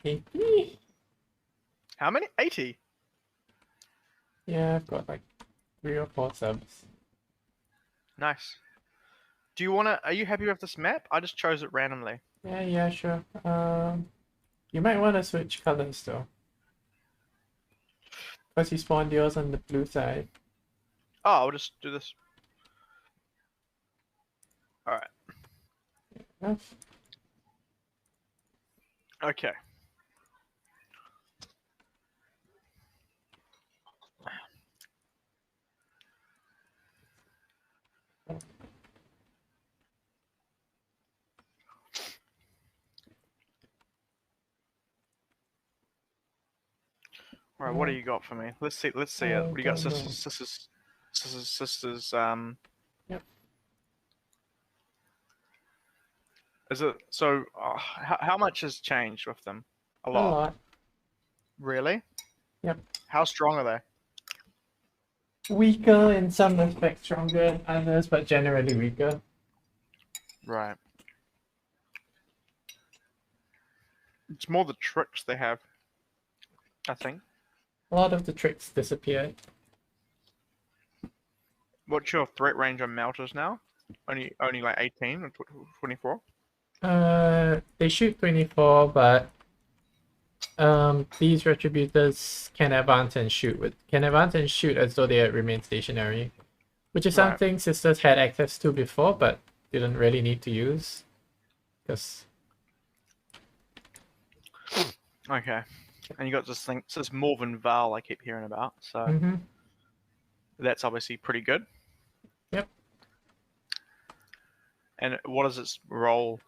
80? How many? 80? Yeah, I've got like 3 or 4 subs. Nice. Do you wanna? Are you happy with this map? I just chose it randomly. Yeah, sure. You might want to switch colors though. Because you spawned yours on the blue side. Oh, I'll just do this. Alright. Enough. Okay. Alright, what do you got for me? Let's see it. What do you got? Don't know. Sisters, Yep. Is it, so, how much has changed with them? A A lot. lot. Really? Yep. How strong are they? Weaker in some respects, stronger in others, but generally weaker. Right. It's more the tricks they have, I think. A lot of the tricks disappeared. What's your threat range on melters now? Only like 18 or 24? They shoot 24, but these retributors can advance and shoot as though they remain stationary, which is Right. something sisters had access to before, but didn't really need to use. Because Okay. And you got this thing, so this Morvenn Vahl I keep hearing about, so that's obviously pretty good. Yep. And what is its role?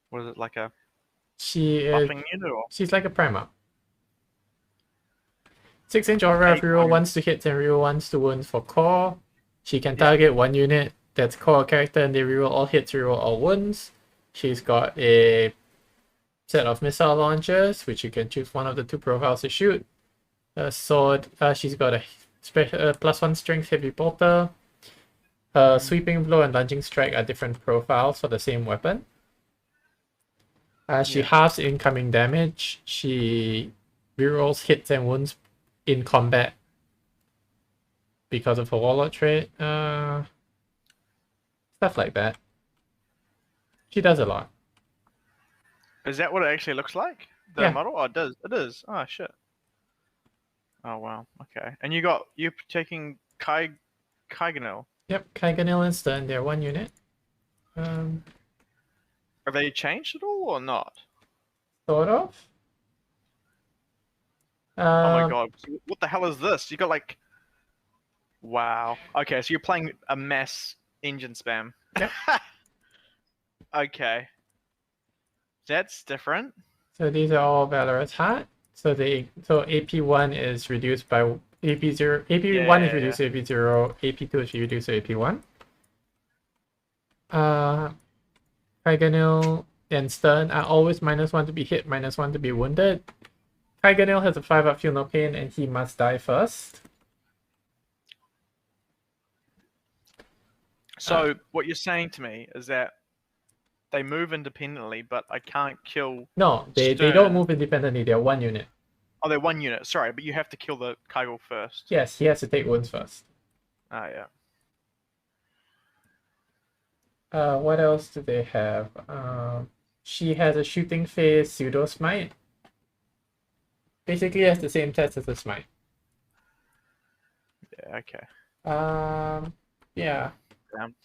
What is it, like a she's buffing unit or? like a primer. 6-inch aura, reroll once to hits and reroll once to wounds for core. She can target one unit that's core character and they reroll all hits, reroll all wounds. She's got a set of missile launchers, which you can choose one of the 2 profiles to shoot. A sword, she's got a +1 strength heavy bolter. Sweeping blow and lunging strike are different profiles for the same weapon. She halves incoming damage. She rerolls hits and wounds in combat because of her Warlord trait. Stuff like that. She does a lot. Is that what it actually looks like? The model? Oh, it does. It is. Oh, shit. Oh, wow. Okay. And you're taking Kyganil. Yep, Kyganil and Stern, they're 1 unit. Have they changed at all or not? Sort of. Oh my god. What the hell is this? You got like... Wow. Okay, so you're playing a mass engine spam. Yep. Okay. That's different. So these are all Valorous hot. So AP1 is reduced by AP0. AP1 is reduced to AP0. AP2 is reduced to AP1. Kyganil and Stern are always -1 to be hit, -1 to be wounded. Kyganil has a 5-up feel no pain and he must die first. So what you're saying to me is that they move independently, but I can't kill... No, they don't move independently. They're 1 unit. Oh, they're 1 unit. Sorry, but you have to kill the Kyganil first. Yes, he has to take wounds first. Ah, yeah. What else do they have? She has a shooting phase pseudo smite. Basically has the same test as the smite. Yeah, okay. Yeah. Damn.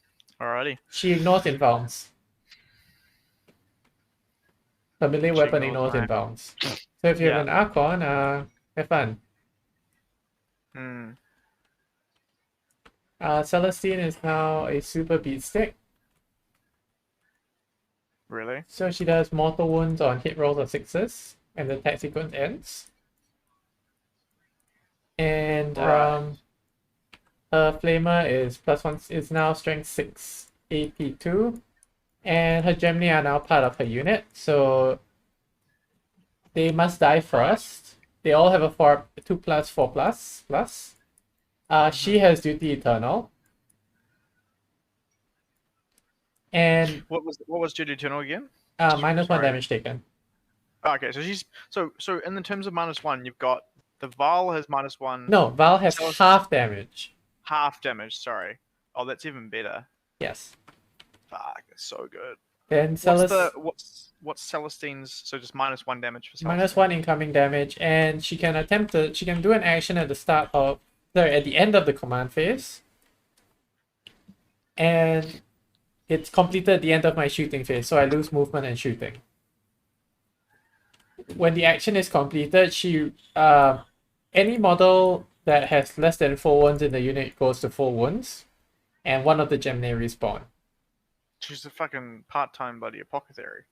Alrighty. She ignores inbounds. Her melee weapon ignores inbounds. So if you have an Archon, have fun. Celestian is now a super beat stick. Really? So she does mortal wounds on hit rolls of 6s, and the attack sequence ends. And her flamer is +1, is now strength 6 AP2, and her Gemini are now part of her unit, so they must die first. They all have a 2+, 4++. She has Duty Eternal. And what was Duty Eternal again? -1 damage taken. Okay, so she's so in the terms of -1, you've got the Vahl has -1. No, Vahl has Celest- half damage. half damage. Sorry. Oh, that's even better. Yes. Fuck, that's so good. Then What's Celestine's? So just -1 damage for Celestine. -1 incoming damage, and she can she can do an action at the start of at the end of the command phase. And it's completed at the end of my shooting phase, so I lose movement and shooting. When the action is completed, any model that has less than 4 wounds in the unit goes to 4 wounds, and one of the Gemini respawn. She's a fucking part-time bloody apothecary.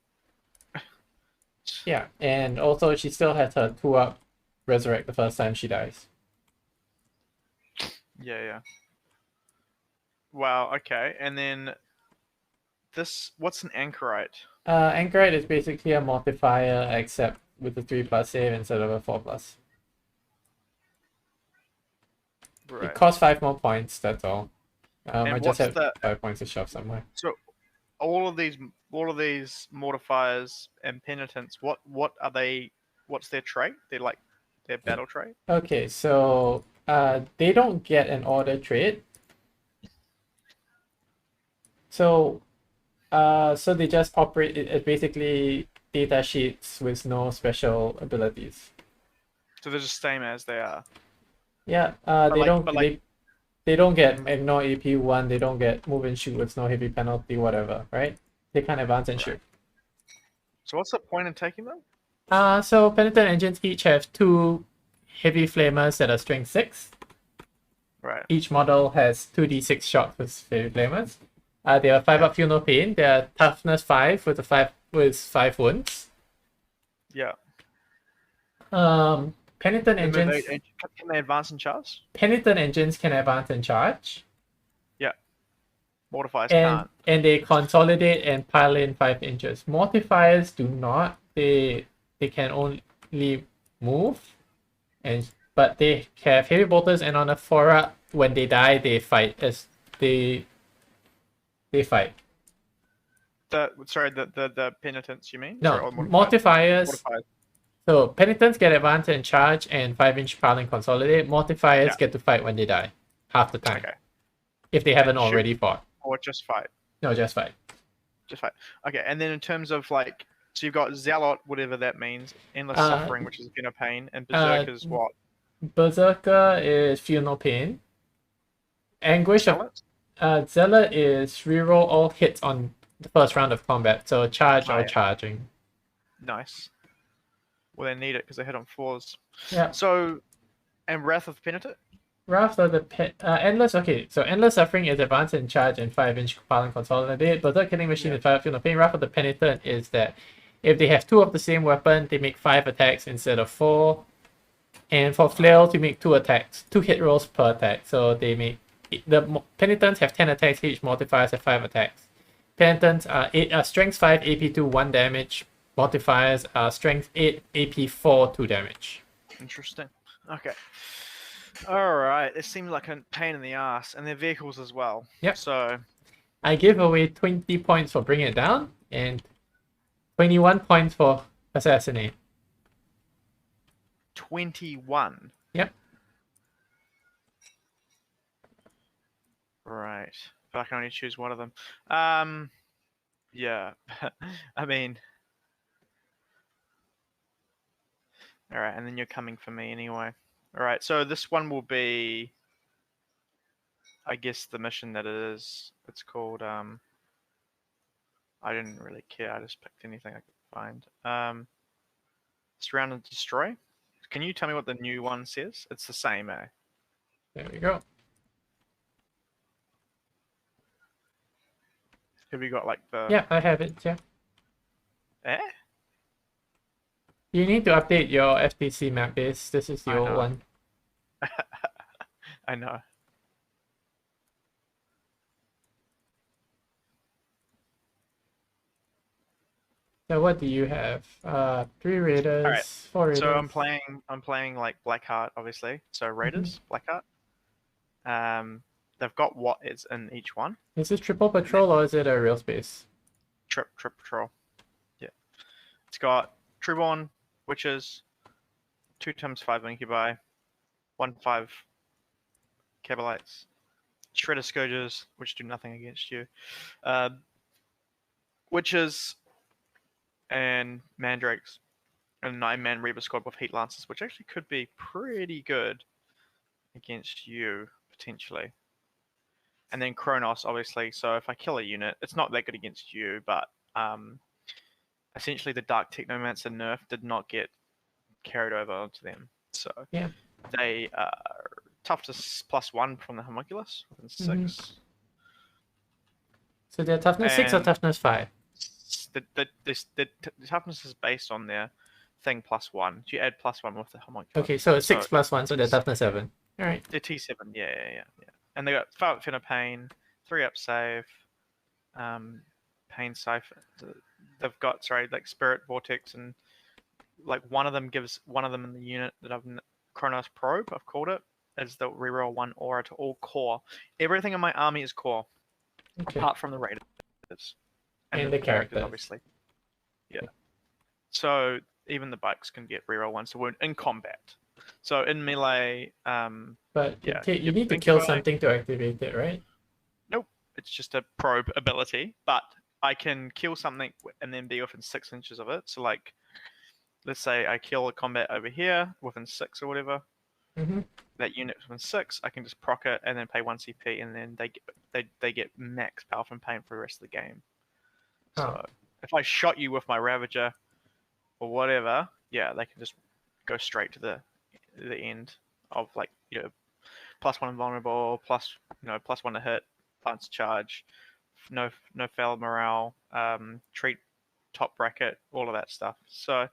Yeah, and also she still has her 2-up resurrect the first time she dies. Yeah. Wow, okay. And then what's an Anchorite? Anchorite is basically a mortifier, except with a 3+ save instead of a 4+. Right. It costs 5 more points, that's all. I just have what's 5 points to shove somewhere. So all of these mortifiers and penitents, what are they? What's their trait? They're like their battle trait? Okay, so they don't get an order trait. So so they just operate it basically data sheets with no special abilities. So they're just same as they are. Yeah, they don't get ignore AP1, they don't get move and shoot with no heavy penalty, whatever, right? They can't advance and shoot. So what's the point in taking them? So Penitent engines each have 2 heavy flamers that are strength 6. Right. Each model has 2d6 shots with heavy flamers. They are 5-up feel no pain. They are toughness 5 with 5 wounds. Yeah. Penitent engines. Can they advance and charge? Penitent engines can advance and charge. Yeah. Mortifiers can't. And they consolidate and pile in 5 inches. Mortifiers do not. They can only move, but they have heavy bolters, and on a 4-up, when they die, they fight they fight. The penitents, you mean? No, sorry, mortifiers. So penitents get advantage and charge and 5-inch pile and consolidate. Mortifiers get to fight when they die, half the time. Okay. If they haven't already fought. Or just fight. No, just fight. Just fight. Okay, and then in terms of like, so you've got Zealot, whatever that means, Endless Suffering, which is Inner Pain, and Berserker is what? Berserker is Feel No Pain. Anguish Zealot? Zealot is reroll all hits on the first round of combat, so charge or charging. Nice. Well, they need it because they hit on 4s. Yeah. So, and Wrath of the Penitent? Wrath of the Endless. Okay, so Endless Suffering is advance and charge and 5-inch pile and consolidate. Berserk Killing Machine is 5 Feel No Pain. Wrath of the Penitent is that if they have 2 of the same weapon, they make 5 attacks instead of 4. And for Flails, you make 2 attacks, 2 hit rolls per attack. So they make the Penitents have 10 attacks each. Mortifiers have 5 attacks. Penitents are strength 5, AP2, 1 damage. Mortifiers are strength 8, AP4, 2 damage. Interesting. Okay. Alright, it seems like a pain in the ass, and their vehicles as well. Yep. So I give away 20 points for bringing it down, and 21 points for assassinate. 21. Yep. Right. But I can only choose one of them. Yeah. I mean. Alright, and then you're coming for me anyway. Alright, so this one will be, I guess, the mission that it is. It's called, I didn't really care. I just picked anything I could find. Surround and Destroy. Can you tell me what the new one says? It's the same, eh? There we go. Have you got like the... Yeah, I have it, yeah. Eh? You need to update your FTC map base. This is the old one. I know. So what do you have? 3 raiders, All right. 4 raiders. So I'm playing like Blackheart, obviously. So raiders, Blackheart. They've got what is in each one. Is this triple patrol or is it a real space? Trip patrol. Yeah. It's got Trueborn, Witches, 2 times 5 Incubi, 1/5 Cabalites, Shredder Scourges, which do nothing against you, Witches, and Mandrakes, and a 9-man Reaver squad with Heat Lancers, which actually could be pretty good against you, potentially. And then Kronos, obviously, so if I kill a unit, it's not that good against you, but essentially the Dark Technomancer nerf did not get carried over onto them. So Yeah. they are toughness +1 from the Homunculus, within 6. Mm-hmm. So they're toughness 6 or toughness 5? The toughness is based on their thing +1. You add +1 with the Homunculus. Okay, so it's 6 + 1, so they're toughness 7. Alright. They're T7, yeah. And they got 5 Fin of Pain, 3 up save, Pain Siphon. They've got, like Spirit Vortex, and like one of them in the unit that I've Kronos Probe, I've called it, is the reroll 1 aura to all core. Everything in my army is core, apart from the raiders and the characters, obviously. Yeah. So even the bikes can get reroll 1 to wound in combat. So in melee, but yeah, you need to kill something to activate it, right? Nope, it's just a probe ability, but I can kill something and then be within 6 inches of it. So like, let's say I kill a combat over here within 6 or whatever. Mm-hmm. That unit within 6, I can just proc it and then pay 1 CP, and then they get max power from pain for the rest of the game. So if I shot you with my Ravager or whatever, yeah, they can just go straight to the end of, like, +1 invulnerable, +1 to hit, advanced charge, no fail morale, treat top bracket, all of that stuff. So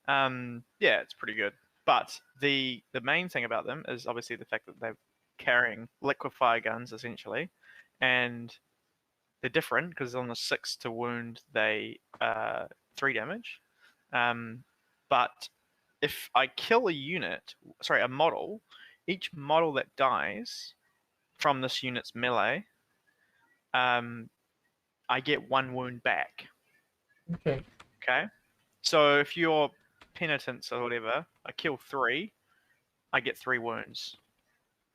yeah, it's pretty good. But the main thing about them is obviously the fact that they're carrying liquefy guns essentially, and they're different because on the 6 to wound they 3 damage. But if I kill a model, each model that dies from this unit's melee, I get 1 wound back. Okay. So if you're Penitents or whatever, I kill 3, I get 3 wounds.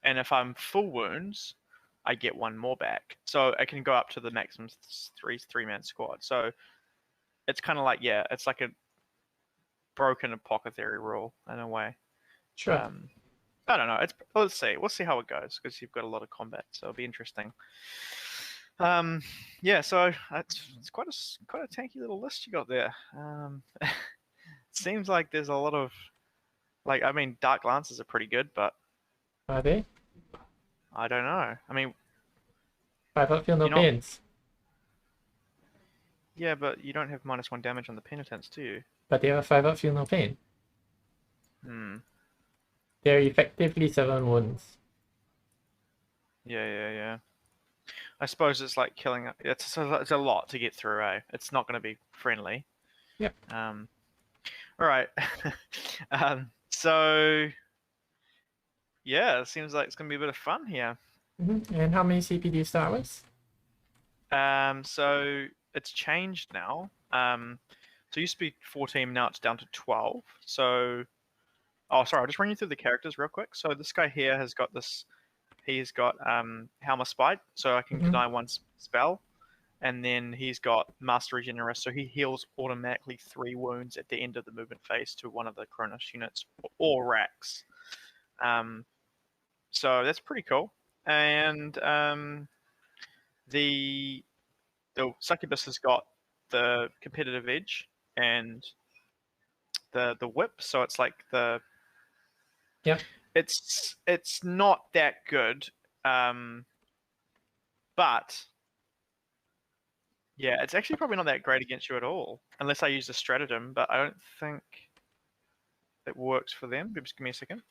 And if I'm full wounds, I get 1 more back. So I can go up to the maximum 3-man squad. So it's kind of like, yeah, it's like a broken apothecary rule in a way. Sure. I don't know. Let's see. We'll see how it goes because you've got a lot of combat, so it'll be interesting. Yeah. So it's quite a tanky little list you got there. It seems like there's a lot of, like, I mean, Dark Lancers are pretty good, but are they? I don't know. I mean, 5-up feel no pains. Yeah, but you don't have -1 damage on the Penitents, do you? But they have a 5-up feel no pain. They're effectively 7 wounds. Yeah. I suppose it's like killing. It's a lot to get through, eh? It's not going to be friendly. Yep. All right. So yeah, it seems like it's going to be a bit of fun here. And how many CP do you start with? So it's changed now. So it used to be 14, now it's down to 12. So, oh, sorry, I'll just run you through the characters real quick. So this guy here has got this. He's got Helmer Spite, so I can deny 1 spell, and then he's got Master Regenerist, so he heals automatically 3 wounds at the end of the movement phase to one of the Kronos units or racks. So that's pretty cool. And the Succubus has got the competitive edge and the whip, so it's like the it's not that good, but yeah, it's actually probably not that great against you at all, unless I use the stratagem, but I don't think it works for them. Just give me a second.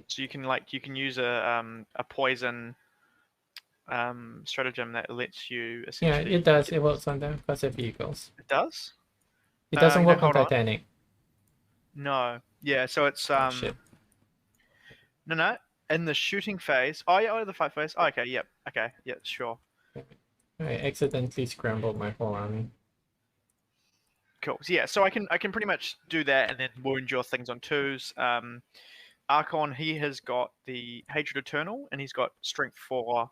So you can use a poison stratagem that lets you essentially. Yeah, it does. It works on them because they're vehicles. It does? It doesn't work on Titanic. No. Yeah, so it's shit. No. In the shooting phase. Oh yeah, the fight phase. Oh, okay, yep. Okay, yeah, sure. I accidentally scrambled my whole army. Cool. So yeah, so I can pretty much do that and then wound your things on 2s. Archon, he has got the Hatred Eternal and he's got Strength 4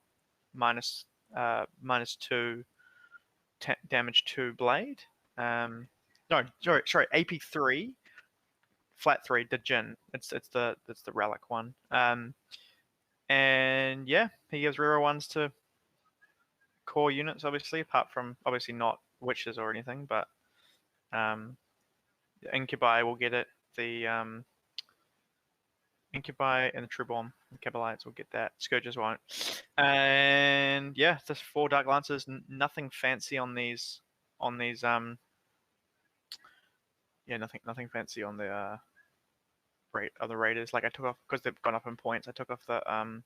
minus -2 damage to blade. No, sorry, AP 3, flat 3, the Jin. It's the relic one. And yeah, he gives reroll 1s to core units, obviously, apart from obviously not witches or anything, but the Incubi will get it. The Incubi and the True Bomb, the Cabalites will get that. Scourges won't. And yeah, just 4 Dark Lancers. Nothing fancy on these. Yeah, nothing fancy on the other raiders. Like I took off because they've gone up in points. I took off the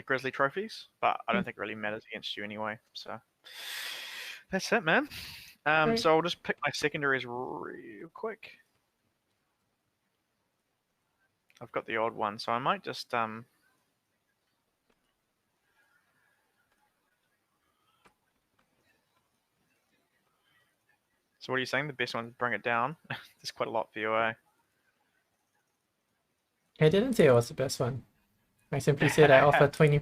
Grizzly trophies, but I don't think it really matters against you anyway. So that's it, man. Right. So I'll just pick my secondaries real quick. I've got the odd one, so I might just So what are you saying? The best one, bring it down. There's quite a lot for you, eh? I didn't say it was the best one. I simply said I offered 20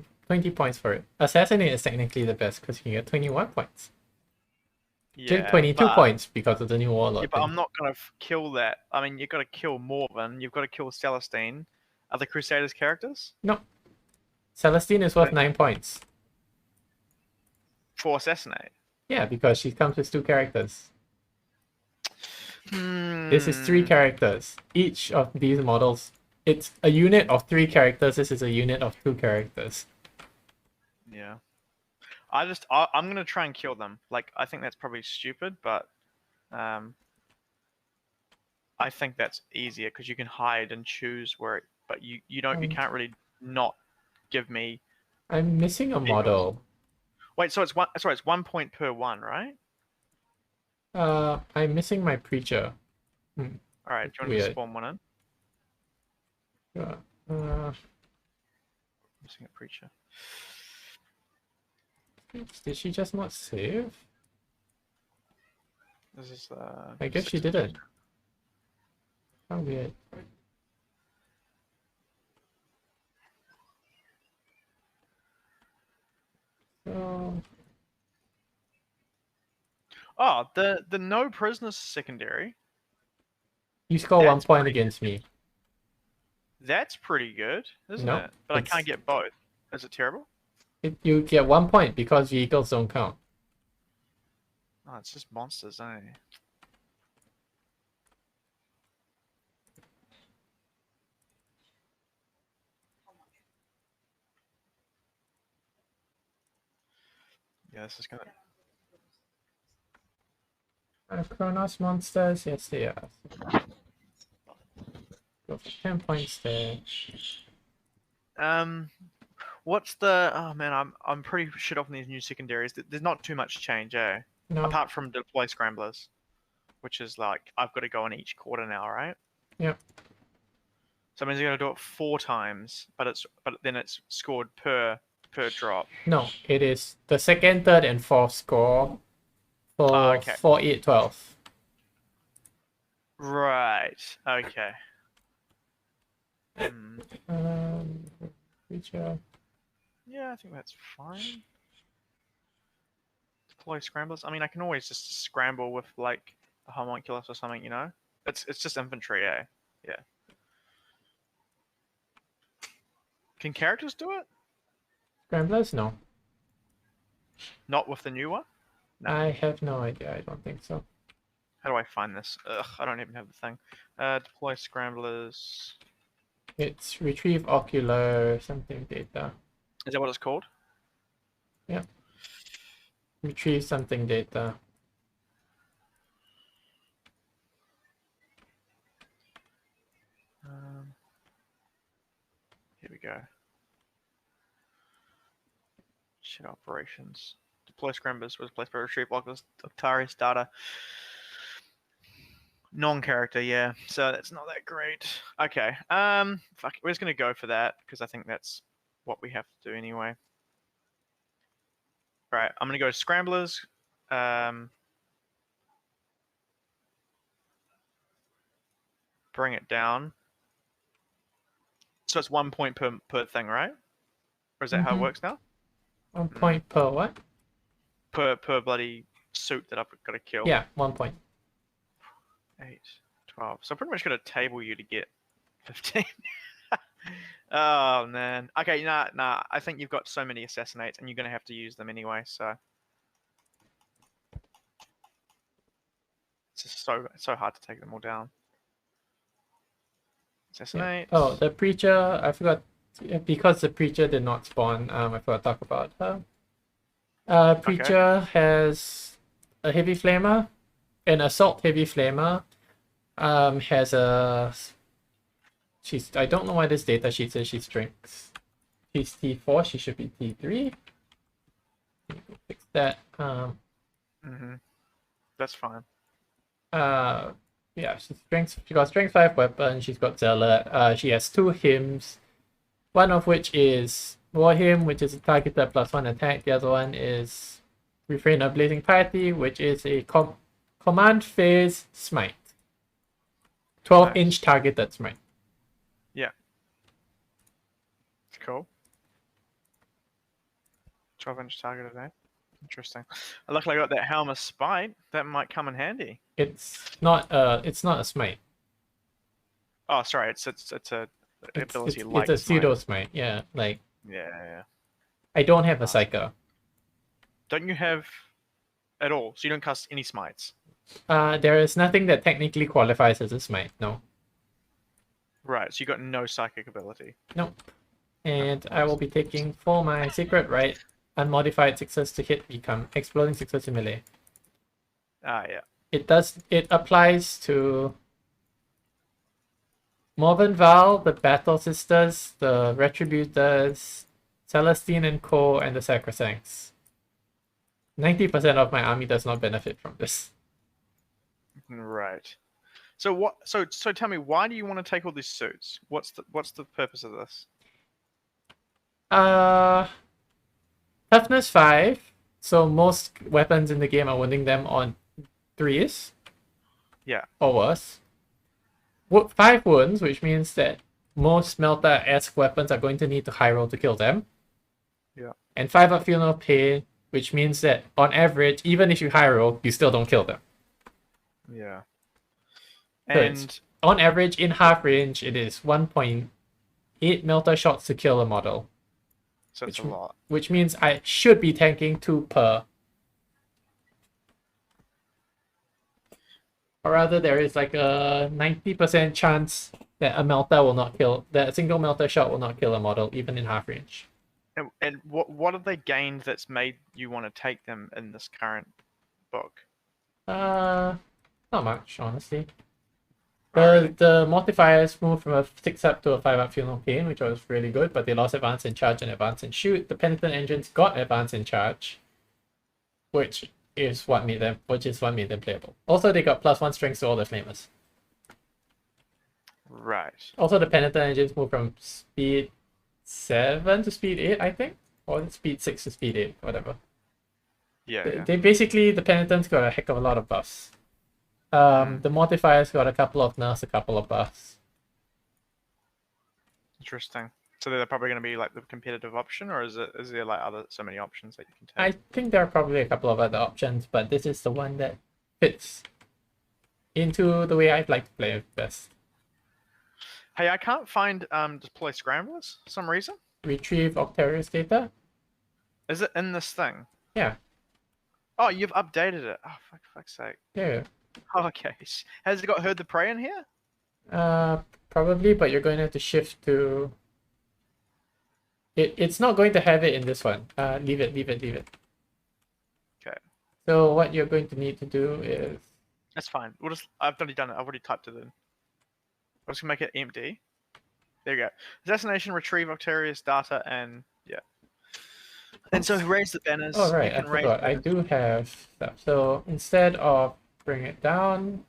points for it. Assassinate is technically the best because you get 21 points. Yeah, 22 points because of the new Warlord. Yeah, but I'm not gonna kill that. I mean, you've got to kill Morvenn. You've got to kill Celestine. Are the Crusaders characters? No. Celestine is worth 9 points. For assassinate. Yeah, because she comes with 2 characters. This is 3 characters. Each of these models, it's a unit of 3 characters. This is a unit of 2 characters. Yeah. I'm gonna try and kill them. Like, I think that's probably stupid, but I think that's easier because you can hide and choose where it, but you can't really not give me. I'm missing a model. Wait, so it's 1 point per one, right? I'm missing my preacher. All right, do you want to spawn one in? Missing a preacher. Did she just not save? This is I guess she didn't. How weird. So... Oh, the no prisoners secondary. You score 1 point against me. That's pretty good, isn't it? But I can't get both. Is it terrible? You get 1 point because vehicles don't count. Oh, it's just monsters, eh? Yeah, this is gonna... Chronos monsters, yes they are. Go for 10 points there. What's the... Oh man, I'm pretty shit off on these new secondaries. There's not too much change, eh? No. Apart from deploy scramblers, which is like I've got to go in each quarter now, right? Yep. So that means you're gonna do it 4 times, but then it's scored per drop. No, it is the 2nd, 3rd, and 4th score for 4, 8, 12. Right. Okay. Creature. Yeah, I think that's fine. Deploy scramblers. I mean, I can always just scramble with like a homunculus or something, you know. It's just infantry, eh? Yeah. Can characters do it? Scramblers? No. Not with the new one? No. I have no idea. I don't think so. How do I find this? Ugh, I don't even have the thing. Deploy scramblers. It's retrieve ocular something data. Is that what it's called? Yeah. Retrieve something data. Here we go. Shit operations. Deploy scramblers was placed by retrieve Octarius data. Non-character, yeah. So that's not that great. Okay. Fuck. We're just gonna go for that because I think that's what we have to do anyway. Right. I'm gonna go scramblers. bring it down. So it's 1 point per thing, right? Or is that how it works now? 1 point per what? Per bloody suit that I've got to kill. Yeah, 1 point. 8, 12. So I'm pretty much going to table you to get 15. Oh, man. Okay, nah. I think you've got so many assassinates, and you're going to have to use them anyway, so... It's just so hard to take them all down. Assassinate. Yeah. Oh, the Preacher, I forgot... Because the Preacher did not spawn, I forgot to talk about her. Preacher has a Heavy Flamer. An Assault Heavy Flamer. Has a... I don't know why this data sheet says she's strength. She's T4, she should be T3. Fix that. That's fine. Yeah, she got strength 5 weapon, she's got Zealot, she has 2 hymns, one of which is War Hymn, which is a targeted +1 attack, the other one is Refrain of Blazing Piety, which is a command phase smite. 12-inch targeted smite. Yeah. It's cool. 12-inch targeted, eh? Interesting. Luckily I got that Helm of Spite. That might come in handy. It's not a smite. Oh, sorry. It's a ability like it's a pseudo smite. Yeah, like. Yeah. I don't have a Psycho. Don't you have at all? So you don't cast any smites? There is nothing that technically qualifies as a smite. No. Right. So you got no psychic ability. Nope. And I will be taking for my secret right. Unmodified success to hit become exploding success in melee. Yeah. It applies to Morvenn, Vahl, the Battle Sisters, the Retributors, Celestian and Co, and the Sacresants. 90% of my army does not benefit from this. Right. So what? So tell me, why do you want to take all these suits? What's the purpose of this? Toughness 5. So most weapons in the game are winning them on 3s. Yeah. Or worse. 5 wounds, which means that most Smelter-esque weapons are going to need to high roll to kill them. Yeah. And 5 up feel no pain, which means that on average, even if you high roll, you still don't kill them. Yeah. And on average, in half range, it is 1.8 melter shots to kill a model. So it's a lot. Which means I should be tanking 2 per. Or rather, there is like a 90% chance that a single melter shot will not kill a model, even in half range. And what have they gained that's made you want to take them in this current book? Not much, honestly. Really? The Mortifiers moved from a 6 up to a 5 up feel no pain, which was really good, but they lost advance in charge and advance in shoot. The Penitent engines got advance in charge, which is what made them playable. Also, they got +1 strength to all the flamers. Right. Also, the Penitent engines moved from speed 7 to speed 8, I think, or speed 6 to speed 8, whatever. Yeah. They basically, the Penitents got a heck of a lot of buffs. The Mortifiers got a couple of nerfs, a couple of buffs. Interesting. So they're probably going to be like the competitive option, or is there like so many options that you can take? I think there are probably a couple of other options, but this is the one that fits into the way I'd like to play it best. Hey, I can't find deploy scramblers for some reason. Retrieve Octarius data? Is it in this thing? Yeah. Oh, you've updated it. Oh, for fuck's sake. Yeah. Oh, okay. Has it got Herd the Prey in here? Probably, but you're going to have to shift to... It's not going to have it in this one. Leave it. Okay. So what you're going to need to do is... That's fine. I've already done it. I've already typed it in. I'm just going to make it empty. There you go. Assassination, retrieve Octarius data, and yeah. And so raise the banners. Oh, right. I forgot. I do have stuff. So instead of bring it down,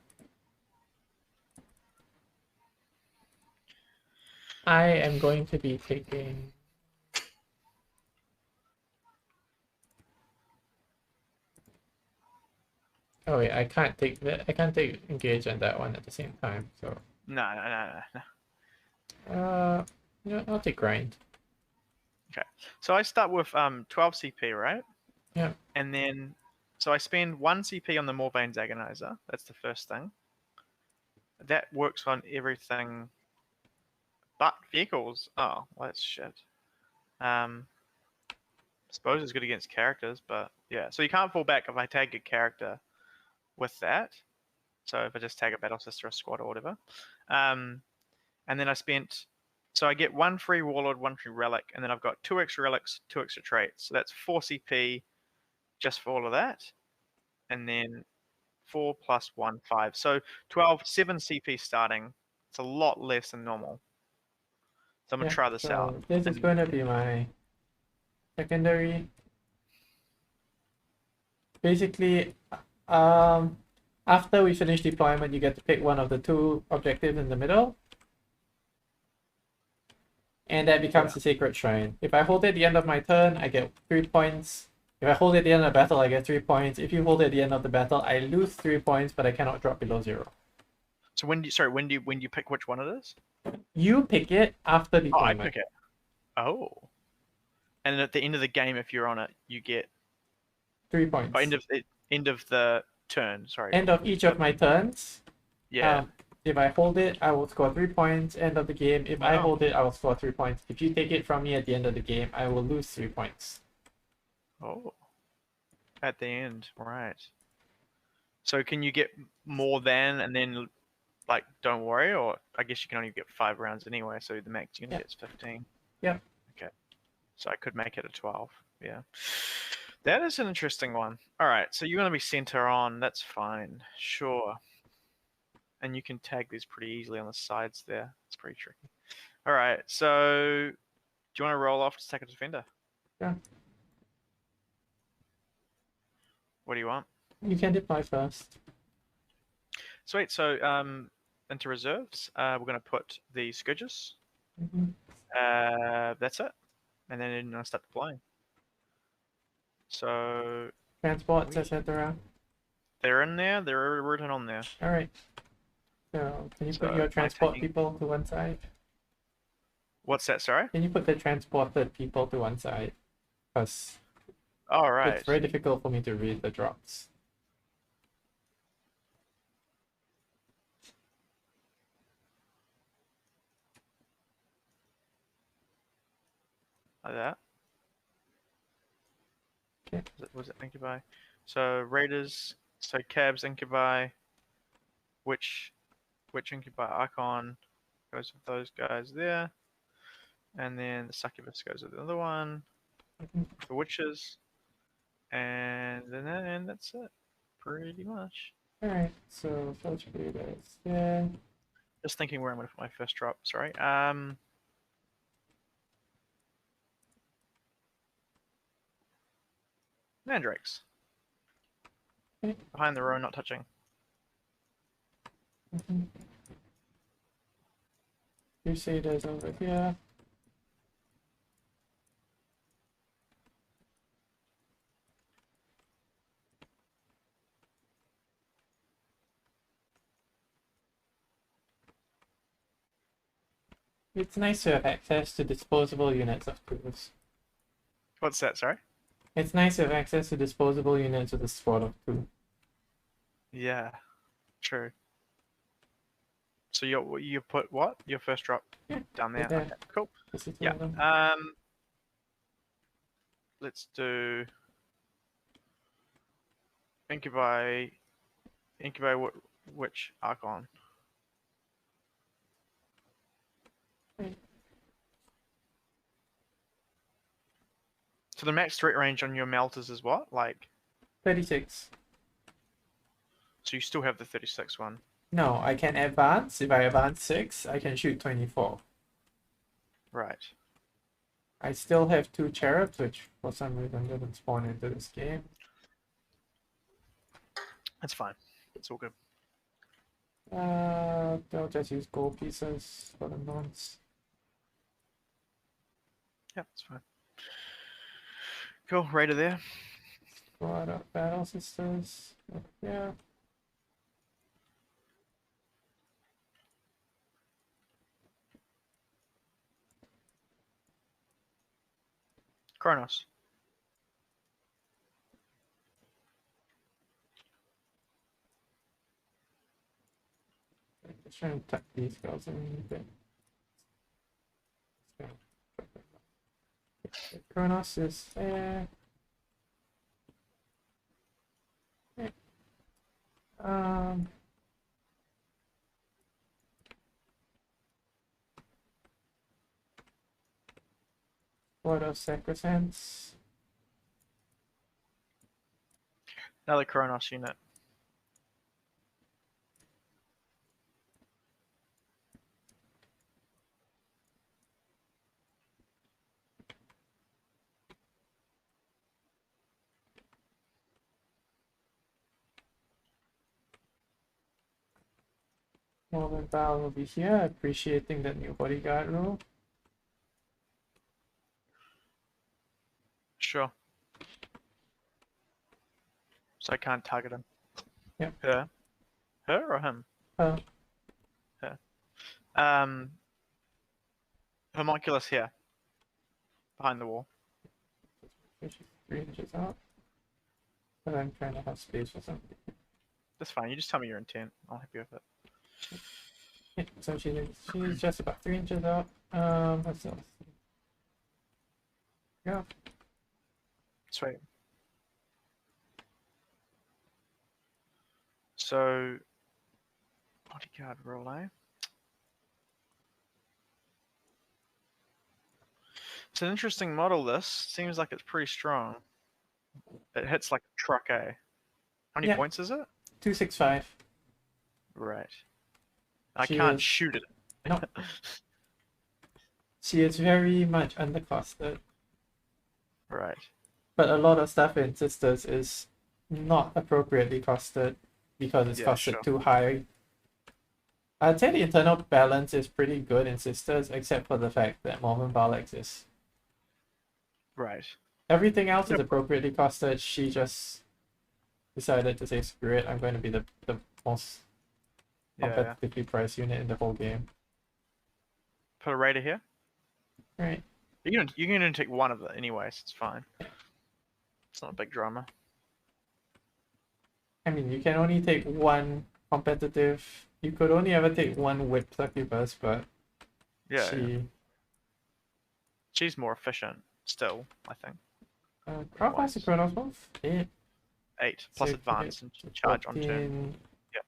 I am going to be taking... Oh wait, I can't take engage on that one at the same time. So No. Yeah, I'll take grind. Okay. So I start with 12 CP, right? Yeah. And then, so I spend 1 CP on the Morvenn's Agonizer. That's the first thing. That works on everything but vehicles. Oh, well, that's shit. Suppose it's good against characters, but yeah. So you can't fall back if I tag a character with that. So if I just tag a battle sister, a squad, or whatever. And then I spent, so I get 1 free Warlord, 1 free Relic, and then I've got 2 extra Relics, 2 extra traits. So that's 4 CP just for all of that. And then 4 plus 1, 5. So 12, 7 CP starting. It's a lot less than normal. So I'm going to try this out. This is going to be my secondary. Basically, after we finish deployment, you get to pick one of the 2 objectives in the middle. And that becomes the Sacred Shrine. If I hold it at the end of my turn, I get 3 points. If I hold it at the end of the battle, I get 3 points. If you hold it at the end of the battle, I lose 3 points, but I cannot drop below 0. So when do you pick which one it is? You pick it after deployment. Oh, I pick it. Oh. And at the end of the game, if you're on it, you get 3 points. Oh, end of the turn. Sorry. End of each of my turns. Yeah. If I hold it, I will score 3 points. End of the game. If I hold it, I will score 3 points. If you take it from me at the end of the game, I will lose 3 points. Oh. At the end, right. So can you get more than and then like don't worry, or I guess you can only get 5 rounds anyway, so the max you can get is 15. Yeah. Okay. So I could make it a 12. Yeah. That is an interesting one. All right, so you're going to be center on. That's fine. Sure. And you can tag these pretty easily on the sides there. It's pretty tricky. All right, so do you want to roll off to take a defender? Yeah. What do you want? You can deploy first. Sweet. So into reserves, we're going to put the Scourges. That's it. And then start deploying. So transports, etc. They're in there. They're written on there. All right. So can you put your transport people to one side? What's that? Sorry. Can you put the transported people to one side? Because it's very difficult for me to read the drops. Like that. Okay. Was it Incubi? So Raiders, so Cabs, Incubi, which Incubi icon goes with those guys there. And then the Succubus goes with the other one. The Witches. And then that's it. Pretty much. Alright, so Filch Raiders, yeah. Just thinking where I'm gonna put my first drop, sorry. Mandrakes. Okay. Behind the row, not touching. Crusaders over here. It's nice to have access to disposable units of crews. What's that, sorry? It's nice to have access to disposable units with a squad of 2. Yeah, true. So you put what? Your first drop down there. Okay, cool. Yeah. Let's do Incubi. Which Archon? So the max threat range on your melters is what? Like 36. So you still have the 36 one? No, I can advance. If I advance 6, I can shoot 24. Right. I still have 2 cherubs, which for some reason didn't spawn into this game. That's fine. It's all good. They'll just use gold pieces for the nonce. Yeah, that's fine. Cool, Raider there. Squad of battle sisters. Yeah. Kronos. Just trying to tuck these guys in a bit. Kronos is there. Okay. What of Sacresants? Another Kronos unit. Morvenn Vahl will be here, appreciating the new bodyguard rule. Sure. So I can't target him. Yep. Her? Her or him? Oh, Homunculus here. Behind the wall. she's 3 inches out. But I'm trying to have space for something. That's fine. You just tell me your intent. I'll help you with it. Yeah, so she's just about 3 inches out. Let's see. Yeah. Sweet. So, bodyguard roll, eh? It's an interesting model, this. Seems like it's pretty strong. It hits like a truck, eh? How many Yeah. points is it? 265. Right. I She can't is- shoot it. No. She is very much undercosted. Right. But a lot of stuff in Sisters is not appropriately costed because it's Yeah, costed sure. too high. I'd say the internal balance is pretty good in Sisters, except for the fact that Morvenn Vahl exists. Right. Everything else is Yep. appropriately costed. She just decided to say, screw it, I'm going to be the most Yeah. competitively priced unit in the whole game. Put a raider here. Right. You can only take one of it anyways. It's fine. It's not a big drama. I mean, you can only take one competitive. You could only ever take one whip succubus, but Yeah. She's more efficient still, I think. how fast is Kronos move? 8. 8 plus So advance and it's charge on turn. 14. Yeah.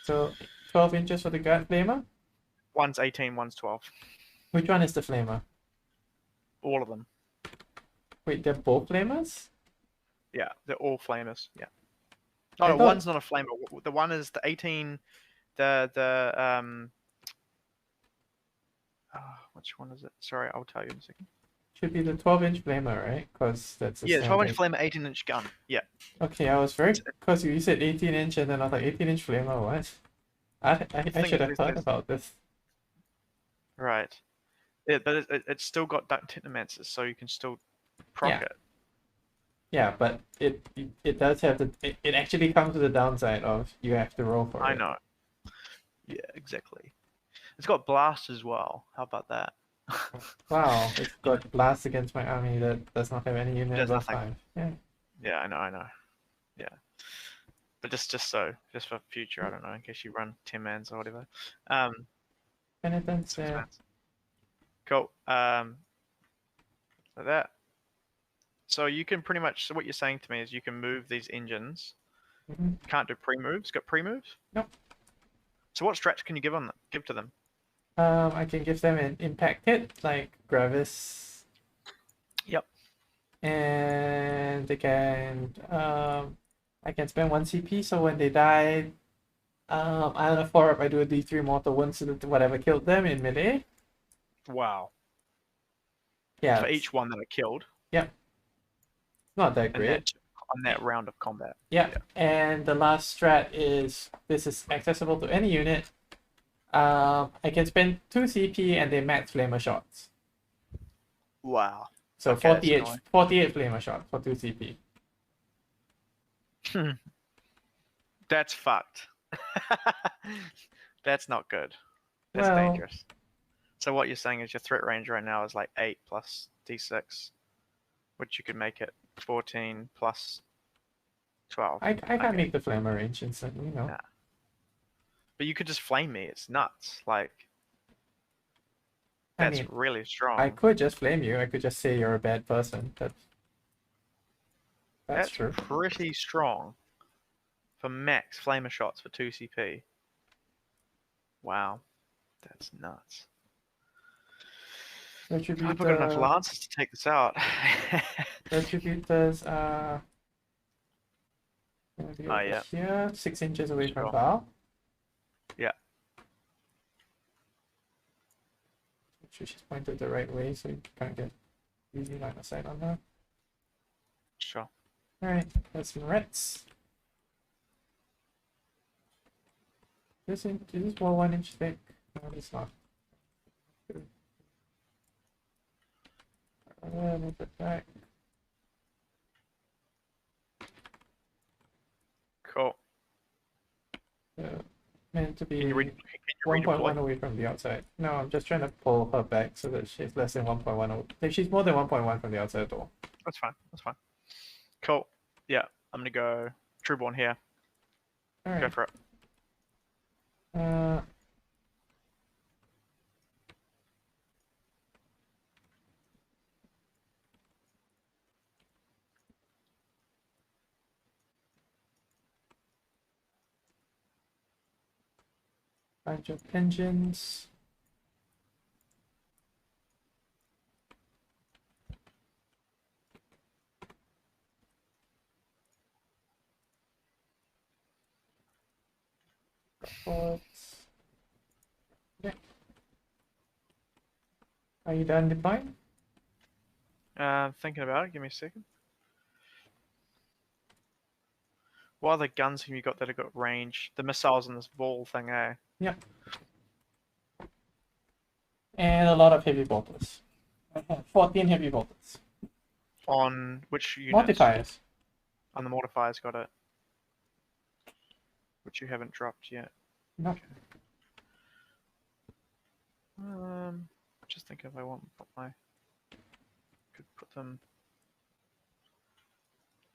So 12 inches for the guard flamer. One's 18, one's 12. Which one is the flamer? All of them. Wait, they're both flamers? Yeah, they're all flamers. Yeah. I No, thought- one's not a flamer. The one is the 18. Which one is it? Sorry, I'll tell you in a second. Should be the 12-inch flamer, right? Because that's a Yeah, 12-inch standard. flamer, 18-inch gun. Yeah. Okay, I was very because you said 18-inch and then I was like 18-inch flamer. What? I thing should is, have thought there's- about this. Right. Yeah, but it's still got Detachment, so you can still proc Yeah. it. Yeah, but it does have it actually comes with the downside of you have to roll for it. I know. Yeah, exactly. It's got blast as well. How about that? Wow, it's got blast against my army that does not have any unit Does above nothing. 5. Yeah. Yeah, I know. Yeah. But just for future, I don't know, in case you run 10 mans or whatever. Penitent Six there. mans. Cool. So that. So you can pretty much. So what you're saying to me is you can move these engines. Mhm. Can't do pre-moves. Got pre-moves. Nope. So what strats can you give to them? I can give them an impact hit like Gravis. Yep. And they can I can spend 1 CP, so when they die, I on a 4-up I do a D3 mortal wounds to whatever killed them in melee. Wow. Yeah. For each one that I killed. Not that in great. on that round of combat. Yeah. And the last strat is this is accessible to any unit. I can spend 2 CP and they max flamer shots. Wow. So Okay, that's 48 flamer shots for 2 CP. That's fucked. That's not good. That's Well- dangerous. So what you're saying is your threat range right now is like 8 plus D6. which you could make it 14 plus 12. I can't Okay. make the flamer range instantly, no. Nah. But you could just flame me. It's nuts. Like, I that's mean, really strong. I could just flame you. I could just say you're a bad person. That's true. Pretty strong for max flamer shots for 2 CP. Wow. That's nuts. I've got enough lances to take this out. Retributors Oh, yeah. Here, 6 inches away from Sure. Vahl. Yeah. Make sure she's pointed the right way so you can't get easy line of sight on her. Sure. Alright, that's some reds. Is this wall 1 inch thick? No, it's not. Move it back. Cool. Meant to be Can you 1.1 away from the outside. No, I'm just trying to pull her back so that she's less than 1.1. If she's more than 1.1 from the outside door. That's fine. That's fine. Cool. Yeah, I'm gonna go Trueborn here. Alright. Go for it. Bunch of engines. Yeah. Are you done deploying? Thinking about it. Give me a second. What other guns have you got that have got range? The missiles and this Vahl thing, eh? Yep. And a lot of heavy bolters. I have 14 heavy bolters. On which units? Mortifiers. On the Mortifiers, got it. Which you haven't dropped yet. No. Okay. Just thinking if I want to put my... Could put them...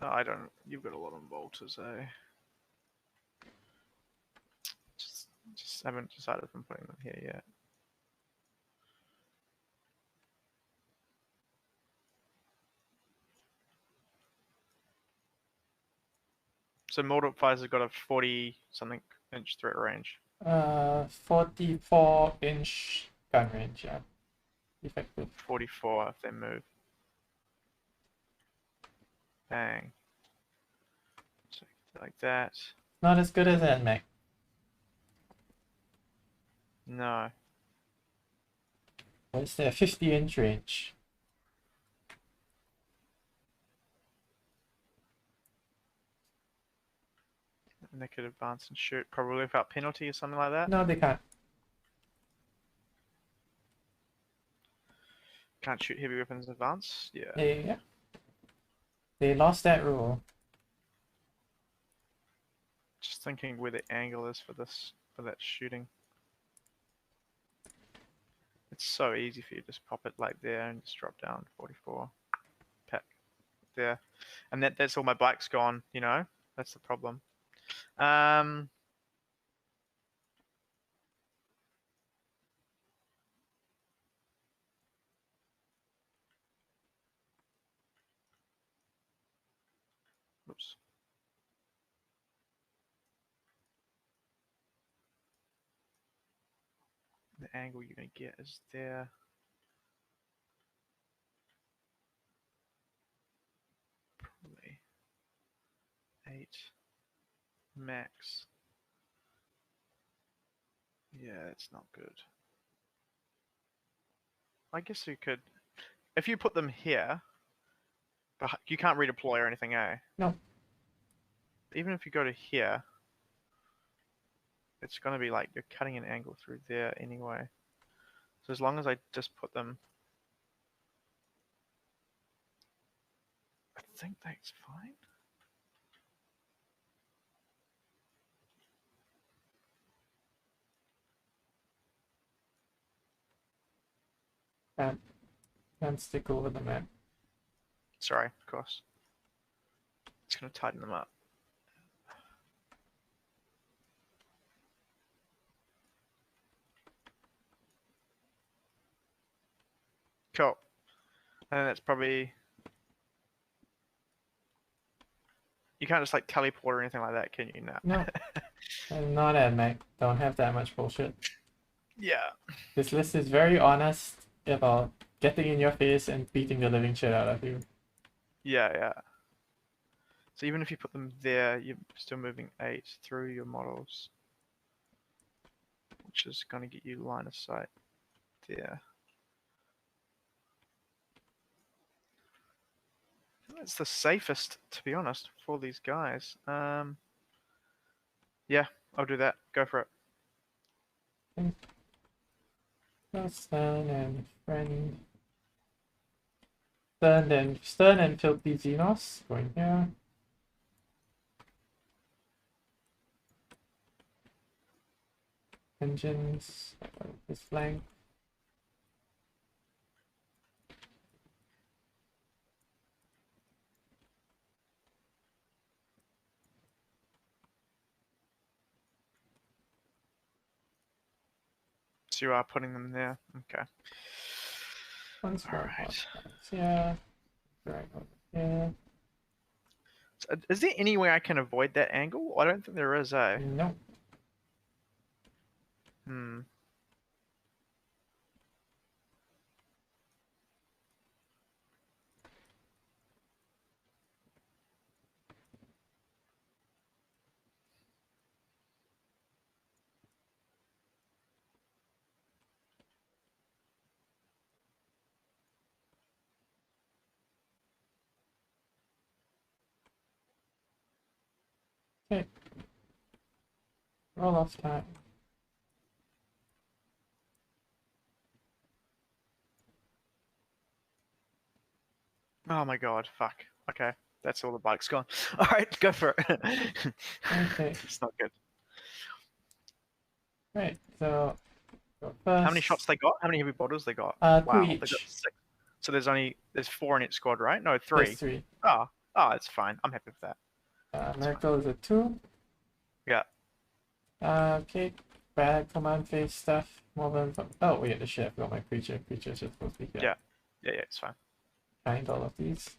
Oh, I don't... You've got a lot of bolters, eh? Just haven't decided if I'm putting them here yet. So Mortifiers have got a 40-something inch threat range. 44 inch gun range, yeah. Effective. 44 if they move. Bang. So like that. Not as good as NMAC. No. What's there? 50 inch range. And they could advance and shoot probably without penalty or something like that. No, they can't. Can't shoot heavy weapons in advance? Yeah. Yeah. They lost that rule. Just thinking where the angle is for this, for that shooting. It's so easy for you to just pop it like there and just drop down 44. Pack there. And that's all my black's gone, you know? That's the problem. Oops. The angle you're going to get is there. Probably 8 max. Yeah, it's not good. I guess you could, if you put them here, but you can't redeploy or anything, eh? No. Even if you go to here, it's going to be like you're cutting an angle through there anyway. So as long as I just put them, I think that's fine. Can't stick over the map. Sorry, of course. Just gonna tighten them up. Cool. And that's probably... You can't just like teleport or anything like that, can you? No. I'm not at Mac. Don't have that much bullshit. Yeah. This list is very honest about getting in your face and beating the living shit out of you. Yeah. So even if you put them there, you're still moving 8 through your models, which is going to get you line of sight there. I think that's the safest, to be honest, for these guys. Yeah, I'll do that. Go for it. Stern and friend. Stern and Filthy Xenos going here. Engines, this flank. So you are putting them there. Okay. One small Alright. Yeah. Right over here. So, is there any way I can avoid that angle? I don't think there is, eh? Nope. Hmm. Okay. Roll off time. Oh my god, fuck. Okay, that's all the bike's gone. Alright, go for it. Okay. It's not good. Right, so go first. How many shots they got? How many heavy bottles they got? 2 Wow, they each. got 6. So there's 4 in each squad, right? No, 3. There's 3. Oh, it's fine. I'm happy with that. Miracle is a 2. Yeah. Okay. Bad command phase stuff. Morvenn. Oh wait, the shit, I've got my creature. Creatures are supposed to be here. Yeah, it's fine. Find all of these.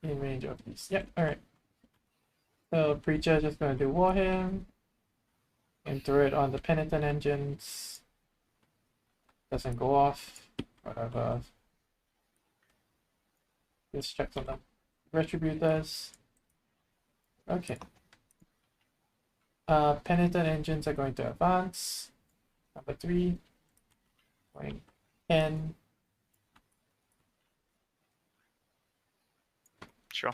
In range of these. Yep, alright. So Preacher just gonna do War Hymn. And throw it on the Penitent engines. Doesn't go off. Whatever. Just checks on the Retributors. Okay. Penitent engines are going to advance. Number 3. Going 10. Sure.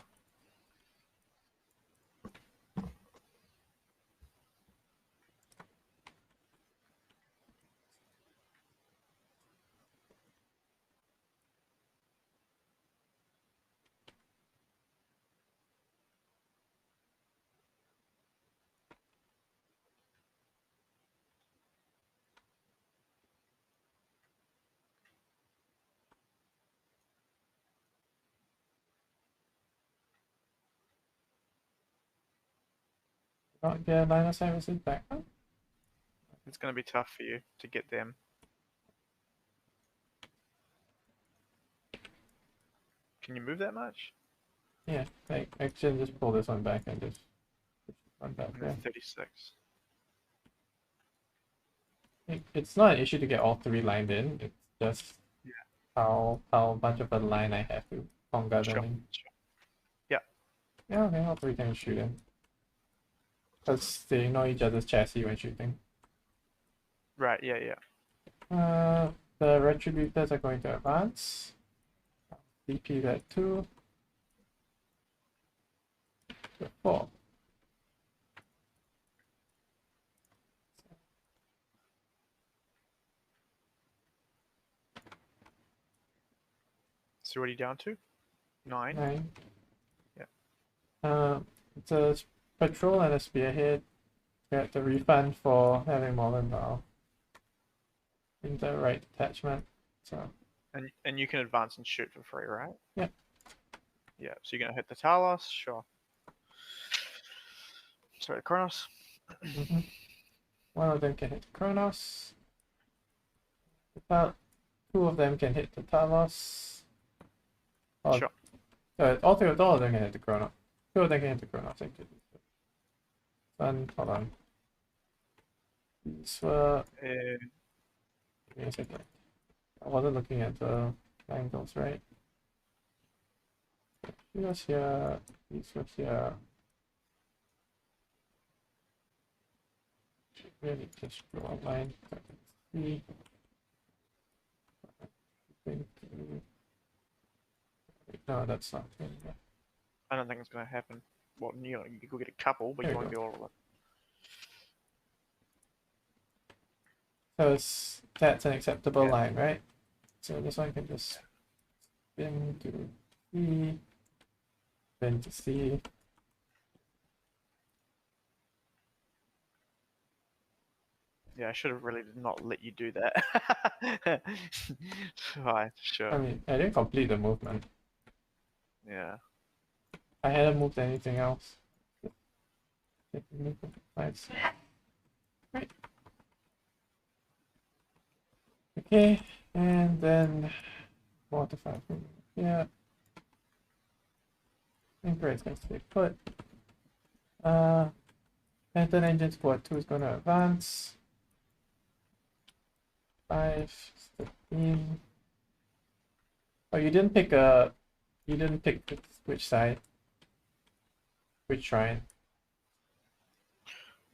Don't get line of sight with his back. It's going to be tough for you to get them. Can you move that much? Yeah, like actually just pull this one back and just run back there. 36. It's not an issue to get all 3 lined in. It's just how much of a line I have to conga them in. Sure. Yeah. Yeah, okay, all 3 can shoot in. Because they know each other's chassis when shooting. Right, yeah. The Retributors are going to advance. DP that 2. 4. So what are you down to? 9? 9. Yeah. It's a patrol and a spearhead. Get the refund for having Morvenn Vahl in the right detachment. So And you can advance and shoot for free, right? yeah. Yeah, so you're gonna hit the Talos, sure. Sorry, Kronos. Mm-hmm. One of them can hit Kronos. About 2 of them can hit the Talos. Oh, Sure. all of them can hit the Kronos. 2 of them can hit the Kronos. I think. Hold on. These were. Give me a second. I wasn't looking at the angles, right? He was here. These were here. Should really just go online so I can see. No, that's not. I don't think it's gonna happen. Well, you know, you could get a couple, but There you we won't go. get all of them. So that's an acceptable Yeah. line, right? So this one can just spin to C, spin to C. Yeah, I should have really not let you do that. Right, sure. I mean, I didn't complete the movement. Yeah. I hadn't moved anything else. Nice. Right. Okay, and then Mortify. Yeah. Anchorite's gonna stay put. Penitent Engine Squad 2 is gonna advance. 5, 15. Oh, you didn't pick which side? Which shrine?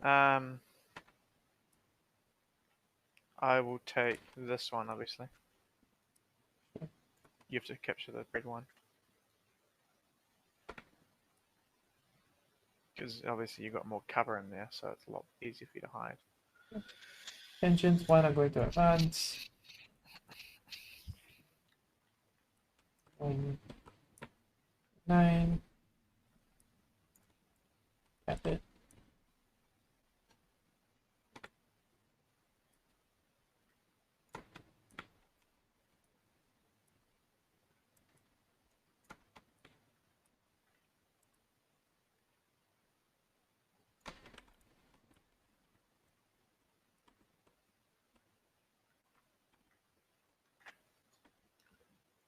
I will take this one, obviously. You have to capture the red one. Because obviously you've got more cover in there, so it's a lot easier for you to hide. Engines 1 are going to advance. 9. That's it.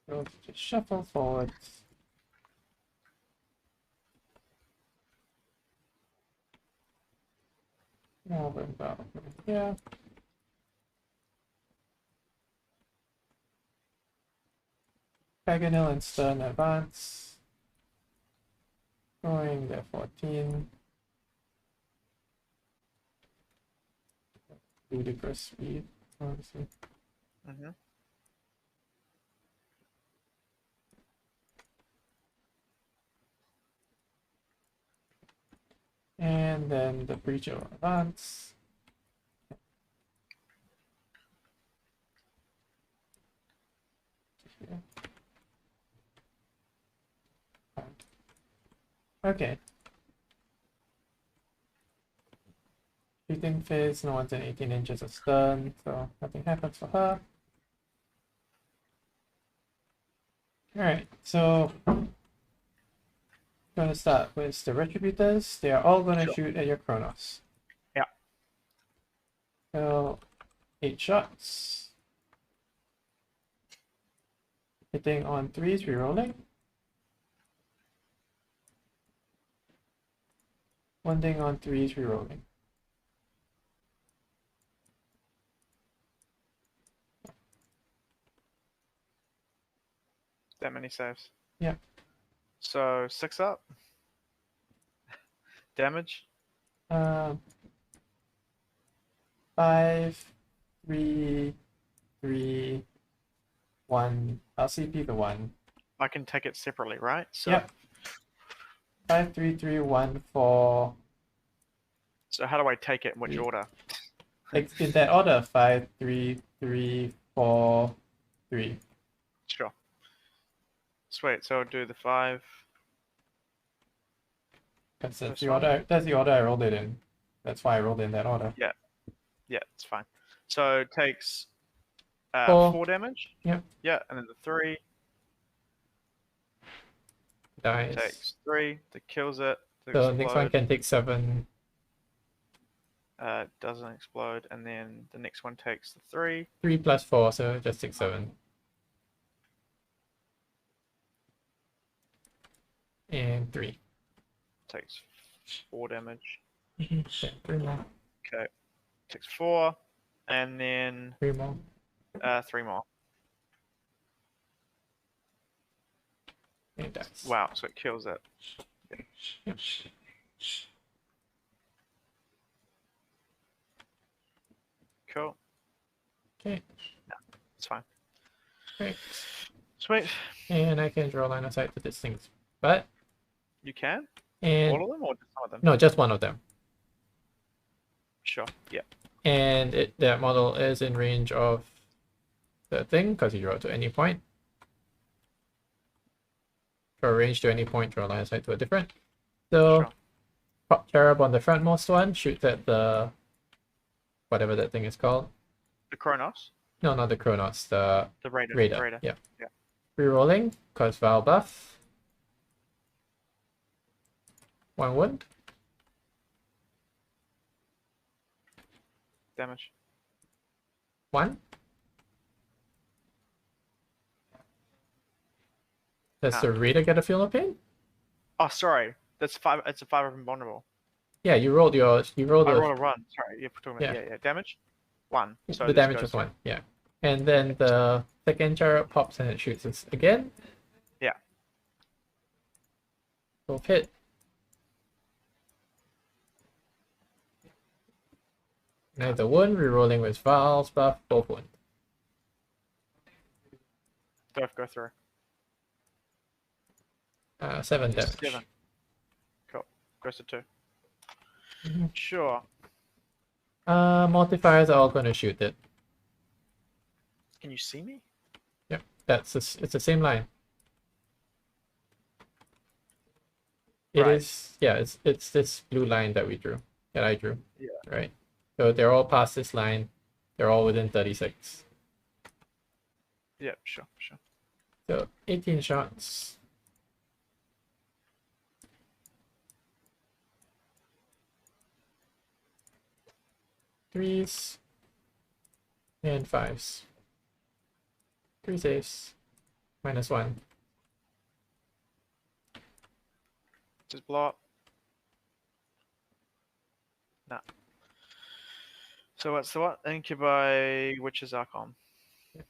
So just shuffle forwards. Morvenn, Vahl, yeah. Kyganil and Stern advance. Going there 14. Ludicrous speed, obviously. Mm-hmm. And then the Breacher will advance. Okay. Shooting phase, no one's in 18 inches of stern, so nothing happens for her. Alright, so gonna start with the Retributors. They are all gonna Sure. shoot at your Kronos. Yeah. So 8 shots. Hitting on 3s, rerolling. Wounding on 3s, rerolling. That many saves. Yeah. So 6 up. Damage. 5, 3, 3, 1. I'll CP the 1. I can take it separately, right? So, Yep. 5, 3, 3, 1, 4. So how do I take it in which order? In that order, 5, 3, 3, 4, 3. Sure. Sweet. So I'll do the 5. That's This the one? order. That's the order I rolled it in. That's why I rolled in that order. Yeah. Yeah, it's fine. So it takes 4. 4 damage. Yep. Yeah, and then the 3. dies. Takes 3. That kills it. So next one can take 7. Doesn't explode, and then the next one takes the 3. 3 plus 4, so just take 7. And 3. Takes 4 damage. Okay, 3 more. Okay. Takes 4, and then 3 more. 3 more. And dies. Wow, so it kills it. Yep. Cool. Okay. It's fine. Great. Sweet. And I can draw line of sight to this thing. But You can? and All of them or just some of them? no, just one of them. Sure. Yeah. And that model is in range of the thing because you draw to any point. Draw range to any point, draw line of sight to a different. So Sure. pop cherub on the frontmost one, shoot at the whatever that thing is called. The Kronos? No, not the Kronos, the The Raider. Raider. Yeah. Yeah. Rerolling, cause Vahl buff. 1 wound. Damage. 1. Does the Raider get a feel of pain? Oh, sorry. That's 5. It's a 5 of invulnerable. Yeah, you rolled I rolled a a run. Sorry. You're talking about, Yeah. yeah. Damage? 1. So the this damage goes was to- 1, yeah. And then the second chariot pops and it shoots us again. Yeah. Both hit. Neither wound, rerolling with Vahl's buff, both wound. Both go through. 7 damage. 7. Cool. Goes to 2. Mhm. Sure. Mortifiers are all going to shoot it. Can you see me? Yep, it's the same line. It Right. is, yeah, it's this blue line that I drew. Yeah. Right. So they're all past this line. They're all within 36. Yeah, sure. So 18 shots. Threes and 5s. 3 saves. -1. Just blow up. Nah. So what's the what? Incubi Witch's Archon. Yeah.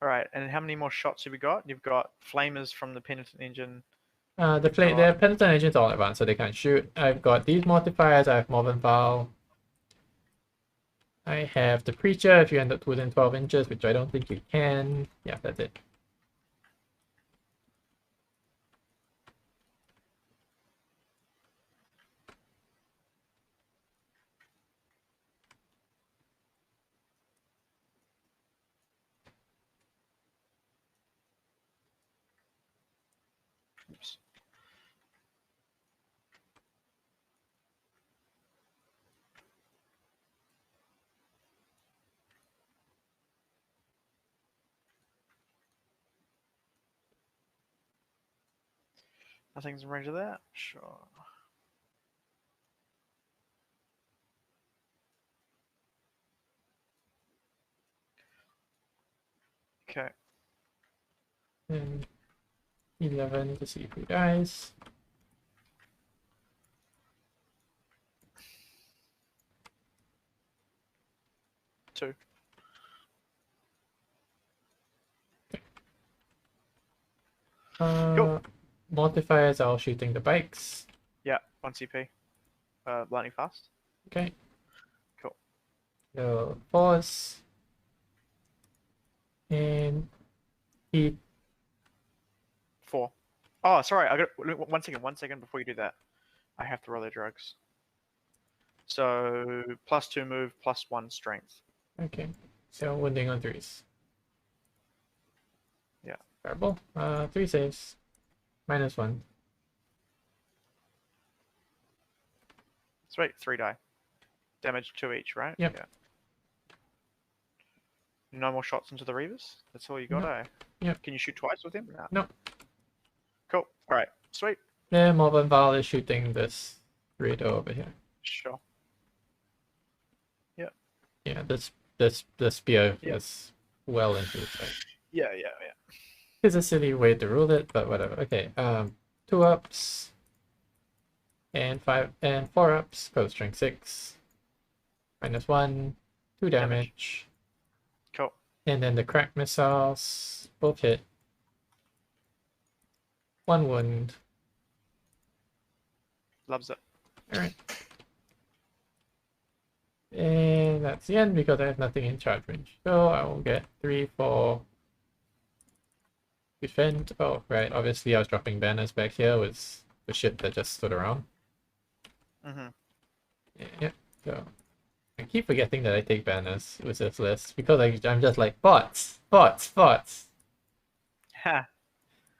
Alright, and how many more shots have you got? You've got Flamers from the Penitent engine. The Penitent agents are all advanced, so they can't shoot. I've got these Mortifiers. I have Morvenn Vahl. I have the Preacher if you end up within 12 inches, which I don't think you can. Yeah, that's it. Oops. Nothing's in range of that? Sure. Okay. And 11 to see who dies. Two. Cool. Mortifiers are all shooting the bikes. Yeah, 1 CP. Lightning fast. Okay. Cool. So pause. And he 4. Oh, sorry. I got 1 second before you do that. I have to roll their drugs. So +2 move, +1 strength. okay. So wounding on 3s. Yeah. Terrible. 3 saves. -1. Sweet, 3 die. Damage 2 each, right? Yep. Yeah. No more shots into the Reavers? That's all you got, No. eh? Yep. Can you shoot twice with him? No. No. Cool. Alright, sweet. Yeah, Morvenn Vahl is shooting this Raider over here. Sure. Yep. Yeah, the spear Yep. is well into its side. Yeah. It's a silly way to rule it, but whatever. Okay, 2 ups and 4 ups, code strength 6. -1, 2 damage. Cool. And then the crack missiles both hit. 1 wound. Loves it. Alright. And that's the end because I have nothing in charge range. So I will get 3 for defend. Oh, right. Obviously I was dropping banners back here with the shit that just stood around. Mm-hmm. Yeah. So I keep forgetting that I take banners with this list because I'm just like bots. Ha.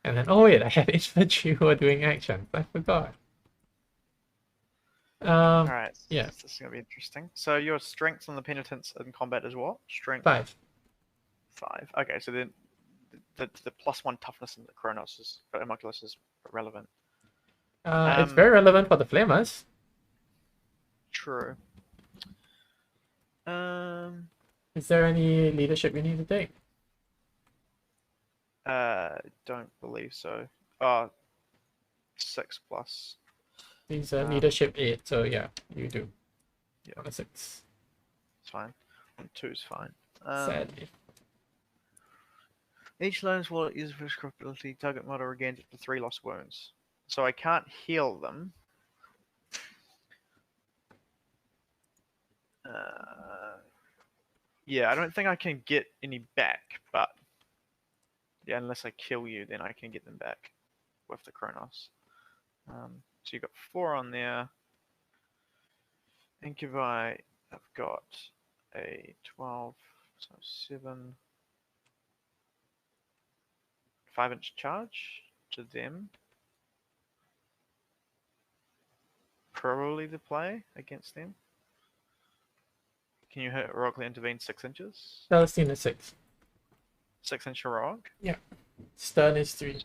And then, oh wait, I have infantry who are doing actions. I forgot. Alright. Yeah. This is going to be interesting. So your strength on the penitents in combat is what? Strength 5. 5. Okay, so then the +1 toughness in the Kronos is Homunculus is relevant. It's very relevant for the Flamers. True. Is there any leadership you need to take? Don't believe so. Oh, 6 plus. These are leadership 8, so yeah, you do. Yeah. On a 6. It's fine. On 2 is fine. Sadly. Each Lion's Wallet uses for ability. Target model regains up to 3 lost wounds. So I can't heal them. Yeah, I don't think I can get any back, but yeah, unless I kill you, then I can get them back with the Kronos. So you've got 4 on there. Incubi, I've got a 12, so 7, 5-inch charge to them. Probably the play against them. Can you heroically intervene 6 inches? Celestian is 6. 6-inch heroic? Yeah. Stun is 3.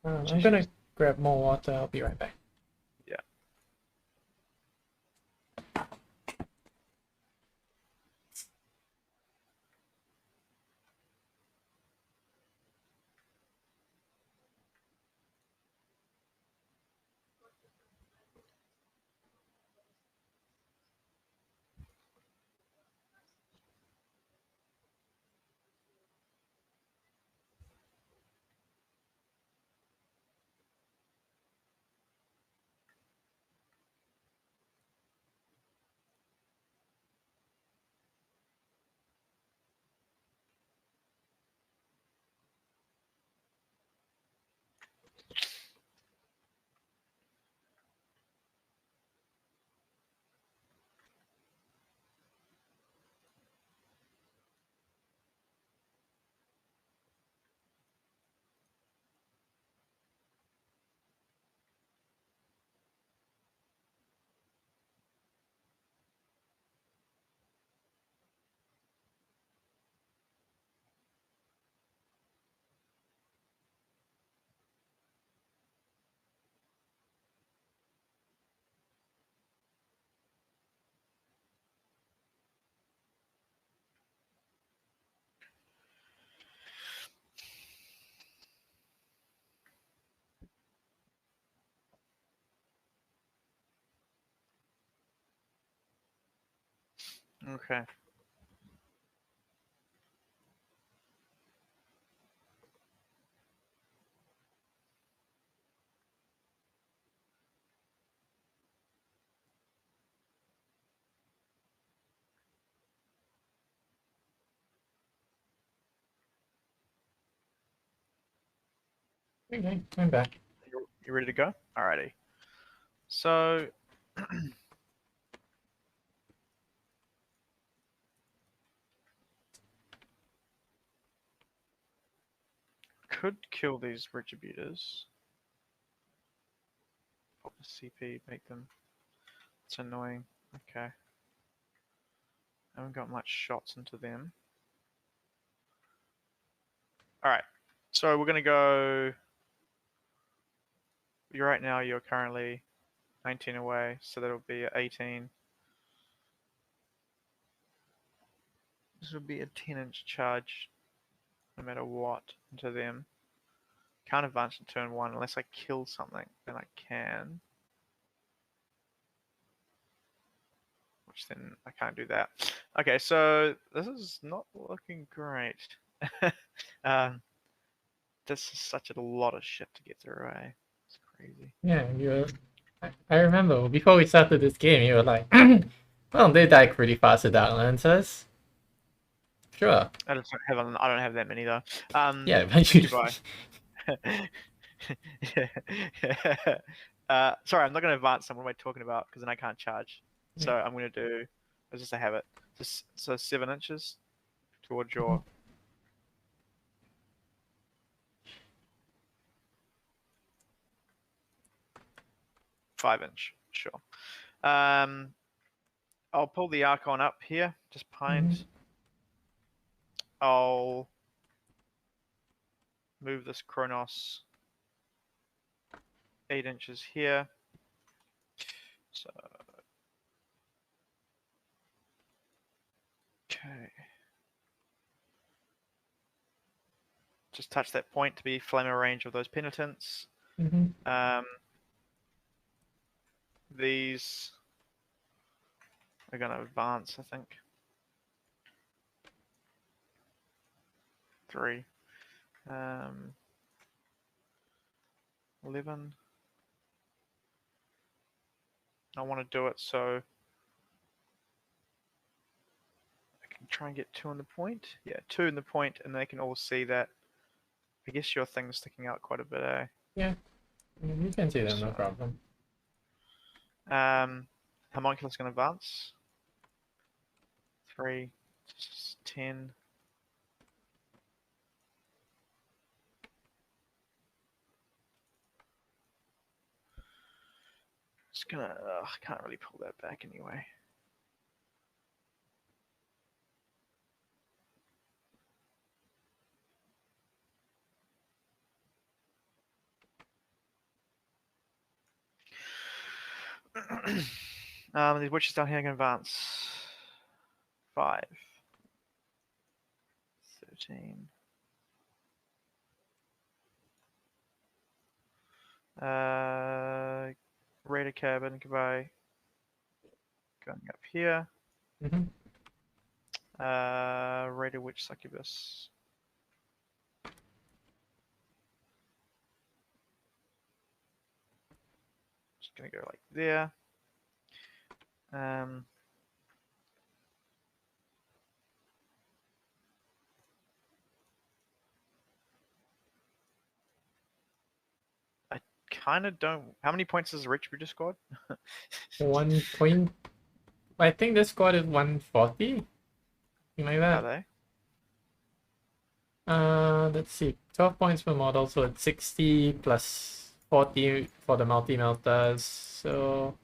I'm gonna grab more water. I'll be right back. Yeah. Okay. Okay, I'm back. You ready to go? Alrighty. So could kill these retributors. Pop the CP, make them. It's annoying. Okay. I haven't got much shots into them. All right. So we're gonna go. Right now you're currently 19 away, so that'll be 18. This would be a 10-inch charge, no matter what, into them. Can't advance in turn 1 unless I kill something. Then I can. Which then I can't do that. Okay, so this is not looking great. This is such a lot of shit to get through, eh? It's crazy. Yeah, I remember before we started this game, you were like, well, they die pretty fast with Dark Lancers. Sure. I don't have that many though. Yeah, but you. Goodbye. Sorry, I'm not going to advance them. What am I talking about? Because then I can't charge. So I'm going to do, as just I have it, so 7 inches towards your. 5-inch, sure. I'll pull the Archon up here, just behind. I'll move this Kronos 8 inches here. So, okay. Just touch that point to be flamer range of those penitents. These are going to advance, I think. 3. 11. I want to do it so I can try and get 2 on the point. Yeah, 2 in the point, and they can all see that. I guess your thing's sticking out quite a bit, eh? Yeah, you can see them, no problem. Homunculus going to advance. 3, 10. Just gonna. I can't really pull that back anyway. These witches down here can advance. 5, 13. Raider cabin, goodbye. Going up here. Raider witch succubus. Just gonna go like there. I kind of don't. How many points does the Retributor squad? 1 point. I think this squad is 140. Something like that. Are they? Let's see. 12 points per model, so it's 60 plus 40 for the multi-melters. So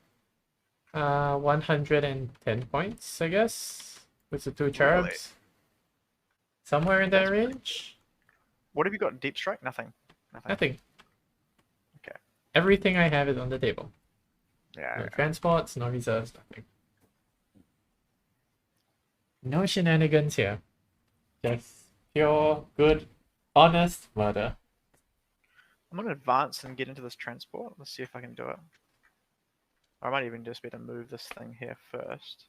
110 points, I guess, with the 2 cherubs. Really? Somewhere in that range. What have you got? Deep strike? Nothing. Nothing. Okay. Everything I have is on the table. Yeah. No transports, no reserves, nothing. No shenanigans here. Just pure, good, honest murder. I'm gonna advance and get into this transport. Let's see if I can do it. Or I might even just be able to move this thing here first.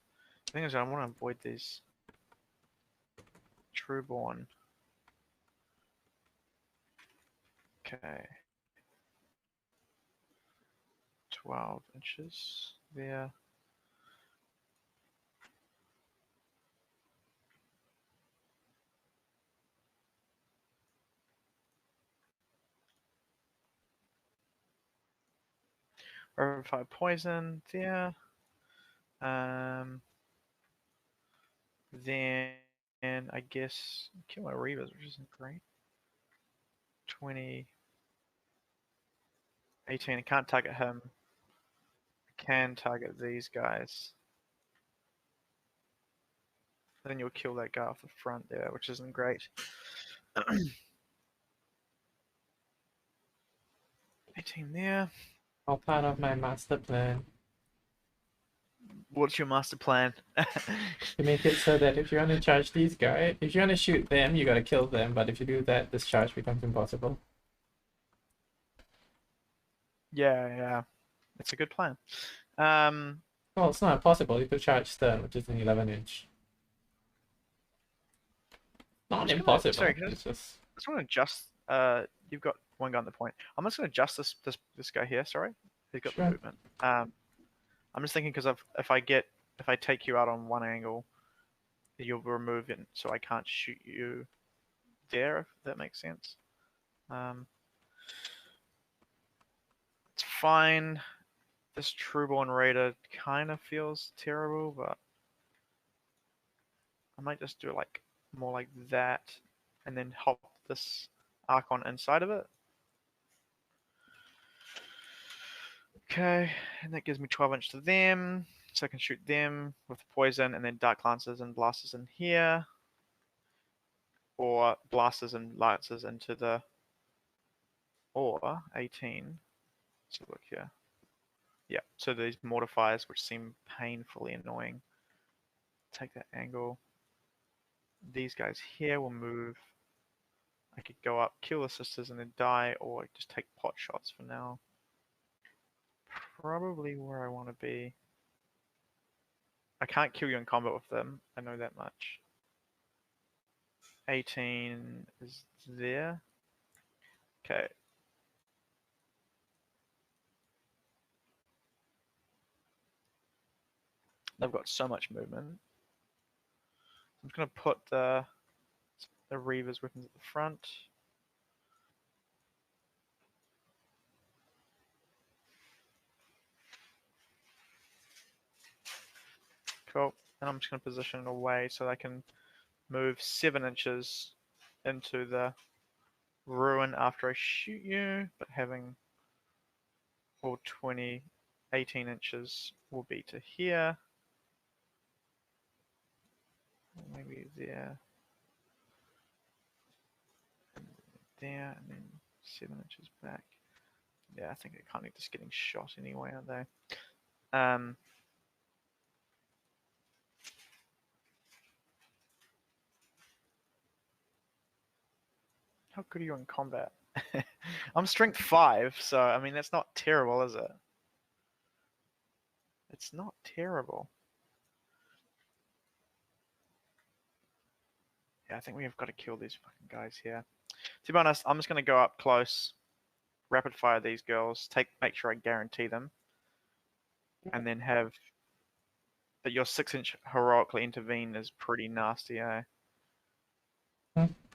The thing is, I want to avoid these Trueborn. Okay. 12 inches there. Verify poison there. Then I guess kill my Reavers, which isn't great. 20, 18. I can't target him. I can target these guys. Then you'll kill that guy off the front there, which isn't great. 18 there. All part of my master plan. What's your master plan? To make it so that if you want to charge these guys, if you want to shoot them, you gotta kill them, but if you do that, this charge becomes impossible. Yeah. It's a good plan. Well, it's not impossible. You could charge stern, which is an 11-inch. Not impossible. Sorry, It's just. I just want to adjust. You've got one guy on the point. I'm just going to adjust this guy here. Sorry, he's got Sure. the movement. I'm just thinking because if I take you out on one angle, you'll remove it, so I can't shoot you there. If that makes sense. It's fine. This Trueborn Raider kind of feels terrible, but I might just do it like more like that, and then hop this Archon inside of it. Okay, and that gives me 12 inch to them, so I can shoot them with poison, and then Dark Lancers and Blasters in here, or Blasters and Lancers into the, or 18. Let's look here. Yeah, so these Mortifiers, which seem painfully annoying. Take that angle. These guys here will move. I could go up, kill the sisters, and then die, or just take pot shots for now. Probably where I want to be. I can't kill you in combat with them. I know that much. 18 is there. Okay. They've got so much movement. I'm just going to put the Reaver's weapons at the front. Cool. And I'm just going to position it away so I can move 7 inches into the ruin after I shoot you, but having all 18 inches will be to here. Maybe there. And there, and then 7 inches back. Yeah, I think they're kind of just getting shot anyway, aren't they? How good are you in combat? I'm strength 5, so I mean that's not terrible, is it? It's not terrible. Yeah, I think we have got to kill these fucking guys here. To be honest, I'm just gonna go up close, rapid fire these girls, make sure I guarantee them, and then have. But your 6-inch heroically intervene is pretty nasty, eh?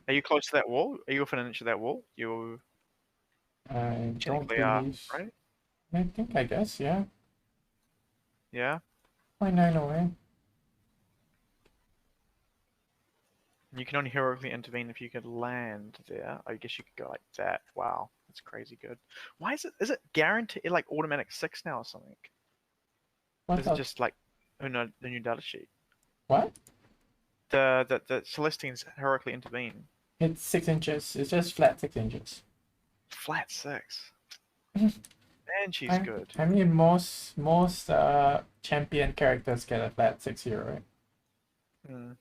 Are you close to that wall? Are you within an inch of that wall? You I don't technically are, believe. right? I guess, yeah. Yeah. 0.9 away. You can only heroically intervene if you could land there. I guess you could go like that. Wow, that's crazy good. Why is it guaranteed like automatic 6 now or something? What Is it just like the new data sheet? What? The Celestians heroically intervene. It's 6 inches. It's just flat 6 inches. Flat 6. And she's good. I mean, most champion characters get a flat 6 here, right? Hmm.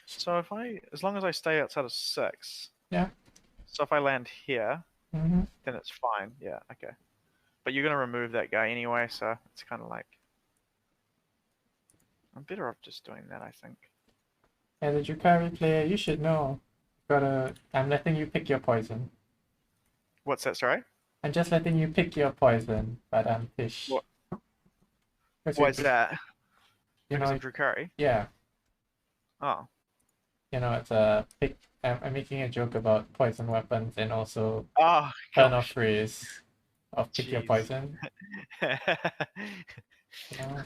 So as long as I stay outside of 6. Yeah. So if I land here, Mm-hmm. then it's fine. Yeah. Okay. But you're gonna remove that guy anyway, so it's kind of like I'm better off just doing that, I think. As a Drukhari player, you should know. I'm letting you pick your poison. What's that? Sorry. I'm just letting you pick your poison, but I'm fish. What? Why is that? You Because know, of Drukhari? yeah. Oh. You know, it's a pick. I'm making a joke about poison weapons and also Oh, turn off gosh. phrase of pick your Jeez. poison. You know,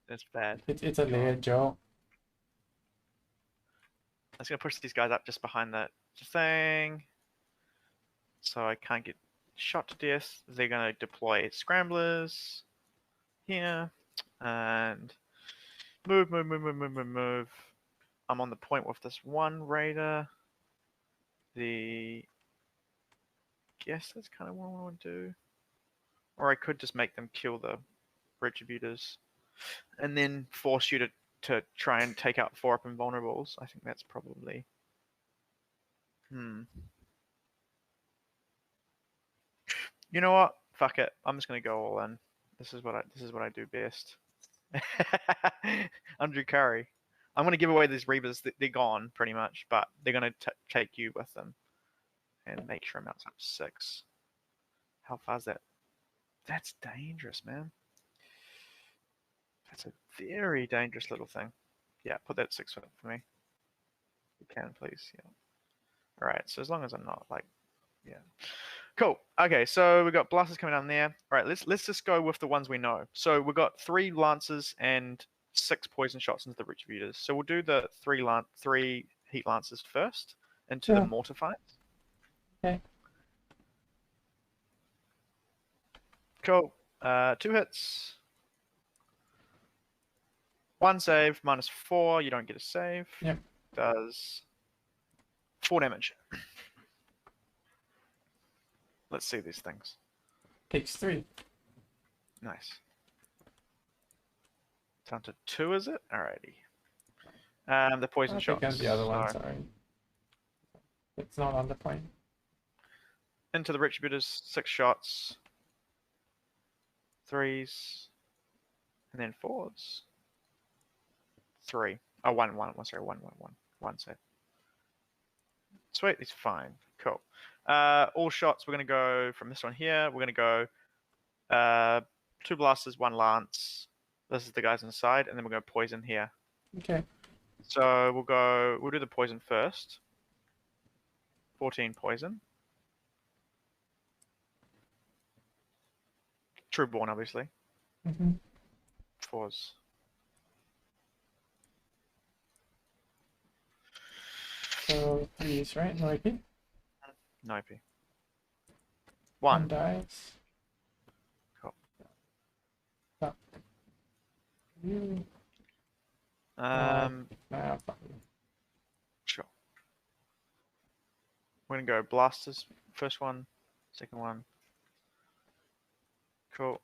That's bad. it's a layered joke. I'm just gonna push these guys up just behind that thing, so I can't get shot to death. They're gonna deploy scramblers here and move. I'm on the point with this one raider. Guess that's kind of what I want to do. Or I could just make them kill the Retributors and then force you to try and take out 4-up invulnerables. I think that's probably... You know what? Fuck it. I'm just gonna go all in. This is what I do best. I'm Drukhari. I'm gonna give away these Reavers. They're gone pretty much, but they're gonna take you with them and make sure I'm outside 6. How far is that? That's dangerous, man. That's a very dangerous little thing. Yeah, put that 6 foot for me. You can, please. Yeah. All right. So as long as I'm not like, yeah. Cool. Okay, so we've got blasters coming down there. All right, let's just go with the ones we know. So we've got 3 lancers and 6 poison shots into the Retributors. So we'll do the 3 heat lancers first into the Mortifiers. Okay. Cool. 2 hits. 1 save, -4. You don't get a save. Yep. Does 4 damage. Let's see these things. Takes 3. Nice. Down to 2, is it? Alrighty. The poison shots. And the other one, sorry. It's not on the point. Into the Retributors, 6 shots. 3s. And then 4s. 3. Oh, 1. Sorry, 1. 1 save. Sweet, he's fine. Cool. All shots, we're going to go from this one here. We're going to go 2 blasters, 1 lance. This is the guys inside, and then we're going to poison here. Okay. So we'll do the poison first. 14 poison. Trueborn, obviously. 4s. So 3s, right? No IP? No IP. 1 dies. Cool. Stop. You. Sure. We're gonna go blasters. First one, second one. Cool.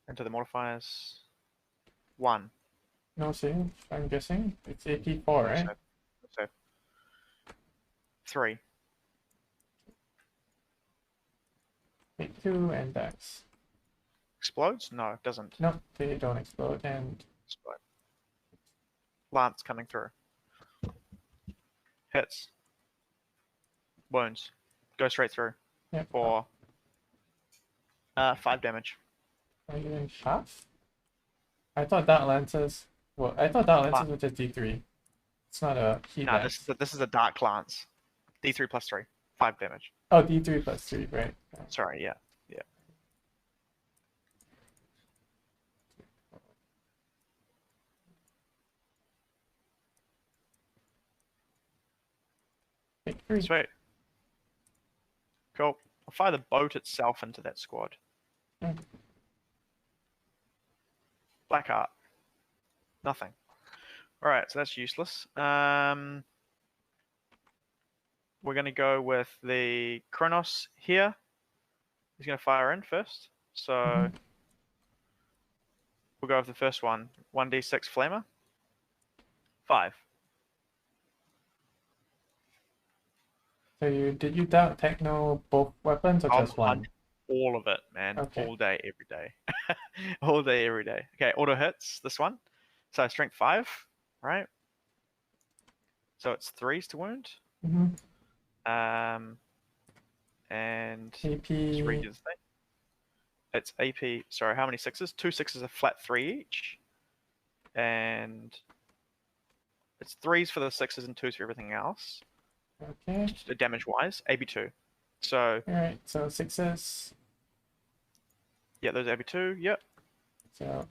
Into the Mortifiers. 1. No save, I'm guessing. It's AP4, right? So 3. Take 2 and dies. Explodes? No, it doesn't. No, they don't explode and... Explode. Lance coming through. Hits. Wounds. Go straight through. Yep. For 5 damage. Are you doing half? I thought that lances... Well, I thought that lances was just D3. It's not a heat lance. This is a dark lance. D3 plus 3. 5 damage. Oh, D3 plus 3, right. Sorry, yeah. Yeah. Take 3. Sweet. Cool. I'll fire the boat itself into that squad. Black art. Nothing. Alright, so that's useless. We're going to go with the Kronos here. He's going to fire in first. So we'll go with the first one. 1d6 Flamer. 5. So did you techno both weapons or just one? All of it, man. Okay. All day, every day. All day, every day. Okay, auto hits this one. So strength 5, right? So it's 3s to wound. And AP. just read the thing. It's AP. Sorry, how many 6s? 2 6s are flat 3 each. And it's 3s for the 6s and 2s for everything else. Okay. Damage wise, AB2. So. Alright, so 6s. Yeah, those AB2. Yep. So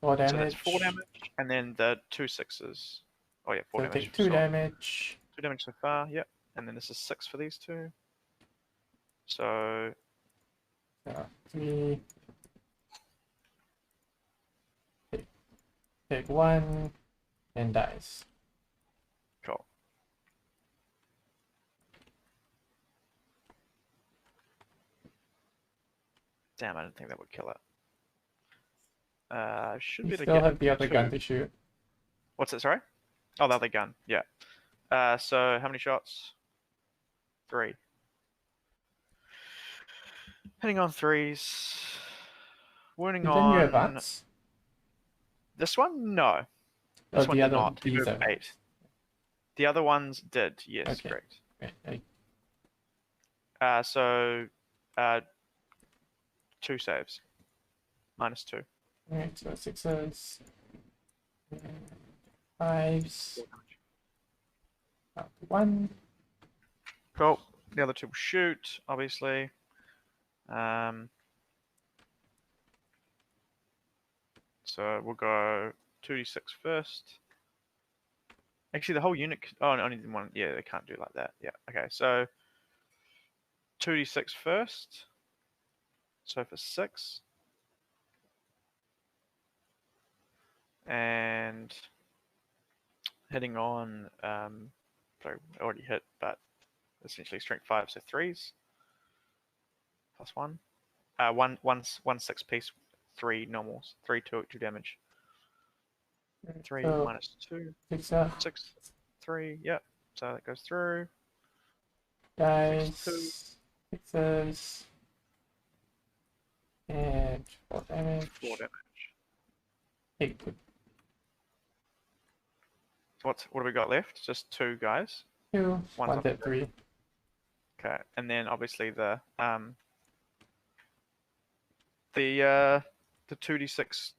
4 damage. So that's 4 damage, and then the 2 6s. Oh yeah, 4 so damage. Take 2 damage. 2 damage so far. Yep. And then this is 6 for these 2. So. 3. Take 1 and dies. Cool. Damn, I didn't think that would kill it. Should You be able to still get have the other 2. gun to shoot. What's it? Sorry. Oh, the other gun. Yeah. So how many shots? 3. Hitting on 3s. Wounding Didn't you on advance? this one? No. Oh, This one the did other not. He these moved are 8. The other ones did. Yes, okay. correct. Right. So 2 saves. -2. Alright, so 6s, 5s, 1. Cool. The other 2 will shoot, obviously. So we'll go 2d6 first. Actually, the whole unit. Oh, no, only one. Yeah, they can't do it like that. Yeah. Okay. So 2d6 first. So for 6. And hitting on. Sorry, already hit, but essentially strength 5, so 3s. +1. One 6 piece, 3 normals, 3 2 damage. 3 So, -2. 6 6, 3. Yep. So that goes through. guys, 6s, and 4 damage. 4 damage. 8. What have we got left? Just 2 guys. 2, One's 1 on hit 3. Okay, and then obviously the 2d6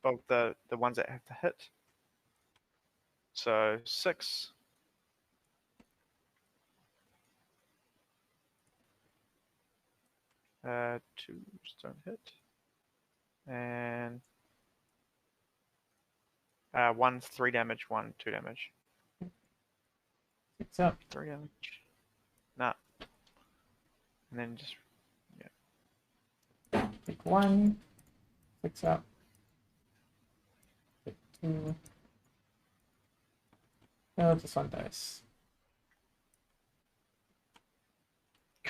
of the ones that have to hit. So 6. 2s don't hit. And 1 3 damage, 1 2 damage. 6 up. 3 damage. Nah. And then just Take 1. 6 up. Take 2. No, just 1 dice.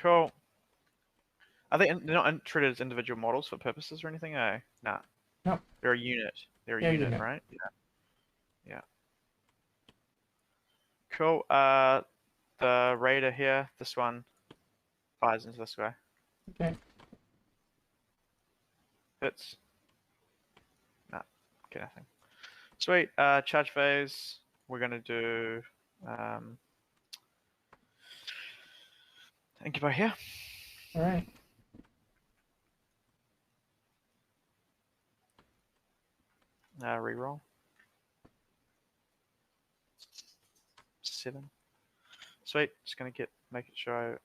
cool. Are they're not treated as individual models for purposes or anything? Oh, nah. No. They're a unit. They're a Yeah, unit, unit. right? Yeah. Yeah. Cool. The raider here, this one fires into this guy. Okay. Hits. Nah. Get nothing. Sweet. Charge phase. We're gonna do Incubi here. Alright. Reroll. 7. Sweet. Just gonna make it show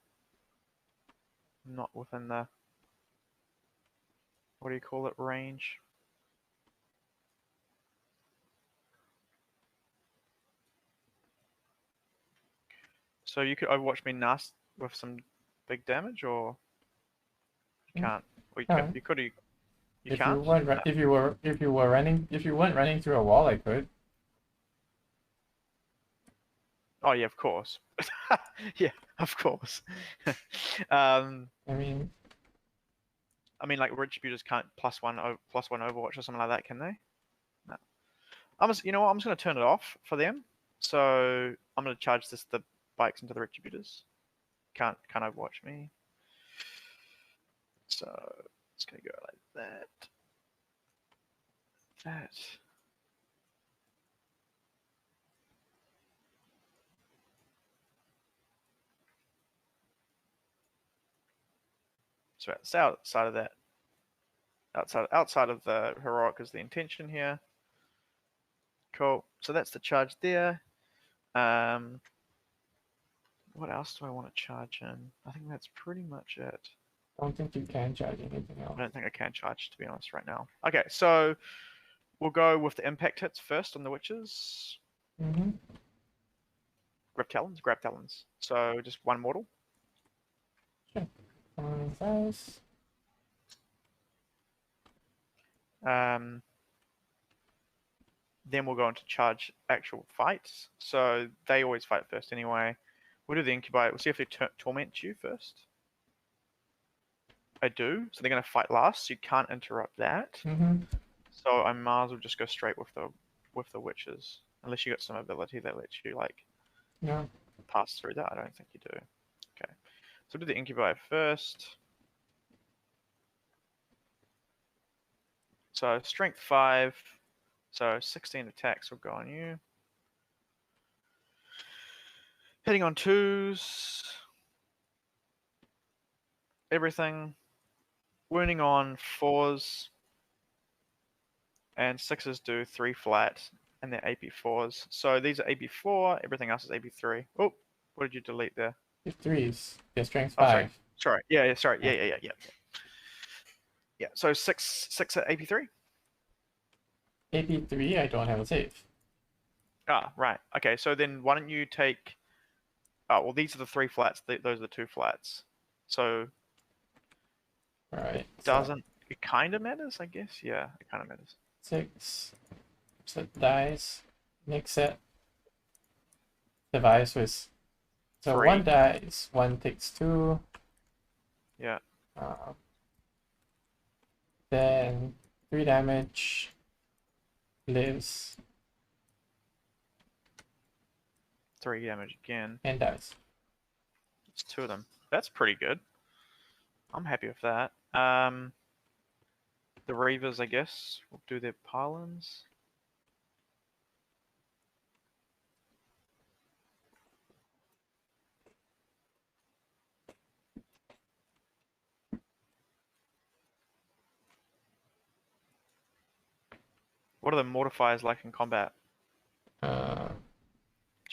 not within the, what do you call it, range. So you could overwatch me nast with some big damage, or you can't. Or you could. You could. You can't. If you weren't running through a wall, I could. Oh yeah, of course. Yeah, of course. I mean, like Retributors can't +1 Overwatch or something like that, can they? No. You know what? I'm just gonna turn it off for them. So I'm gonna charge the bikes into the Retributors. Can't Overwatch me. So it's gonna go like that. That. So outside of that, outside of the heroic is the intention here. Cool. So that's the charge there. What else do I want to charge in? I think that's pretty much it. I don't think you can charge anything else. I don't think I can charge, to be honest, right now. Okay, so we'll go with the impact hits first on the witches. Mm-hmm. Grab talons. So just 1 mortal. Sure. Size. Then we'll go into charge actual fights. So they always fight first anyway. We'll do the incubi. We'll see if they torment you first. I do. So they're going to fight last. So you can't interrupt that. Mm-hmm. So I might as well just go straight with the witches, unless you got some ability that lets you like Yeah. pass through that. I don't think you do. Okay. So do the incubi first. So strength 5. So 16 attacks will go on you. Hitting on 2s. Everything. Wounding on 4s. And 6s do 3 flat. And they're AP4s. So these are AP4. Everything else is AP3. Oh, what did you delete there? Your 3s. Your strength Oh, 5. sorry. Yeah, sorry. Yeah. Yeah, so 6 at AP3? AP3, I don't have a save. Ah, right. Okay, so then why don't you take... Oh, well, these are the 3 flats. Those are the 2 flats. So... Alright. Doesn't... It kind of matters, I guess? Yeah, it kind of matters. 6. Set dies. Next set. Device with. So 3. 1 dies, 1 takes 2. Yeah. Then 3 damage. Lives 3 damage again. and dies. It's 2 of them. That's pretty good. I'm happy with that. The Reavers, I guess, will do their pylons. What are the Mortifiers like in combat?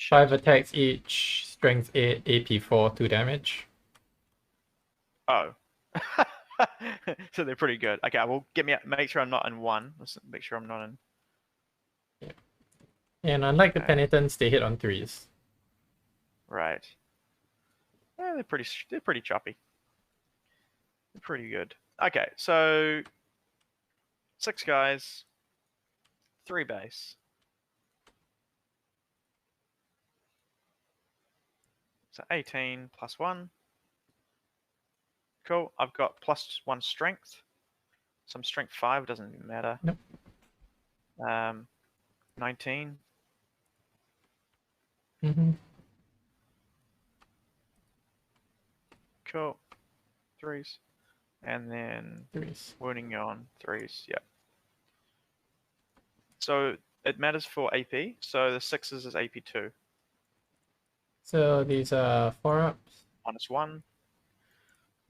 5 attacks each, strength 8, AP4, 2 damage. Oh. So they're pretty good. Okay, well, make sure I'm not in 1. Let's make sure I'm not in... Yeah. And unlike the Okay. Penitents, they hit on 3s. Right. Yeah, they're pretty choppy. They're pretty good. Okay, so 6 guys, 3 base. So 18 plus 1. Cool. I've got plus 1 strength. Some strength 5 doesn't even matter. Nope. 19. Mm-hmm. Cool. 3s. And then 3s. wounding on 3s. Yep. So it matters for AP. So the 6s is AP2. So these are 4-ups. -1.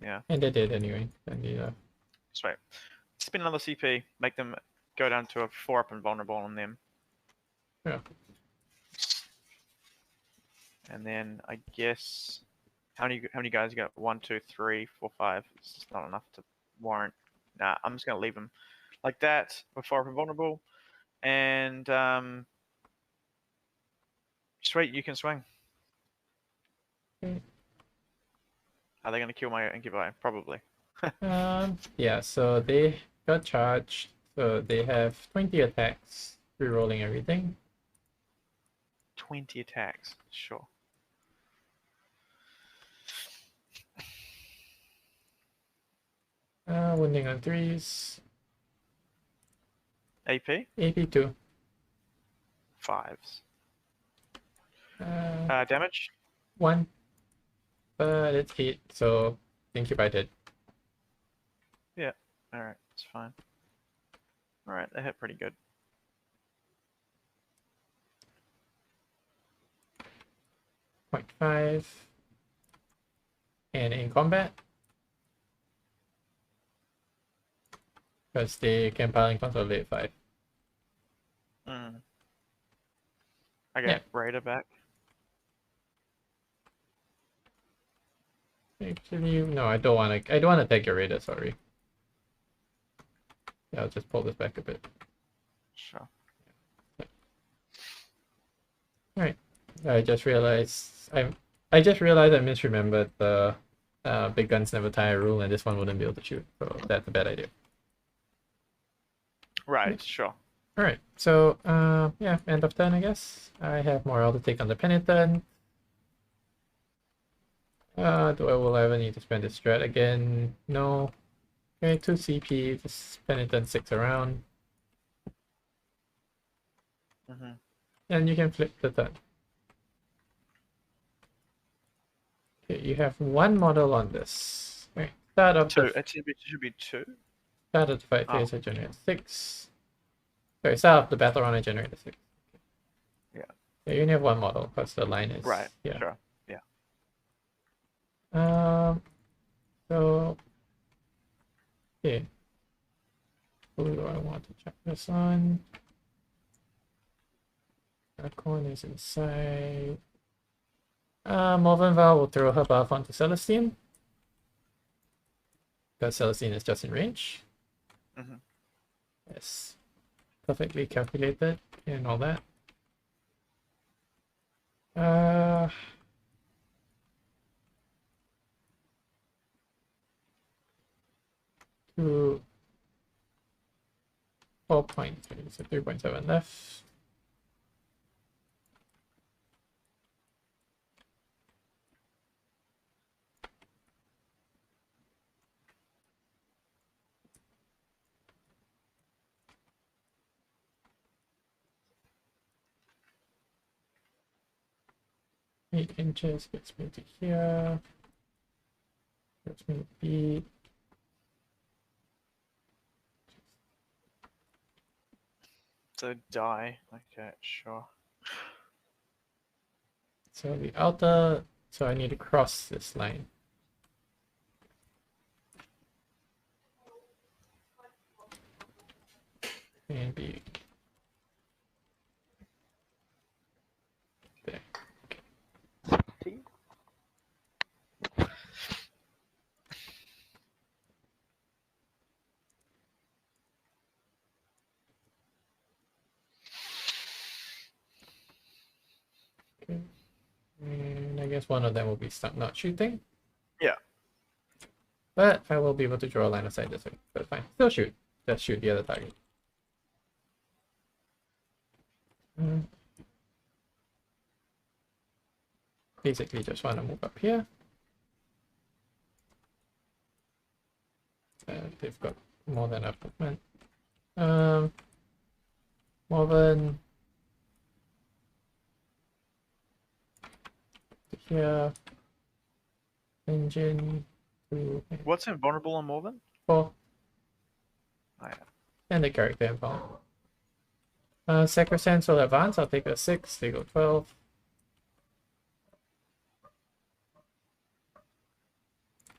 Yeah. And they did anyway. And these are... Sweet. Spin another CP. Make them go down to a 4-up and vulnerable on them. Yeah. And then I guess how many guys you got? 1, 2, 3, 4, 5. It's just not enough to warrant. Nah, I'm just gonna leave them like that with 4-up and vulnerable. And sweet, you can swing. Okay. Are they gonna kill my incubi? Probably. Yeah, so they got charged. So they have 20 attacks, rerolling everything. 20 attacks. Sure. Wounding on 3s. AP? AP2. 5s. Uh, Damage? 1. But it's 8, so think you did. Yeah. Alright, it's fine. Alright, they hit pretty good. .5. And in combat, because they can pile and consolidate 5. Okay, Yeah. Raider back. Actually, no, I don't want to take your Raider, sorry. Yeah, I'll just pull this back a bit. Sure. Alright. I just realized I misremembered the big guns never tire rule, and this one wouldn't be able to shoot, so that's a bad idea. Right, Yeah. sure. Alright, so yeah, end of turn I guess. I have morale to take on the Penitent. Do I will ever need to spend this strat again? No. Okay, 2 CP, this Penitent 6 around. And you can flip the turn. Okay, you have 1 model on this. Right. Start of Two. the It should be 2. start of the fight phase, I generate 6. Sorry, start of the battle round, I generate 6. Yeah. Yeah, you only have 1 model because the line is Right. yeah. Sure. Yeah. So okay. Who do I want to check this on? That coin is inside. Morvenn Vahl will throw her buff onto Celestian. Because Celestian is just in range. Yes. Perfectly calculated and all that. To 4 points, so 3.7 left. Eight inches gets me to here. Gets me to beat. So die. Okay, sure. So the outer, so I need to cross this line. And be there. Okay. And I guess one of them will be stuck not shooting. Yeah. But I will be able to draw a line of sight this way. That's fine. Still shoot. Just shoot the other target. Basically just want to move up here. They've got more than enough movement. Morvenn here. Engine to What's invulnerable on Morvenn? 4. Oh, yeah. And the character involved. Sacresants will advance. I'll take a 6. They go 12.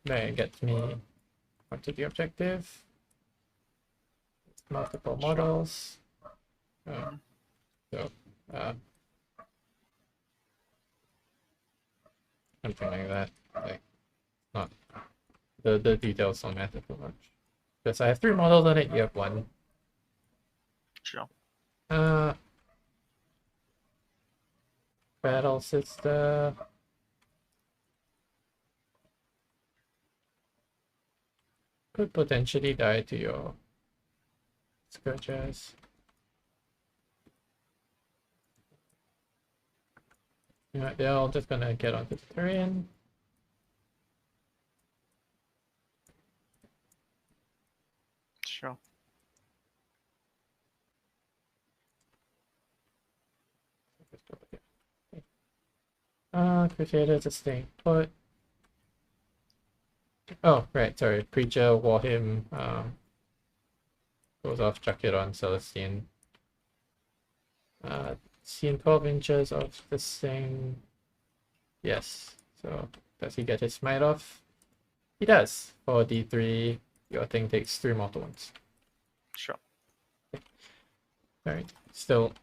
That gets me onto the objective. Multiple models. So, something like that. Like, not the details don't matter too much. Because I have 3 models on it. You have 1. Sure. Battle Sister. Could potentially die to your Scourgers. You know, they're all just gonna get onto the terrain. Sure. Crusaders are staying put. Oh, right, sorry. Creature, war him, goes off, chuck it on Celestian. Seen 12 inches of this thing. Yes. So, does he get his smite off? He does. For D3, your thing takes 3 mortal wounds. Sure. Alright. Still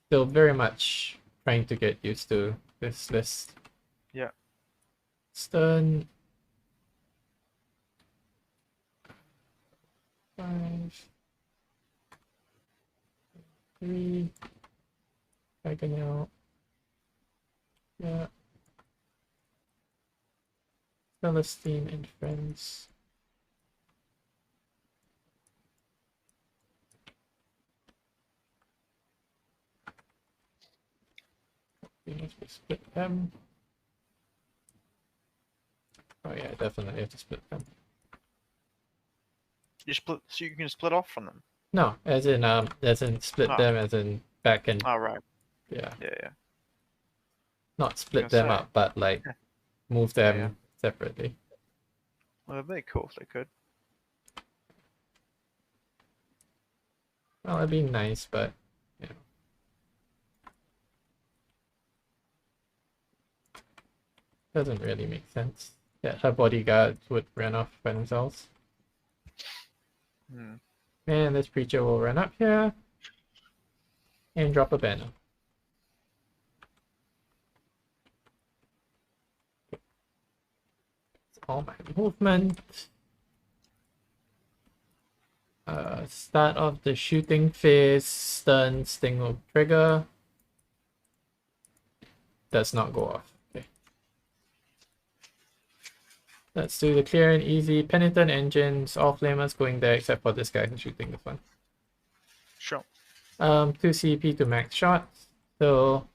very much trying to get used to this list. Yeah. Stun. 5. 3. Kyganil. Yeah. Celestine and friends. We have to split them. Oh yeah, definitely have to split them. You split, so you can split off from them. No, as in split Oh. them, as in back and Oh right. yeah, Yeah. not split gonna them say. up, but like Yeah. move them separately. Well, that'd be cool if they could. Well, it'd be nice, but you know, doesn't really make sense that her bodyguards would run off by themselves. Hmm. And this creature will run up here and drop a banner. All my movement. Start of the shooting phase, stun, sting will trigger. Does not go off. Okay. Let's do the clear and easy. Penitent engines, all flamers going there except for this guy who's shooting this one. Sure. 2 CP to max shots. So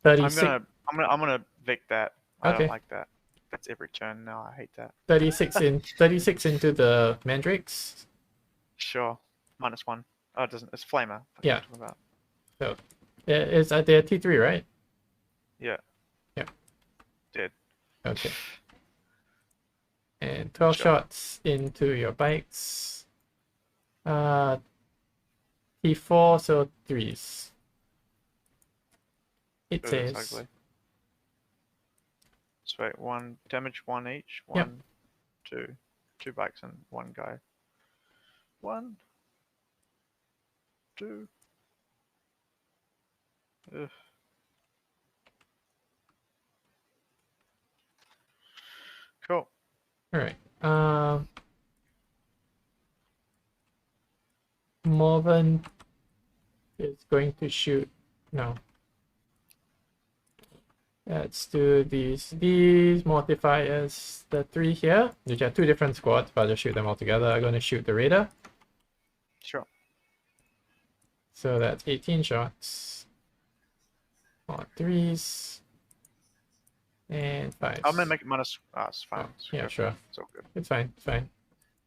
36. I'm gonna Vic that. I Okay. don't like that. That's every turn now. I hate that. 36 into the mandrakes. Sure. -1. Oh, it doesn't. It's flamer. What Yeah. are you talking about? So it's at the T3, right? Yeah. Yeah. Dead. Okay. And 12 Sure. shots into your bikes. T4, so 3s. It Ooh, says. that's ugly. So wait, 1 damage, 1 each. Yep. 1, 2, 2 bikes and 1 guy. 1, 2. Ugh. Cool. Alright. Morvenn is going to shoot. No. Let's do these mortifiers. The 3 here, which are 2 different squads, but I'll just shoot them all together. I'm going to shoot the raider. Sure. So that's 18 shots. On 3s. And 5s. I'm gonna make it minus. Ah, it's fine. Oh, yeah, sure. It's all good. It's fine. It's fine.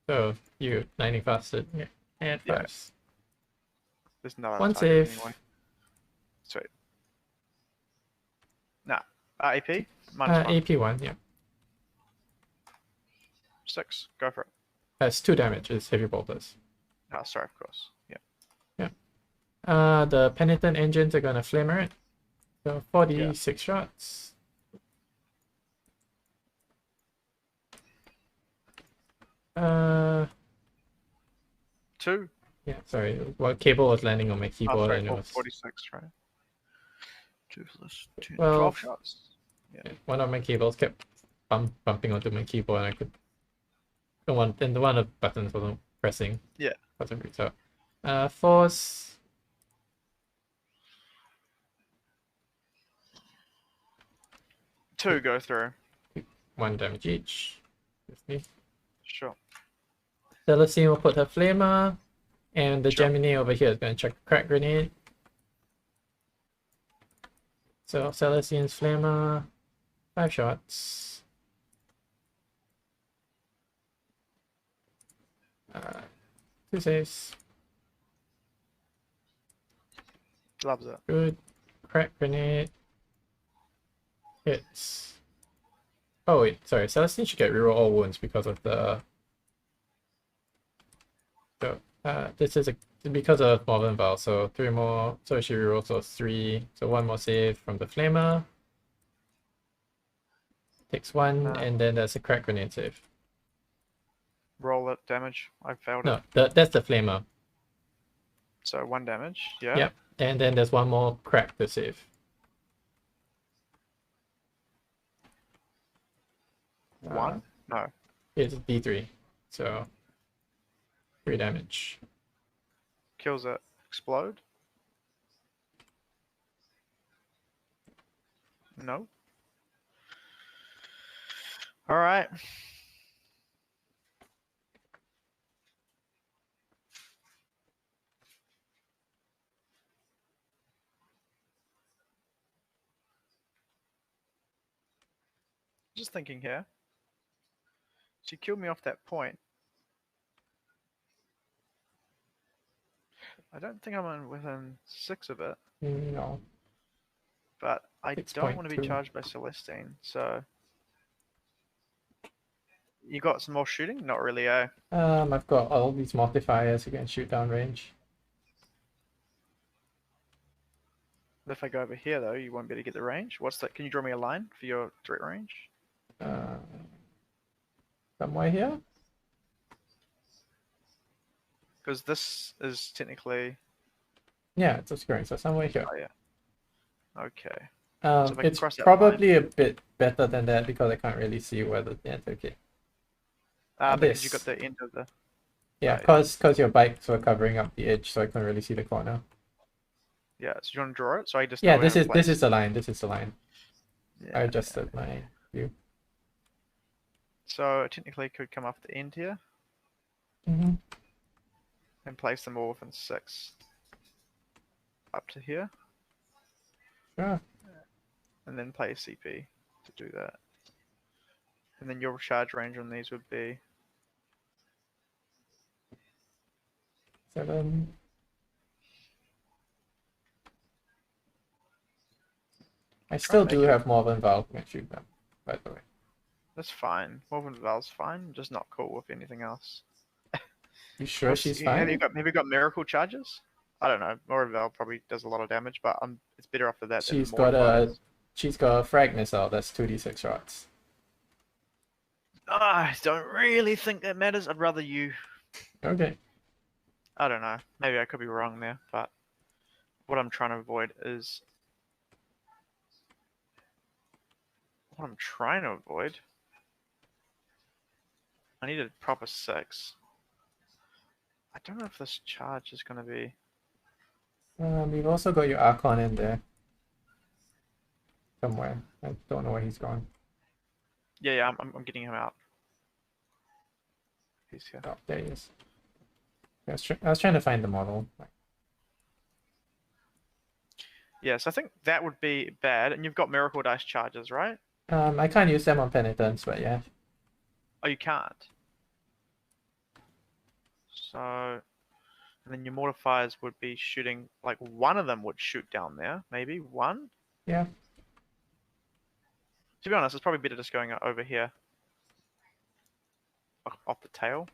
So you 90 faster. Yeah. And 5s. There's no other One target save. anyway. Sweet. Nah. AP? -1. AP1, yeah. 6. Go for it. That's 2 damage, as heavy bolt does. Oh, sorry, of course. Yeah. The penitent engines are gonna flamer it. So 46 shots. Uh 2. yeah, sorry. Well, cable was landing on my Oh, keyboard sorry, and it was 46, right? 2 plus 2. Well, 12 shots. yeah, one of my cables kept bumping onto my keyboard and I could the one of the buttons wasn't pressing. Yeah. So force 2 go through. 1 damage each. Sure. Celestian will put her flamer, and the Sure. Gemini over here is going to chuck a crack grenade. So Celestian's flamer, 5 shots. 2 saves. Loves it. Good. Crack grenade. Hits. Oh wait, sorry. Celestian should get reroll all wounds because of the. So this is because of Morvenn Vahl, so 3 more. So she rerolls those 3. So 1 more save from the flamer. Takes 1, and then there's a crack grenade save. Roll it damage. I failed No, it. that's the flamer. So 1 damage. Yeah. Yep. And then there's 1 more crack to save. 1? No. It's D3. So 3 damage. Kills it. Explode? No. Alright. Just thinking here. She killed me off that point. I don't think I'm within 6 of it, No, but I don't want to be 6.2. charged by Celestine, so... You got some more shooting? Not really, eh? I've got all these Mortifiers who can shoot down range. If I go over here, though, you won't be able to get the range. What's that? Can you draw me a line for your direct range? Uh, somewhere here? Because this is technically... Yeah, it's obscuring, so somewhere here. Oh, yeah. Okay. So if I can It's cross that probably a bit better than that because I can't really see where the end. Okay. because you got the end of the... Yeah, Oh, because your bikes were covering up the edge, so I couldn't really see the corner. Yeah, so you want to draw it? So I just... Yeah, this is the line. This is the line. Yeah, I adjusted my view. So technically it could come off the end here Mm-hmm. and place them all within 6. Up to here. Sure. And then play a CP to do that. And then your charge range on these would be... 7. I still do have Morvenn Vahl who can shoot them, by the way. That's fine. Morvenn Vahl's fine, just not cool with anything else. You sure she's fine? Have you got miracle charges? I don't know. Morvenn Vahl probably does a lot of damage, but it's better after that than She's got a frag missile, that's 2d6 shots. I don't really think that matters. I'd rather you... Okay. I don't know. Maybe I could be wrong there, but what I'm trying to avoid is... What I'm trying to avoid... I need a proper 6. I don't know if this charge is going to be... You've also got your Archon in there. Somewhere. I don't know where he's gone. Yeah, I'm getting him out. He's here. Oh, there he is. I was trying to find the model. Yes, I think that would be bad. And you've got Miracle Dice charges, right? I can't use them on Penitents, but yeah. Oh, you can't. So, and then your Mortifiers would be shooting, like one of them would shoot down there, maybe one? Yeah. To be honest, it's probably better just going over here. Off the tail.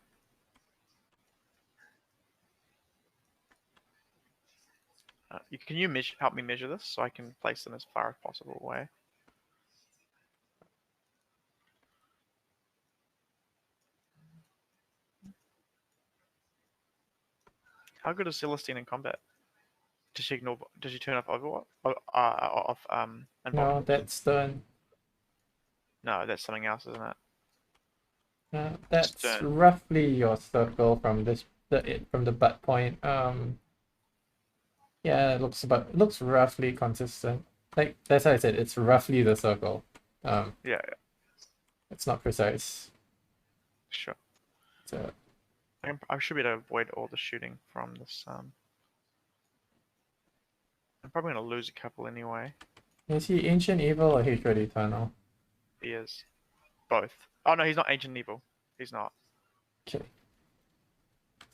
Can you help me measure this so I can place them as far as possible away? How good is Celestine in combat? Does she turn off Overwatch? No, that's the... No, that's something else, isn't it? That's roughly your circle from from the butt point. Yeah, it looks roughly consistent. Like that's how I said, it's roughly the circle. Yeah. It's not precise. Sure. So I should be able to avoid all the shooting from this. I'm probably gonna lose a couple anyway. Is he Ancient Evil or Hatred Eternal? He is. Both. Oh no, he's not Ancient Evil. He's not. Okay.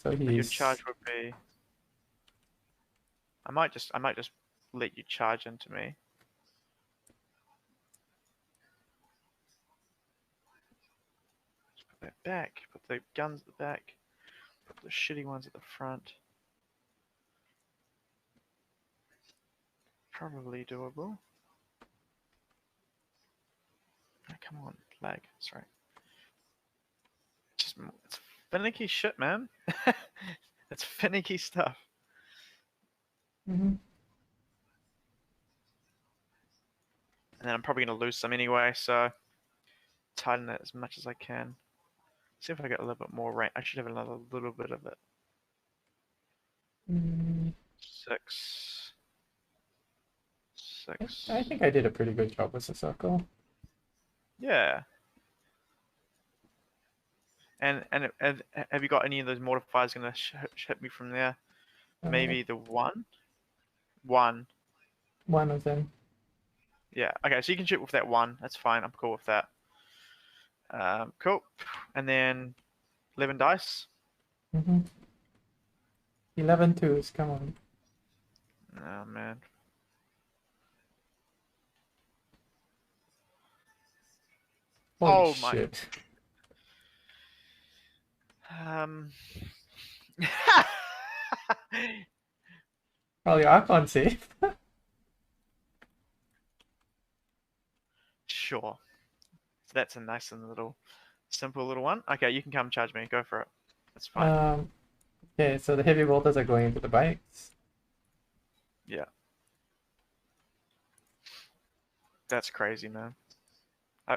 So he's... Your charge would be... I might just let you charge into me. Just put that back. Put the guns at the back. Put the shitty ones at the front. Probably doable. Oh, come on, lag. Sorry. It's finicky shit, man. It's finicky stuff. Mm-hmm. And then I'm probably going to lose some anyway, so tighten it as much as I can. See if I get a little bit more range. I should have another little bit of it. 6. I think I did a pretty good job with the circle. Yeah. And have you got any of those mortifiers going to hit me from there? Maybe the one? One. One of them. Yeah. Okay, so you can shoot with that one. That's fine. I'm cool with that. Cool. And then 11 dice. Mm-hmm. 11 twos, come on. Oh man. Holy My. shit. Probably Archon safe. Sure. So that's a nice and simple little one. Okay, you can come charge me. Go for it. That's fine. Okay, so the heavy bolters are going into the bikes. Yeah. That's crazy, man.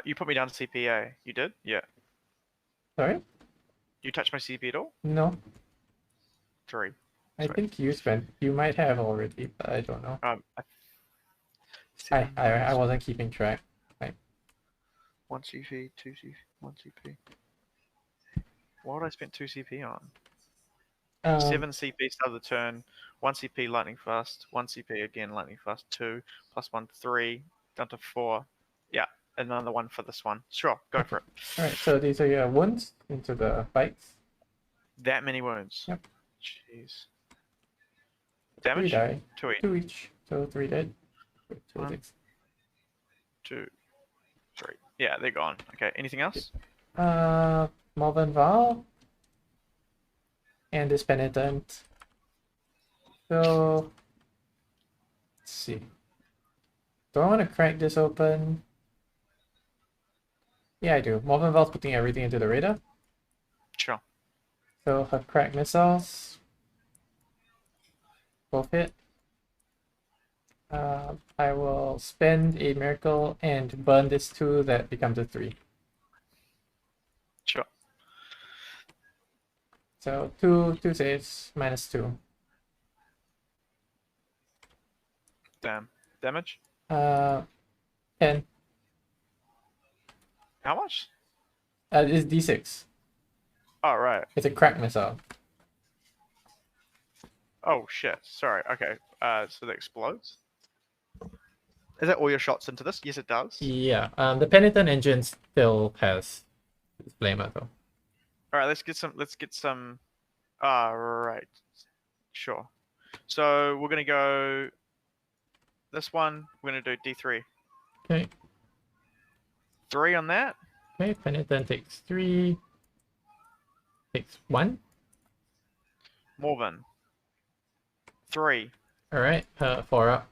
You put me down to CPA. You did? Yeah. Sorry? You touched my CP at all? No. 3. I Sweet. think you spent. You might have already, but I don't know. Seven, I wasn't keeping track. 1 CP, 2 CP, 1 CP. What would I spend 2 CP on? 7 CP start of the turn, 1 CP lightning fast, 1 CP again lightning fast, 2 plus 1 3 down to 4. Yeah, another one for this one. Sure, go for it. Alright, so these are your wounds into the bikes. That many wounds. Yep. Jeez. 3 Damage? die. 2 each. 2 each. So 3 dead. 2 1, six. 2, 3. Yeah, they're gone. Okay, anything else? Morvenn Vahl. And this Penitent. So let's see. Do I want to crack this open? Yeah, I do. Morvenn Vahl's putting everything into the radar. Sure. So her crack missiles. Both hit. I will spend a miracle and burn this 2, that becomes a 3. Sure. So 2 saves, minus 2. Damn. Damage? 10. How much? It's D6. Oh, right. It's a crack missile. Oh, shit. Sorry. Okay. So that explodes? Is that all your shots into this? Yes, it does. Yeah. The Penitent engine still has flamer though. All right. Let's get some. Right. Sure. So we're gonna go. This one we're gonna do D3. Okay. 3 on that. Okay. Penitent takes 3. Takes 1. Morvenn. 3. All right. 4 up.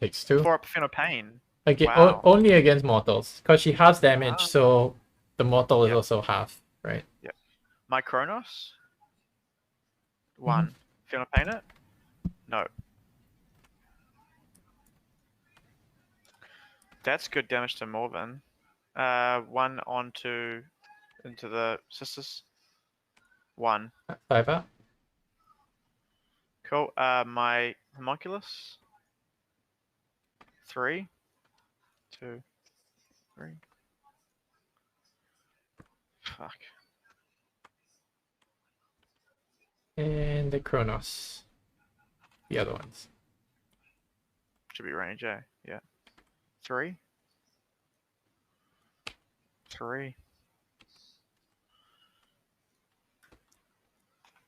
Takes 2. 4 up Fino Pain. Again, Wow. only against mortals, because she halves damage, Wow. so the mortal is Yep. also half, right? Yep. My Kronos. 1. Fino Pain it? No. That's good damage to Morvenn. 1 onto into the sisters. 1. 5 up. Cool. My homunculus. 3, 2, 3. Fuck. And the Kronos. The other ones. Should be range, eh? Yeah. 3. 3.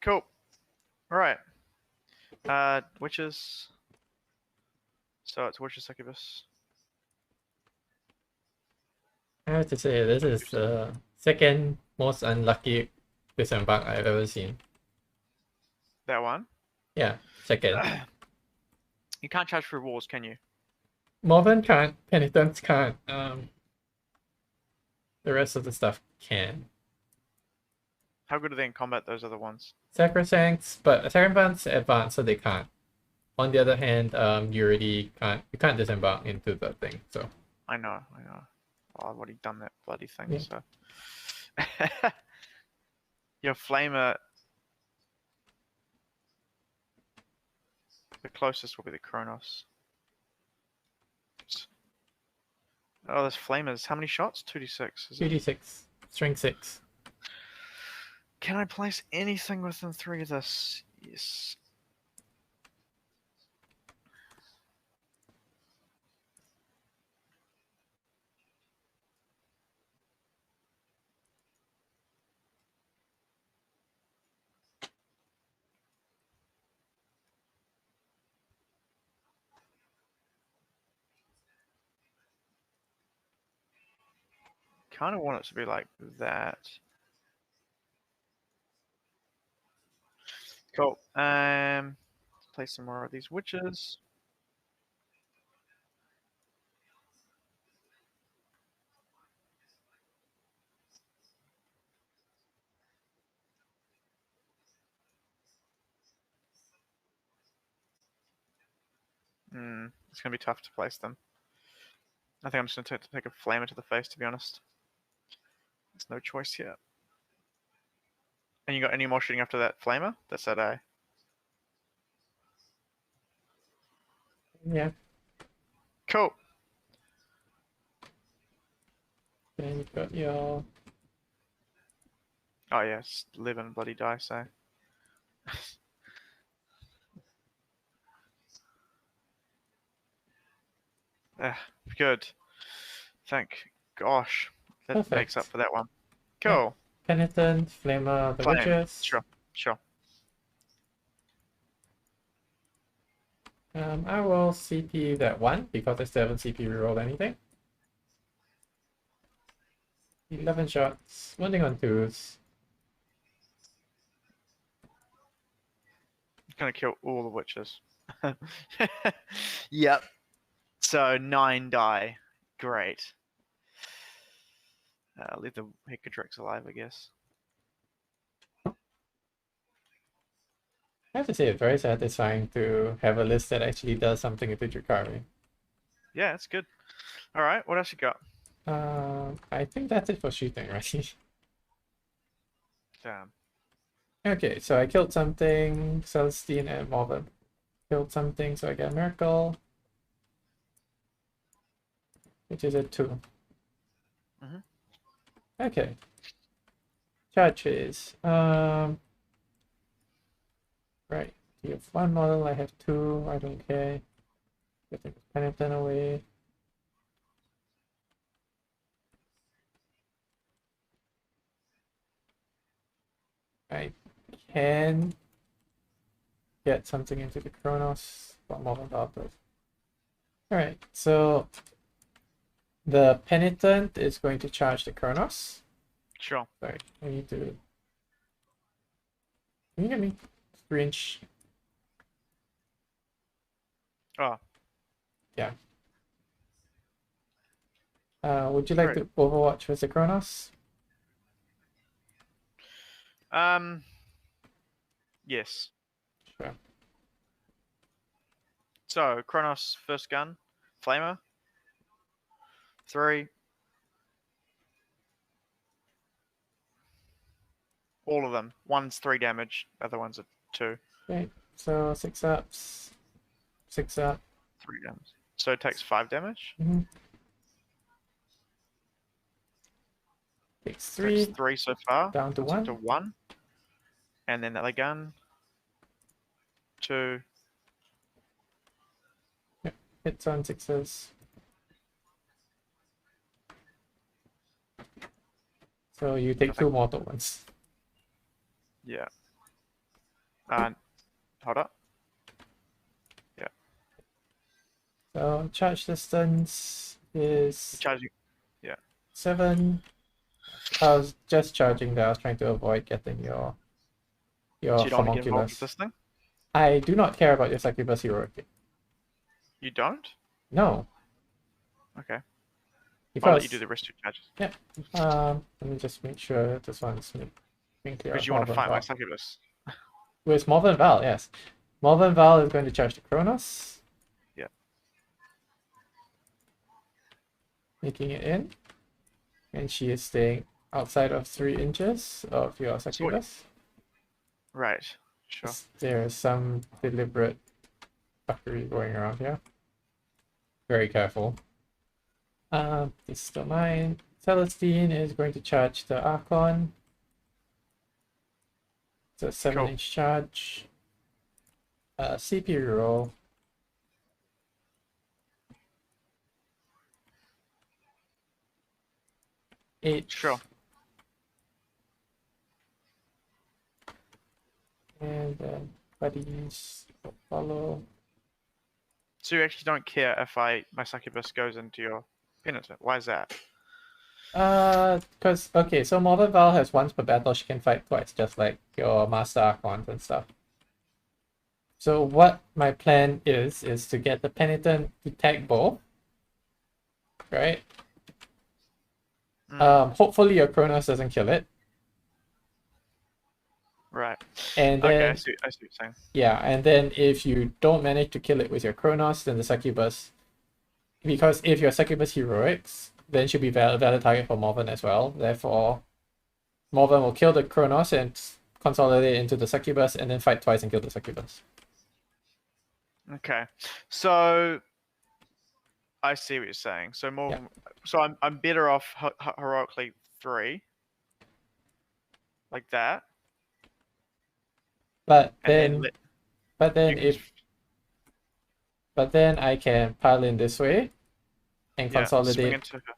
Cool. Alright. Witches. So it's Witches Succubus. I have to say, this is the second most unlucky disembark I've ever seen. That one. Yeah, second. You can't charge through walls, can you? Morvenn can't, Penitents can't. The rest of the stuff can. How good are they in combat, those other ones? Sacresants, but Sacresants advance, so they can't. On the other hand, you already can't. You can't disembark into the thing. So I know. Oh, I've already done that bloody thing. Yeah. So your flamer. The closest will be the Kronos. Oh, there's flamers. How many shots? 2d6. Is it? 2d6, strength 6. Can I place anything within 3 of this? Yes. kind of want it to be like that. Cool. Play some more of these witches. It's gonna be tough to place them. I think I'm just gonna take a flamer to the face, to be honest. There's no choice here. And you got any more shooting after that flamer? That's that A. Yeah. Cool. Then you've got your... Oh yes, live and bloody die, so. Good. Thank gosh. That Perfect. makes up for that one. Yeah. Cool. Penitent, Flamer, the Flame. witches. Sure. I will CP that one because I still haven't CP rerolled anything. 11 shots, wounding on 2s. Gonna kill all the witches. Yep. So 9 die. Great. Leave the Hicadrex alive, I guess. I have to say, it's very satisfying to have a list that actually does something with the Drukhari. Yeah, that's good. Alright, what else you got? I think that's it for shooting, right? Damn. Okay, so I killed something, Celestian and Morvenn. Killed something, so I get a miracle. Which is a 2. Okay. Charges. Right. You have 1 model, I have 2, I don't care. Getting Penitent away. I can get something into the Chronos, but Morvenn Vahl does. Alright, so the Penitent is going to charge the Chronos. Sure. Sorry, I need to... Can you get me? 3-inch. Oh. Yeah. Would you like to Overwatch with the Chronos? Yes. Sure. So, Kronos, first gun, Flamer. 3. All of them. One's 3 damage, other one's a 2. Okay, so 6 ups. 6 up. 3 damage. So it takes 5 damage? Takes 3. Takes 3 so far. Down to 1. To 1. And then another gun. 2. Yep, hits on 6s. So you take 2 mortal ones. Yeah. Hold up. Yeah. So charge distance is Charging. Yeah. 7. I was just charging that. I was trying to avoid getting your So you don't want to get involved homunculus. with this thing? I do not care about your succubus heroic. You don't? No. Okay. Because I'll let you do the rest of your charges. Yeah. Let me just make sure that this one's being clear. Because you want to fight my succubus. With Morvenn Vahl, yes. Morvenn Vahl is going to charge the Chronos. Yeah. Making it in. And she is staying outside of 3 inches of your succubus. Right. Sure. There's some deliberate fuckery going around here. Very careful. This is still mine. Celestine is going to charge the Archon. It's a 7-inch charge. CP roll. Eight. Sure. And then buddies will follow. So you actually don't care if my succubus goes into your Penitent. Why is that? Because, okay, so Morvenn Vahl has once per battle, she can fight twice, just like your Master Archons and stuff. So what my plan is to get the Penitent to tag both, right? Hopefully your Kronos doesn't kill it. Right. And okay, then, I see what you're saying. yeah, and then if you don't manage to kill it with your Kronos, then the Succubus, because if your Succubus heroics, then she'll be valid target for Morvenn as well. Therefore, Morvenn will kill the Kronos and consolidate into the Succubus, and then fight twice and kill the Succubus. Okay, so I see what you're saying. So more, Yeah. so I'm better off heroically 3, like that. But And then, but then can but then I can pile in this way and swing consolidate. into her.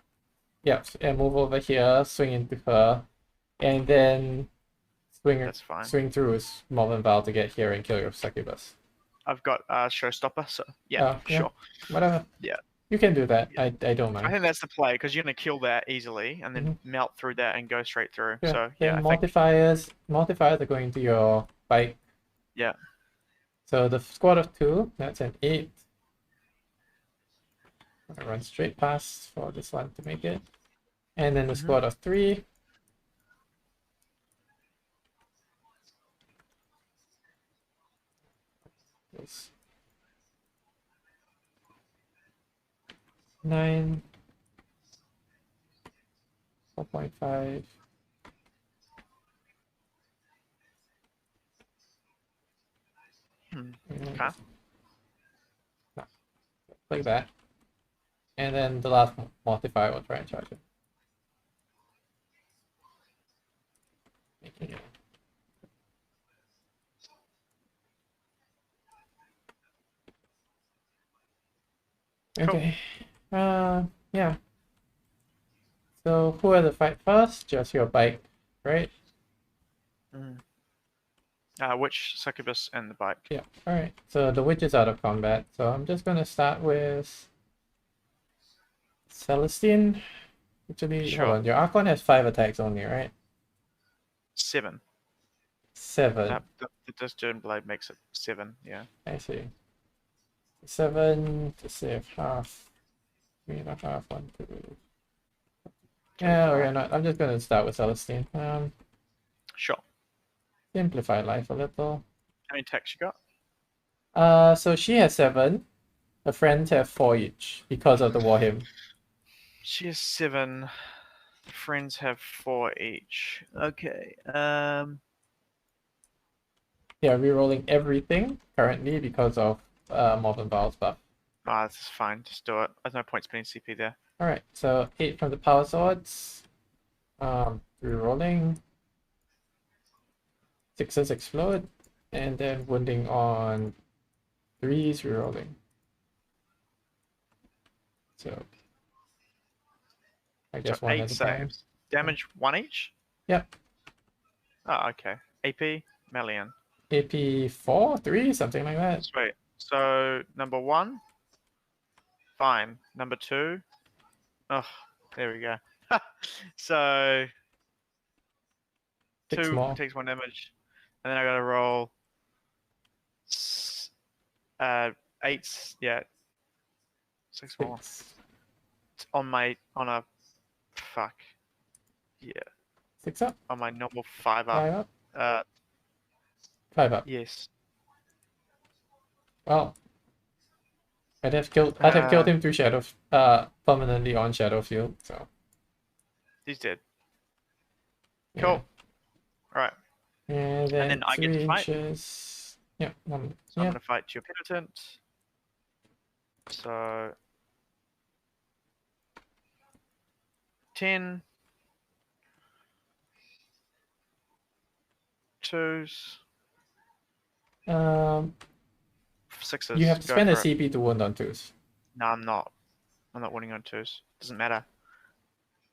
Yep, and move over here, swing into her, and then That's fine. swing through with Morvenn Vahl to get here and kill your Succubus. I've got Showstopper, so yeah, sure. Whatever. Yeah. You can do that. Yeah. I don't mind. I think that's the play because you're gonna kill that easily and then melt through that and go straight through. Yeah. So then yeah, Mortifiers are going to your bike. Yeah. So the squad of 2, that's an 8. I run straight past for this one to make it. And then the squad of 3. Is 9, 4.5. Okay. No, like that. And then the last Mortifier will try and charge it. Making it. Okay. Yeah. So who has to fight first? Just your bike, right? Witch, Succubus, and the bike. Yeah. Alright. So the witch is out of combat. So I'm just gonna start with Celestian. Actually, Sure. hold on. Your Archon has 5 attacks only, right? 7. 7. The Discern Blade makes it 7, yeah. I see. 7 to save half. 3.5, 1, 2. Yeah, we're not. I'm just gonna start with Celestine. Sure. Simplify life a little. How many attacks you got? So she has 7. Her friends have 4 each because of the war hymn. She has 7. Friends have 4 each. Okay. Yeah, rerolling everything currently because of Morvenn Vahl's buff. Ah, this is fine. Just do it. There's no point spending CP there. Alright, so 8 from the power swords. Rerolling. 6s explode. And then wounding on 3s, rerolling. So I guess So 1 8 at a time. saves. Damage 1 each? Yep. Oh, okay. AP, Melian. AP 4, 3, something like that. Sweet. So, number 1. Fine. Number 2. Oh, there we go. So, 6 2 more. takes 1 damage. And then I gotta roll 8, yeah. 6 more. On a, fuck. Yeah. 6 up. On my normal 5 up. 5 up. 5 up. Yes. Well, I'd have killed him through Shadow, permanently on Shadow Field. So he's dead. yeah. Cool. Alright. And then I get to fight. Inches. Yeah. So I'm gonna fight your Penitent. So 10 2s. 6s. You have to spend a CP to wound on 2s. No, I'm not. I'm not winning on 2s. Doesn't matter.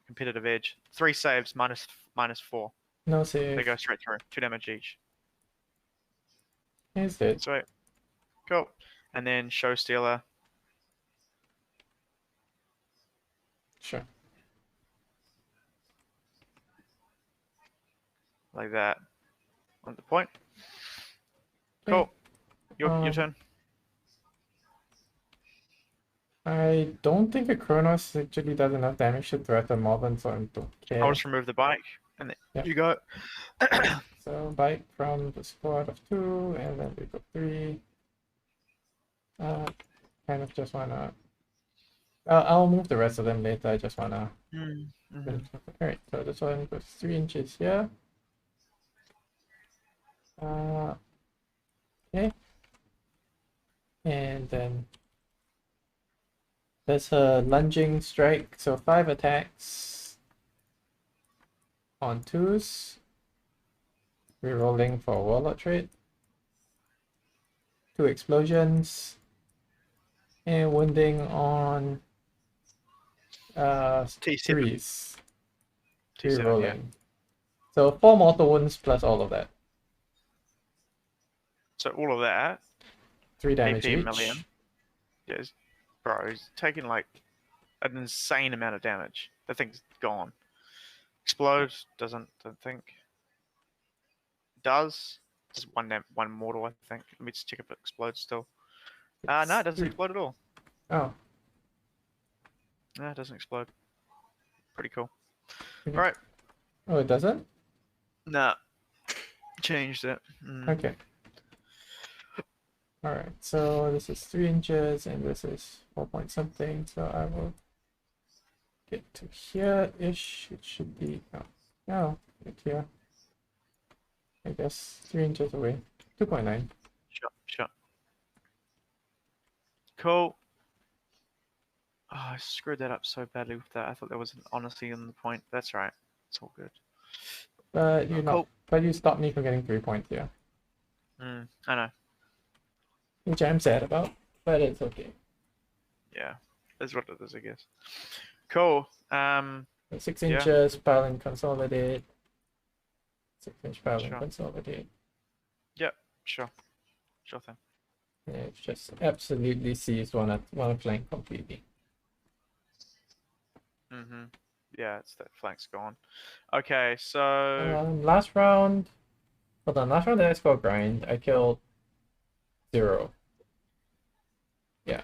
Competitive edge. 3 saves minus 4. No save. They go straight through. 2 damage each. He's dead. Sweet. Cool. And then Show Stealer. Sure. like that. On the point. Okay. Cool. Your turn. I don't think a Kronos actually does enough damage to threaten Morvenn, so I don't care. I'll just remove the bike, and then Yep. you go. So bike from the squad of 2, and then we go 3. Kind of just wanna. I'll move the rest of them later. I just wanna. Alright, so this one goes 3 inches here. Okay. And then there's a lunging strike, so 5 attacks on 2s. Rerolling for Warlord trait. 2 explosions. And wounding on T7. 3s. T7, Rerolling. yeah. So 4 mortal wounds plus all of that. So all of that. 3 damage AP each. million. Yes. Bro, he's taking like an insane amount of damage. That thing's gone. Explode don't think. Does. Just one mortal, I think. Let me just check if it explodes still. No, it doesn't explode at all. Oh. No, it doesn't explode. Pretty cool. Okay. Alright. Oh, it doesn't? Nah. Changed it. Okay. Alright, so this is 3 inches and this is 4 point something, so I will get to here-ish. It should be, no, right here. I guess 3 inches away. 2.9. Sure. Cool. Oh, I screwed that up so badly with that. I thought there was an honesty on the point. That's right. It's all good. But you're not. Cool. But you stopped me from getting 3 points here. I know. Which I'm sad about, but it's okay. Yeah, that's what it is, I guess. Cool. 6 inches, pile and consolidate. 6-inch pile and Sure. consolidate. Yep, sure thing. Yeah, it just absolutely sees one flank completely. Yeah, it's that flank's gone. Okay, so last round. Hold on, last round I scored grind. I killed 0. Yeah.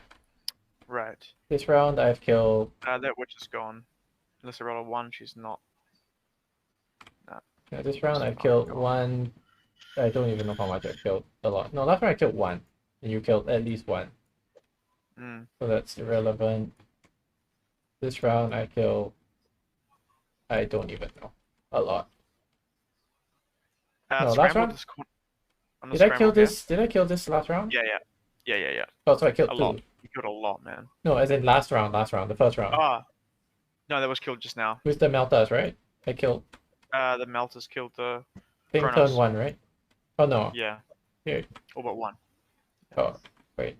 right. This round I've killed. That witch is gone. Unless I roll a 1, she's not. No. Yeah, this round I've killed 1. I don't even know how much I've killed. A lot. No, last round I killed 1, and you killed at least 1. So that's irrelevant. This round I killed. I don't even know. A lot. No, last round. Did I kill this? Did I kill this last round? Yeah. Oh, so I killed a 2. lot. You killed a lot, man. No, as in last round, the first round. No, that was killed just now. Who's the Meltas, right? I killed. The Meltas killed the. Thing turn 1, right? Oh no. Yeah. Here. All but 1. Oh, wait.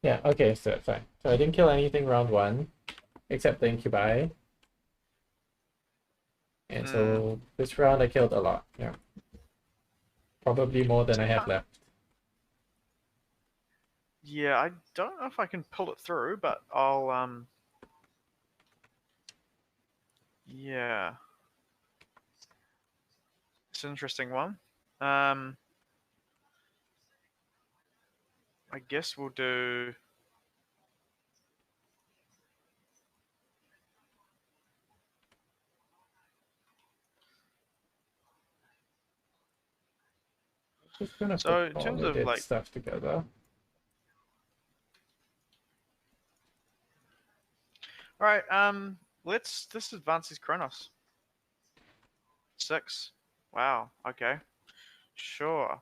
Yeah, okay, so that's fine. So I didn't kill anything round 1, except the incubi. And so this round I killed a lot, yeah. Probably more than I have left. Yeah, I don't know if I can pull it through, but I'll yeah. It's an interesting one. I guess we'll do Just gonna so put in terms all of of like stuff together. Alright, let's advance these Chronos. 6. Wow, okay. Sure.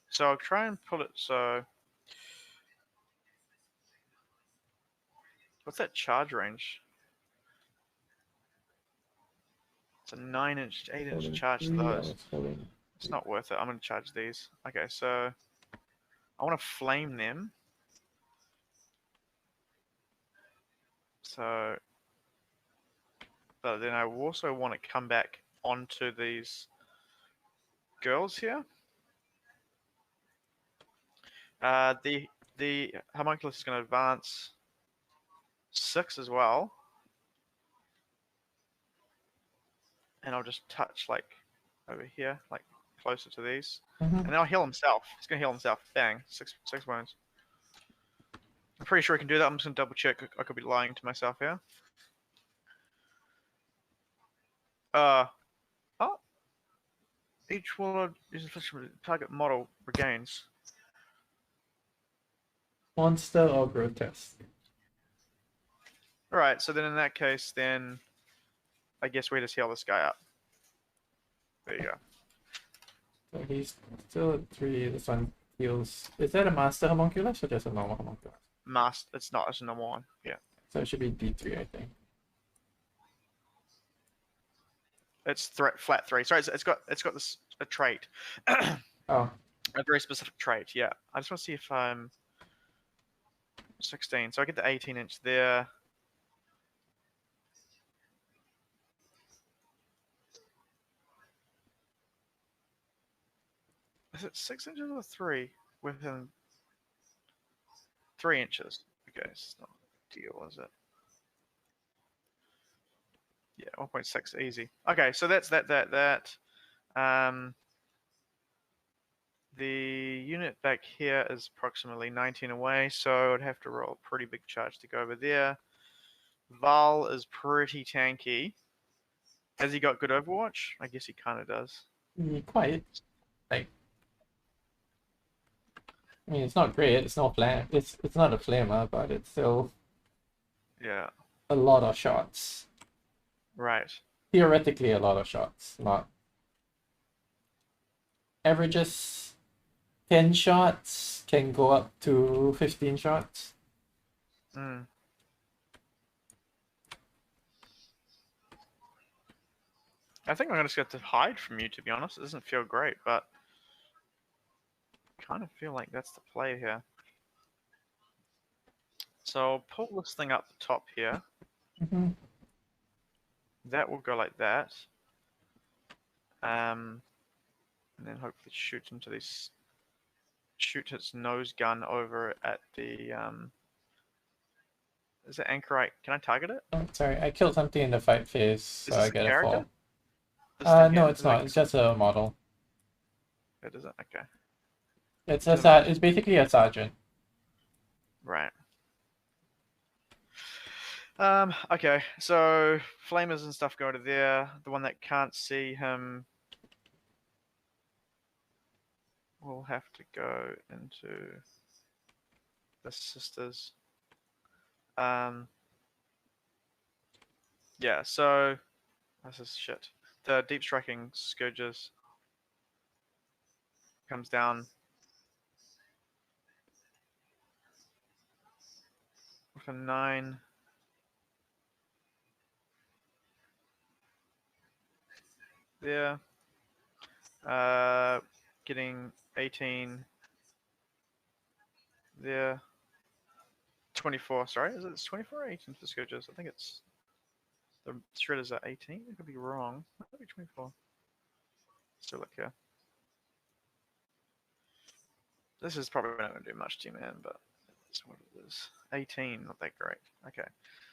So I'll try and pull it so. What's that charge range? It's a 9-inch, 8-inch charge to those. It's not worth it. I'm going to charge these. Okay, so I want to flame them. So, but then I also want to come back onto these girls here. The homunculus is going to advance 6 as well, and I'll just touch like over here, like closer to these, and then I'll heal himself. He's going to heal himself. Bang, 6 wounds. I'm pretty sure I can do that. I'm just going to double check. I could be lying to myself here. Oh. Each warlord is a target model regains. Monster or grotesque? Alright, so then in that case, then I guess we just heal this guy up. There you go. So he's still at 3. This one heals. Is that a master homunculus or just a normal homunculus? It's not, it's a normal one. Yeah. So it should be D3, I think. It's flat 3. Sorry, it's got this a trait. Oh. A very specific trait, yeah. I just want to see if I'm 16. So I get the 18-inch there. Is it 6 inches or 3? Within 3 inches. Okay, it's not a deal, is it? Yeah, 1.6 easy. Okay, so that's that. The unit back here is approximately 19 away, so I'd have to roll a pretty big charge to go over there. Vahl is pretty tanky. Has he got good Overwatch? I guess he kind of does. Quite. Like, I mean, it's not great. It's not flame. It's not a flamer, but it's still a lot of shots. Right. Theoretically, a lot of shots. Not averages 10 shots can go up to 15 shots. Mm. I think I'm just going to hide from you, to be honest. It doesn't feel great, but I kind of feel like that's the play here. So I'll pull this thing up the top here. That will go like that. And then hopefully shoot into this. Shoot its nose gun over at the. Is it Anchorite? Can I target it? Oh, sorry, I killed something in the fight phase, so I get a fall. No, it's not. It's just a model. It isn't? Okay. It's basically a sergeant. Right. Okay, so flamers and stuff go to there. The one that can't see him will have to go into the sisters. Yeah, so this is shit. The deep striking scourges comes down with a 9. There. Getting 18 there. 24, sorry, is it 24 or 18 for the scourges? I think it's the shredders are 18. I could be wrong. It might be 24. Still look here. This is probably not going to do much to you, man, but that's what it is. 18, not that great. Okay.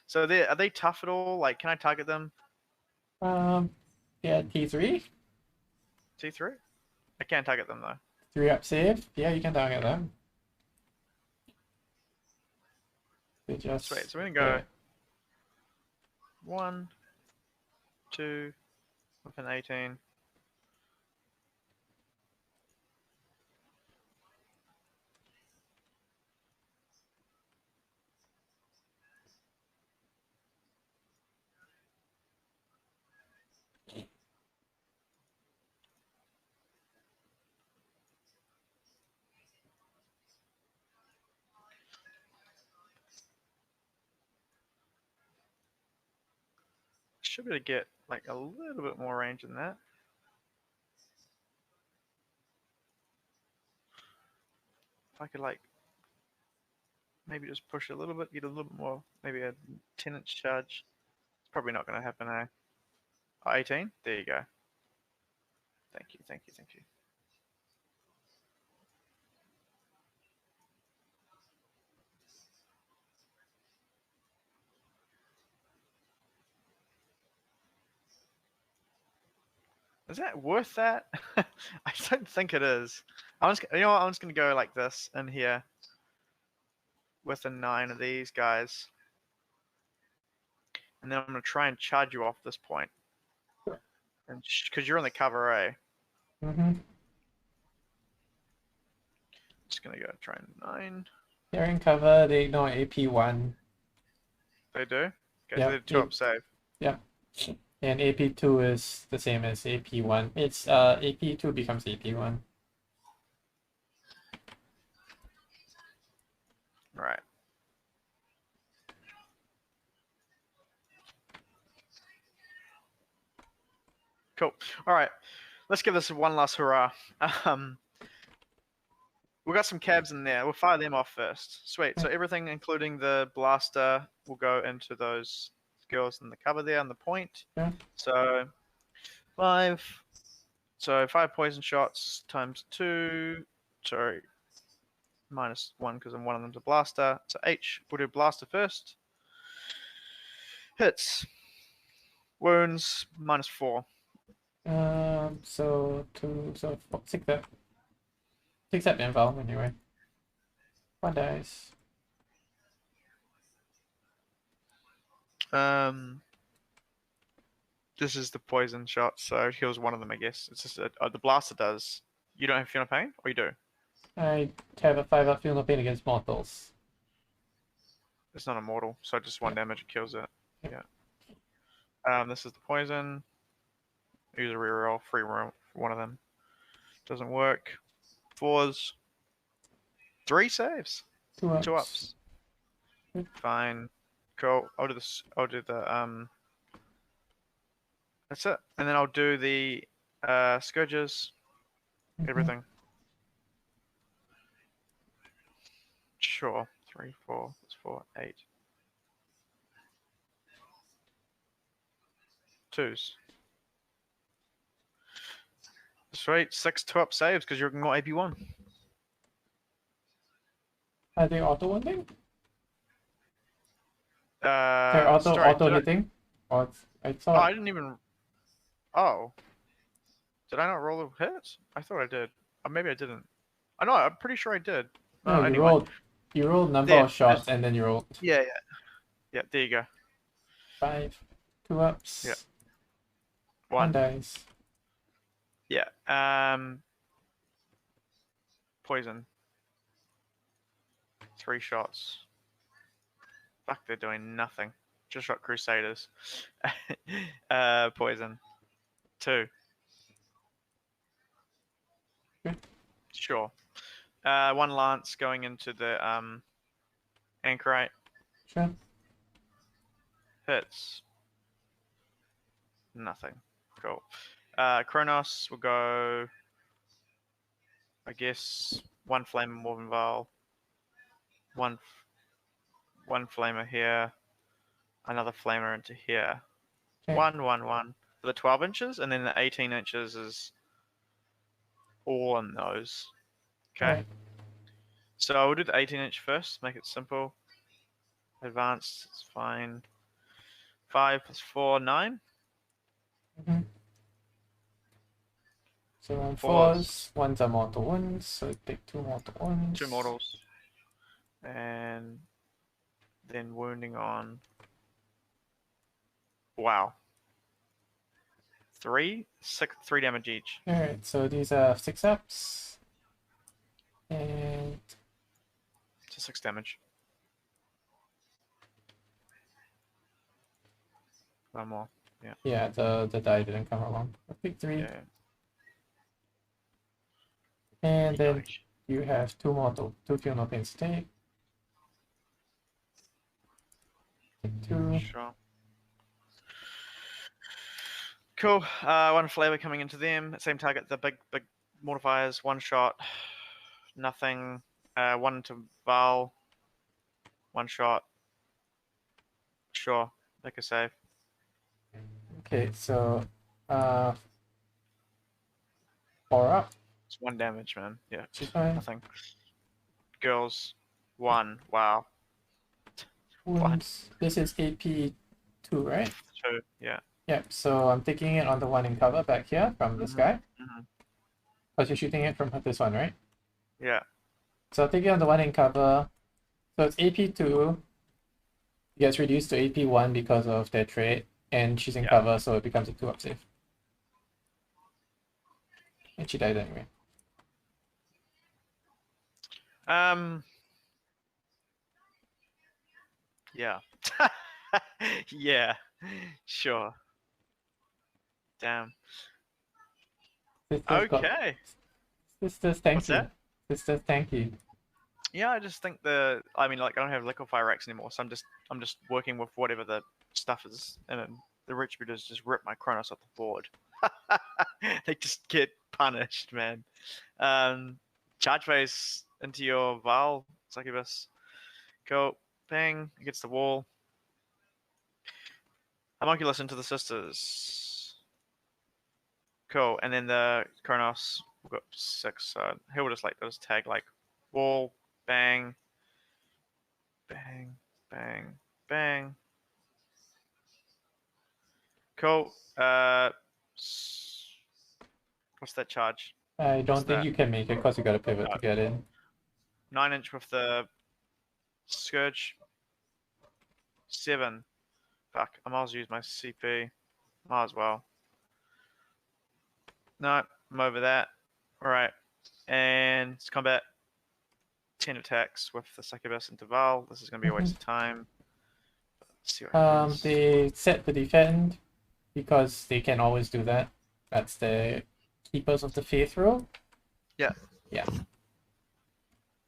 So are they tough at all? Like, can I target them? Yeah, T3. T3? I can't target them though. 3 up save. Yeah, you can target them. They just. Sweet. So we're gonna go 1, 2, with an 18. Should be able to get like a little bit more range than that. If I could like maybe just push a little bit, get a little bit more, maybe a 10-inch charge. It's probably not going to happen, eh? Oh, 18? There you go. Thank you, thank you, thank you. Is that worth that? I don't think it is. You know what? I'm just gonna go like this in here with a 9 of these guys, and then I'm gonna try and charge you off this point, and because you're on the cover, eh? Mm-hmm. Just gonna go try and 9. They're in cover. They ignore AP1. They do. Okay, Yeah, so they're 2 up save. Yeah. And AP2 is the same as AP1. It's AP2 becomes AP1. Right. Cool. All right. Let's give this one last hurrah. We've got some cabs in there. We'll fire them off first. Sweet. So everything, including the blaster, will go into those skills in the cover there on the point. Yeah. So 5. So 5 poison shots times 2. Sorry. -1 because one of them's a blaster. So H. We'll do blaster first. Hits. Wounds -4. So 2, so 4, 6 up. 6 up and Vahl anyway. 1 dice. This is the poison shot, so it heals one of them, I guess. It's just the blaster does. You don't have Feel No Pain, or you do? I have a 5 up Feel No Pain against mortals. It's not immortal, so just 1 damage, it kills it. Yep. Yeah. This is the poison. Use a reroll, free roll for one of them. Doesn't work. 4s. 3 saves. 2 ups. 2 ups. Yep. Fine. Cool. I'll do this. I'll do the That's it. And then I'll do the scourges. Everything. Sure. 3, 4, that's 4, 8. 2s. Sweet. 6 2-up saves because you're not AP1. Are they auto wounding? They're auto hitting? Or I thought. Oh, I didn't even. Oh. Did I not roll a hit? I thought I did. Or maybe I didn't. I know. I'm pretty sure I did. No, you anyway. rolled number of shots and then you rolled. Yeah. Yeah. There you go. 5. 2 ups. Yeah. 1 dice. Yeah. Poison. 3 shots. Fuck, they're doing nothing. Just shot Crusaders. Poison. 2. Okay. Sure. 1 lance going into the Anchorite. Sure. Hits. Nothing. Cool. Kronos will go, I guess, 1 flame more than Vahl. One flamer here. Another flamer into here. Okay. 1, 1, 1 for the 12 inches, and then the 18 inches is all on those. Okay. Right. So we'll do the 18-inch first, make it simple. Advanced, it's fine. 5 + 4, 9. Mm-hmm. So on 4s. 4s, 1's are mortal wounds, so take 2 mortal wounds. 2 mortals. And then wounding on. Wow. 3 damage each. Alright, so these are 6 ups. And So 6 damage. 1 more. Yeah. yeah, the die didn't come along. I pick 3. Yeah. And then Nice. you have 2 Feel No Pain to take. Take 2. Sure. Cool. 1 flavor coming into them. Same target. The big mortifiers. 1 shot. Nothing. 1 to Vahl. One shot. Sure. Make a save. Okay, so 4 up. It's 1 damage, man. Yeah. She's fine. Nothing. Girls. 1. Wow. Wounds. This is AP 2, right? 2. Yeah. Yep, so I'm taking it on the one in cover back here from this guy. Mm-hmm. Because you're shooting it from this one, right? Yeah. So I'll take it on the one in cover. So it's AP2. It gets reduced to AP1 because of their trait. And she's in cover, so it becomes a 2 up save. And she died anyway. Yeah. Yeah. Sure. Damn. Okay. Sisters, thank What's you. that? Sisters, thank you. Yeah, I just think I mean, like, I don't have liquefy racks anymore, so I'm just working with whatever the stuff is, and then the retributors just rip my Chronos off the board. They just get punished, man. Charge phase into your Vahl, Succubus. Go, bang, against the wall. Homunculus into the sisters. Cool, and then the Chronos, we've got 6, so he'll just tag like wall, bang, bang, bang, bang. Cool. What's that charge? I don't think you can make it because you got to pivot to get in. 9-inch with the Scourge. 7. Fuck, I might as well use my CP. Might as well. No, I'm over that. Alright. And it's combat. 10 attacks with the Succubus into Vahl. This is going to be a waste of time. Let's see what happens. They set the defend because they can always do that. That's the Keepers of the Faith rule. Yeah. Yeah.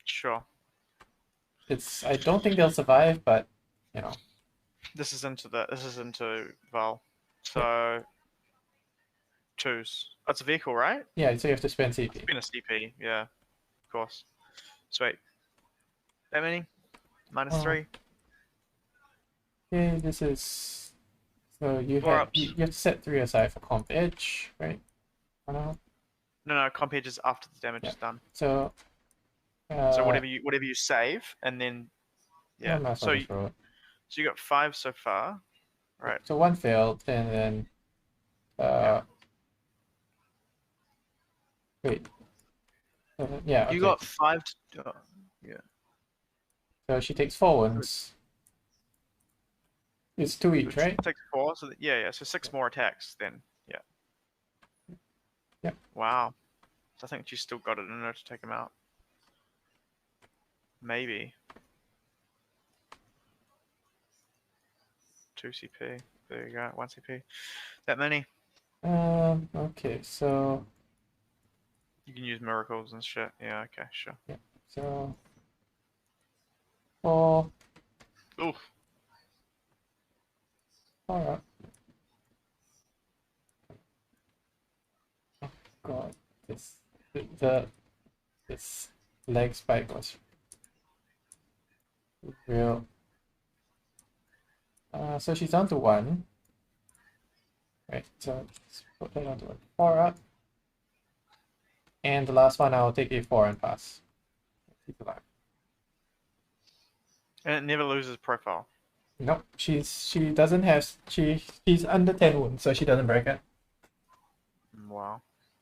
Sure. I don't think they'll survive, but you know. This is into Vahl. So 2s. Oh, it's a vehicle, right? Yeah, so you have to spend CP. It's been a CP, yeah. Of course. Sweet. That many? -3. Okay, this is so you have to set 3 aside for comp edge, right? Or no? No, comp edge is after the damage is done. So so whatever you save, and then so you got 5 so far, right? So 1 failed, and then wait, yeah. You got 5. Yeah. So she takes 4 wounds. It's 2 each, right? Takes 4, so yeah. So 6 more attacks then. Yeah. Yep. Wow. I think she's still got it in her to take him out. Maybe. 2 CP. There you go. 1 CP. That many. Okay, so you can use miracles and shit. Yeah. Okay. Sure. Yeah. So 4. Oof. Alright. Oh god, this leg spike was real. So she's down to 1. Right, so let's put that onto 4 up. And the last one I'll take A4 and pass. Keep alive. And it never loses profile. Nope, she doesn't have she's under 10 wounds, so she doesn't break it. Wow.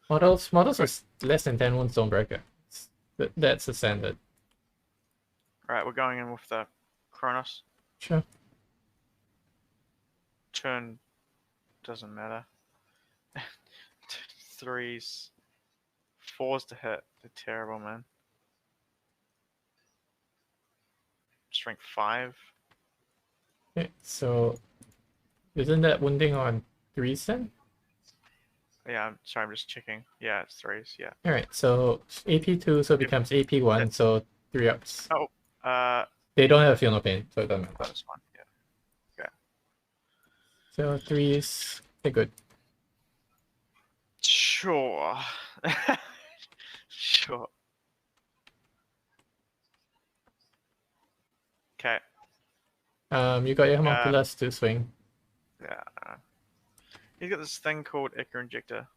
Models with less than 10 wounds don't break it. That's the standard. Alright, we're going in with the Chronos. Sure. Turn doesn't matter. 3s. 4s to hit. They're terrible, man. Strength 5. Okay, so isn't that wounding on 3s then? Yeah, I'm sorry, I'm just checking. Yeah, it's 3s, yeah. Alright, so AP2 so it becomes AP1, so 3 ups. Oh, they don't have feel no pain, so it doesn't matter. That's fine, yeah. Okay. So 3s, they're good. Sure. Sure. Okay, You got your homunculus to swing. Yeah. He's got this thing called Ichor Injector.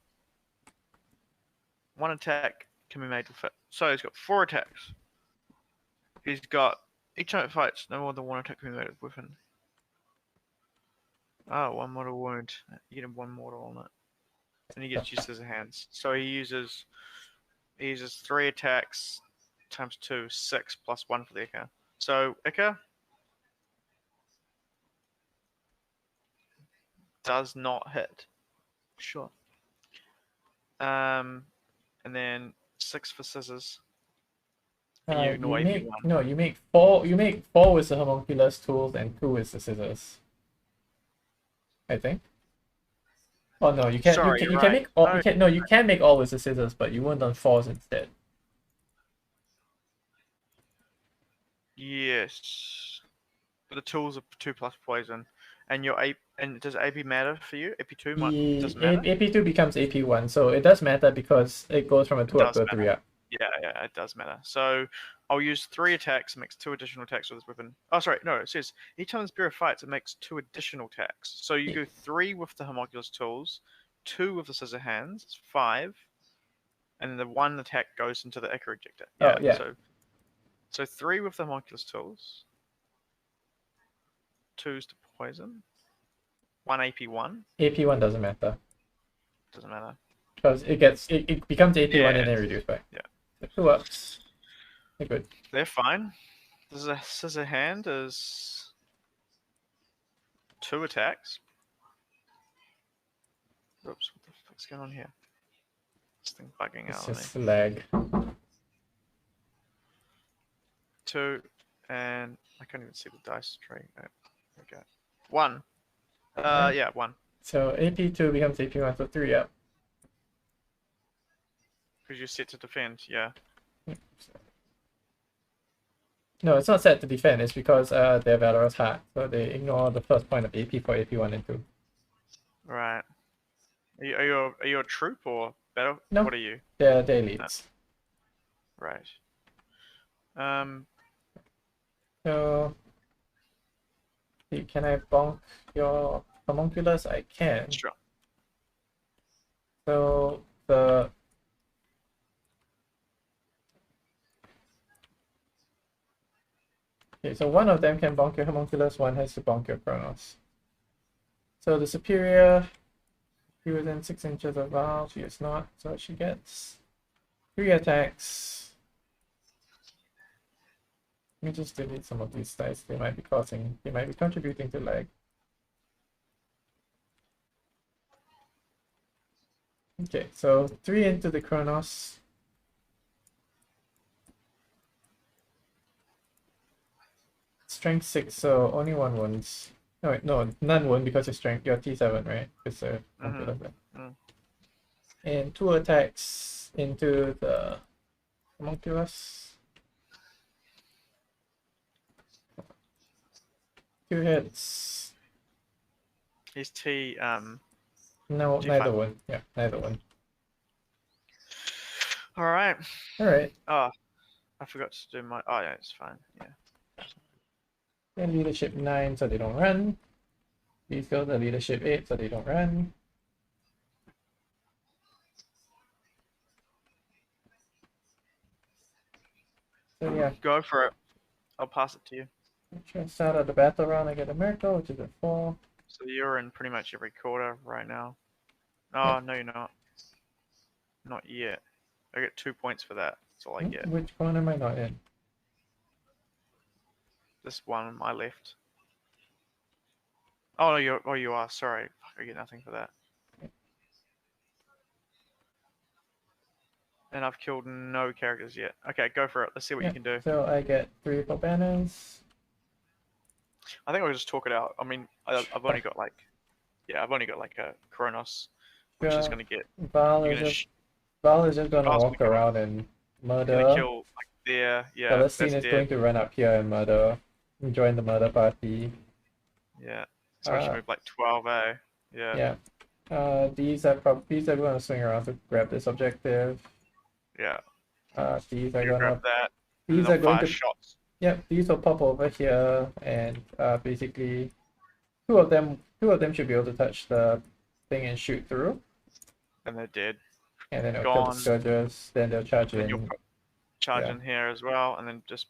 One attack can be made with it. So he's got 4 attacks. He's got each time it fights, no more than 1 attack can be made with weapon. Oh, 1 mortal wound. You get 1 mortal on it. And he gets used as a hands. So he uses 3 attacks times 2, 6 plus 1 for the Ichor. So Ichor does not hit. Sure. And then 6 for scissors. And you ignore AP1. No, you make 4. You make 4 with the homunculus tools and 2 with the scissors. I think. Oh no, you can't. Sorry, you can make all. No. You can no. You can make all with the scissors, but you wouldn't on 4s instead. Yes. But the tools are 2 plus poison. And your AP, and does AP matter for you? AP2 doesn't matter? AP2 becomes AP1, so it does matter because it goes from a 2 up to a 3 up. Yeah, it does matter. So I'll use 3 attacks, makes 2 additional attacks with this weapon. Oh, sorry, no, it says each time the Spirit fights, it makes 2 additional attacks. So you go 3 with the homunculus tools, 2 with the scissor hands, it's 5, and then the 1 attack goes into the Ichor Injector. Yeah, yeah. So 3 with the homunculus tools, 2's to poison, 1 AP1. AP1 doesn't matter. Doesn't matter. Because it becomes AP1 and then reduced by. Yeah. 2 ups. They're good. They're fine. There's a scissor hand is 2 attacks. Oops, what the fuck's going on here? This thing bugging out on me. It's just lag. 2, and I can't even see the dice tree. Okay. 1. Yeah, 1. So AP2 becomes AP1, so 3 up. Because you're set to defend, yeah. No, it's not set to defend. It's because they're Valorous hard, so they ignore the first point of AP for AP1 and 2. Right. Are you a troop or battle? No. What are you? They're elites. No. Right. So, can I bonk your homunculus? I can. Sure. So the okay, so one of them can bonk your homunculus, one has to bonk your Chronos. So the superior, she within 6 inches of Vahl, she is not, so she gets 3 attacks. Let me just delete some of these dice. They might be contributing to lag. Okay, so 3 into the Chronos. Strength 6, so only 1 wounds. No, wait, no, none wound because your strength, your T7, right? It's a And 2 attacks into the homunculus. 2 hits. His T, No, G5. neither one. Yeah, neither one. Alright. Alright. Oh, I forgot to do my... Oh, yeah, it's fine. Yeah. And leadership 9, so they don't run. These go to leadership 8, so they don't run. So yeah. Go for it. I'll pass it to you. Start of the battle round, I get a miracle, which is a 4. So you're in pretty much every quarter right now. Oh, Yeah. no, you're not. Not yet. I get 2 points for that. That's all I get. Which one am I not in? This one on my left. Oh, no, you are. Sorry. Fuck, I get nothing for that. And I've killed no characters yet. Okay, go for it. Let's see what you can do. So I get 3 for banners. I think we'll just talk it out. I mean, I've only got like, I've only got like a Kronos, which is gonna get. Vahl is just gonna walk around and murder. Gonna kill like there, yeah. Celestian is going to run up here and murder, join the murder party. Yeah. So I should move like 12, eh? Yeah. Yeah. These are gonna swing around to grab this objective. Yeah. These are You gonna grab that. These are going fire to shots. Yep, these will pop over here, and basically two of them should be able to touch the thing and shoot through, And they're dead. and then it'll kill the Gone. scourgers. Then they'll charge Then you'll in. charge Yeah. in here as well, and then just